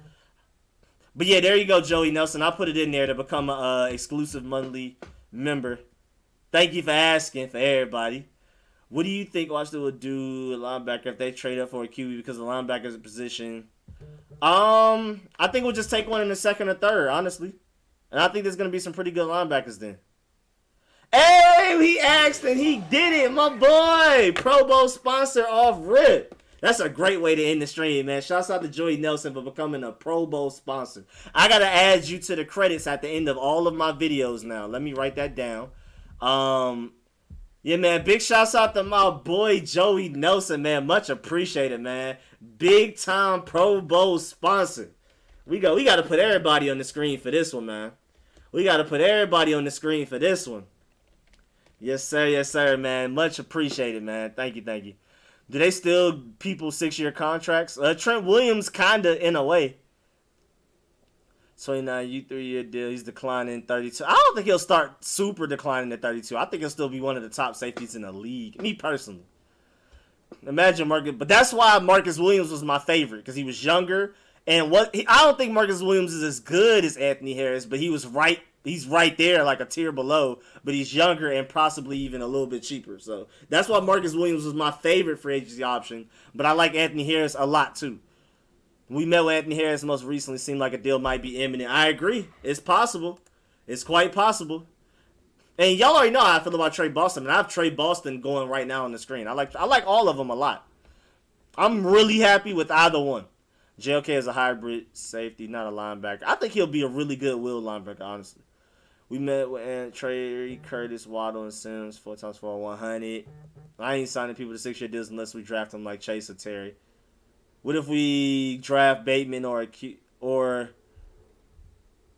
But yeah, there you go, Joey Nelson. I put it in there to become a exclusive monthly member. Thank you for asking for everybody. What do you think Washington would do a linebacker if they trade up for a QB because the linebacker's position? I think we'll just take one in the second or third, honestly. And I think there's going to be some pretty good linebackers then. Hey, he asked and he did it, my boy. Pro Bowl sponsor off rip. That's a great way to end the stream, man. Shouts out to Joey Nelson for becoming a Pro Bowl sponsor. I got to add you to the credits at the end of all of my videos now. Let me write that down. Yeah, man, big shouts out to my boy Joey Nelson, man. Much appreciated, man. Big time Pro Bowl sponsor. We got to put everybody on the screen for this one, man. We got to put everybody on the screen for this one. Yes, sir, man. Much appreciated, man. Thank you. Do they still people 6-year contracts? Trent Williams, kinda in a way. 29, you 3-year deal. He's declining 32. I don't think he'll start super declining at 32. I think he'll still be one of the top safeties in the league. Me personally. Imagine Marcus, but that's why Marcus Williams was my favorite because he was younger and I don't think Marcus Williams is as good as Anthony Harris, but he was right. He's right there, like a tier below, but he's younger and possibly even a little bit cheaper. So that's why Marcus Williams was my favorite free agency option. But I like Anthony Harris a lot too. We met with Anthony Harris most recently. Seemed like a deal might be imminent. I agree. It's possible. It's quite possible. And y'all already know how I feel about Tre Boston. And I have Tre Boston going right now on the screen. I like all of them a lot. I'm really happy with either one. JLK is a hybrid safety, not a linebacker. I think he'll be a really good will linebacker, honestly. We met with Trey, Curtis, Waddle, and Sims 4x4 100. I ain't signing people to 6-year deals unless we draft them like Chase or Terry. What if we draft Bateman or a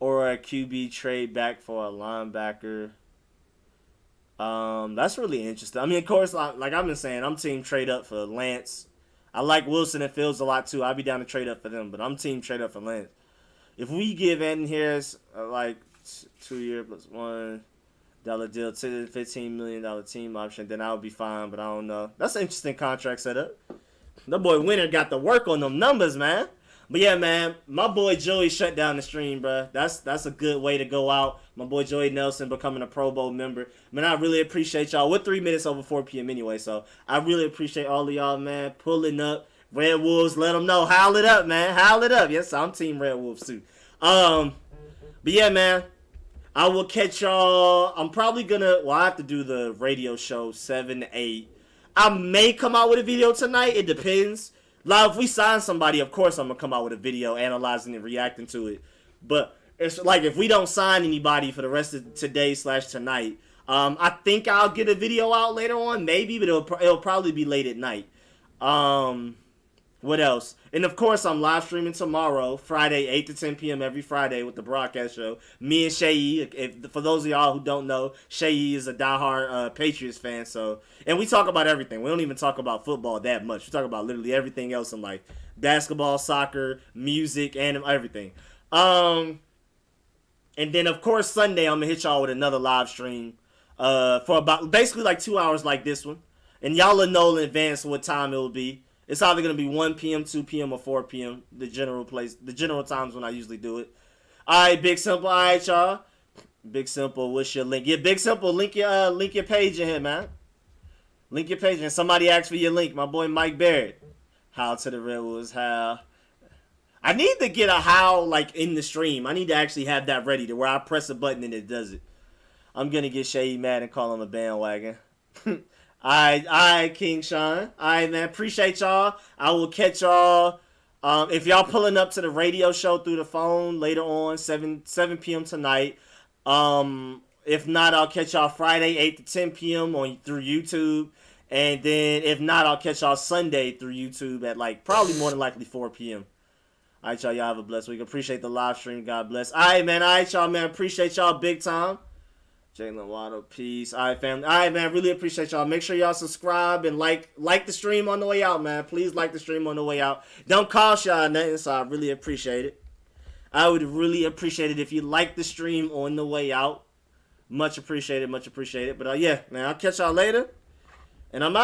QB trade back for a linebacker? That's really interesting. I mean, of course, like I've been saying, I'm team trade up for Lance. I like Wilson and Fields a lot too. I'd be down to trade up for them, but I'm team trade up for Lance. If we give Anthony Harris like 2-year plus $1 deal, $15 million team option, then I would be fine. But I don't know. That's an interesting contract setup. The boy Winter got to work on them numbers, man. But yeah, man, my boy Joey shut down the stream, bro. That's a good way to go out. My boy Joey Nelson becoming a Pro Bowl member. Man, I really appreciate y'all. We're 3 minutes over 4 p.m. anyway, so I really appreciate all of y'all, man, pulling up. Red Wolves, let them know. Howl it up, man. Howl it up. Yes, I'm Team Red Wolves, too. But yeah, man, I will catch y'all. I'm probably gonna, I have to do the radio show 7 to 8. I may come out with a video tonight. It depends. Like, if we sign somebody, of course I'm going to come out with a video analyzing and reacting to it. But it's like if we don't sign anybody for the rest of today/tonight, I think I'll get a video out later on, maybe, but it'll probably be late at night. What else? And of course, I'm live streaming tomorrow, Friday, 8 to 10 p.m. every Friday with the broadcast show. Me and Shay, for those of y'all who don't know, Shay is a diehard Patriots fan. So, and we talk about everything. We don't even talk about football that much. We talk about literally everything else in life: basketball, soccer, music, and everything. And then of course Sunday, I'm gonna hit y'all with another live stream for about basically like 2 hours like this one, and y'all will know in advance what time it will be. It's either going to be 1 p.m., 2 p.m., or 4 p.m., the general times when I usually do it. All right, Big Simple. All right, y'all. Big Simple, what's your link? Yeah, Big Simple, link your page in here, man. Link your page. And somebody asked for your link. My boy Mike Barrett. How to the Red Wolves, how. I need to get a how, like, in the stream. I need to actually have that ready to where I press a button and it does it. I'm going to get Shady mad and call him a bandwagon. All right, King Sean. All right, man. Appreciate y'all. I will catch y'all If y'all pulling up to the radio show through the phone later on, 7 p.m. tonight. If not, I'll catch y'all Friday 8 to 10 p.m. through YouTube. And then if not, I'll catch y'all Sunday through YouTube at like probably more than likely 4 p.m. All right, y'all. Y'all have a blessed week. Appreciate the live stream. God bless. All right, man. All right, y'all, man. Appreciate y'all big time. Jalen Waddle, peace. All right, family. All right, man. Really appreciate y'all. Make sure y'all subscribe and like the stream on the way out, man. Please like the stream on the way out. Don't cost y'all nothing, so I really appreciate it. I would really appreciate it if you like the stream on the way out. Much appreciated, much appreciated. But yeah, man, I'll catch y'all later. And I'm out.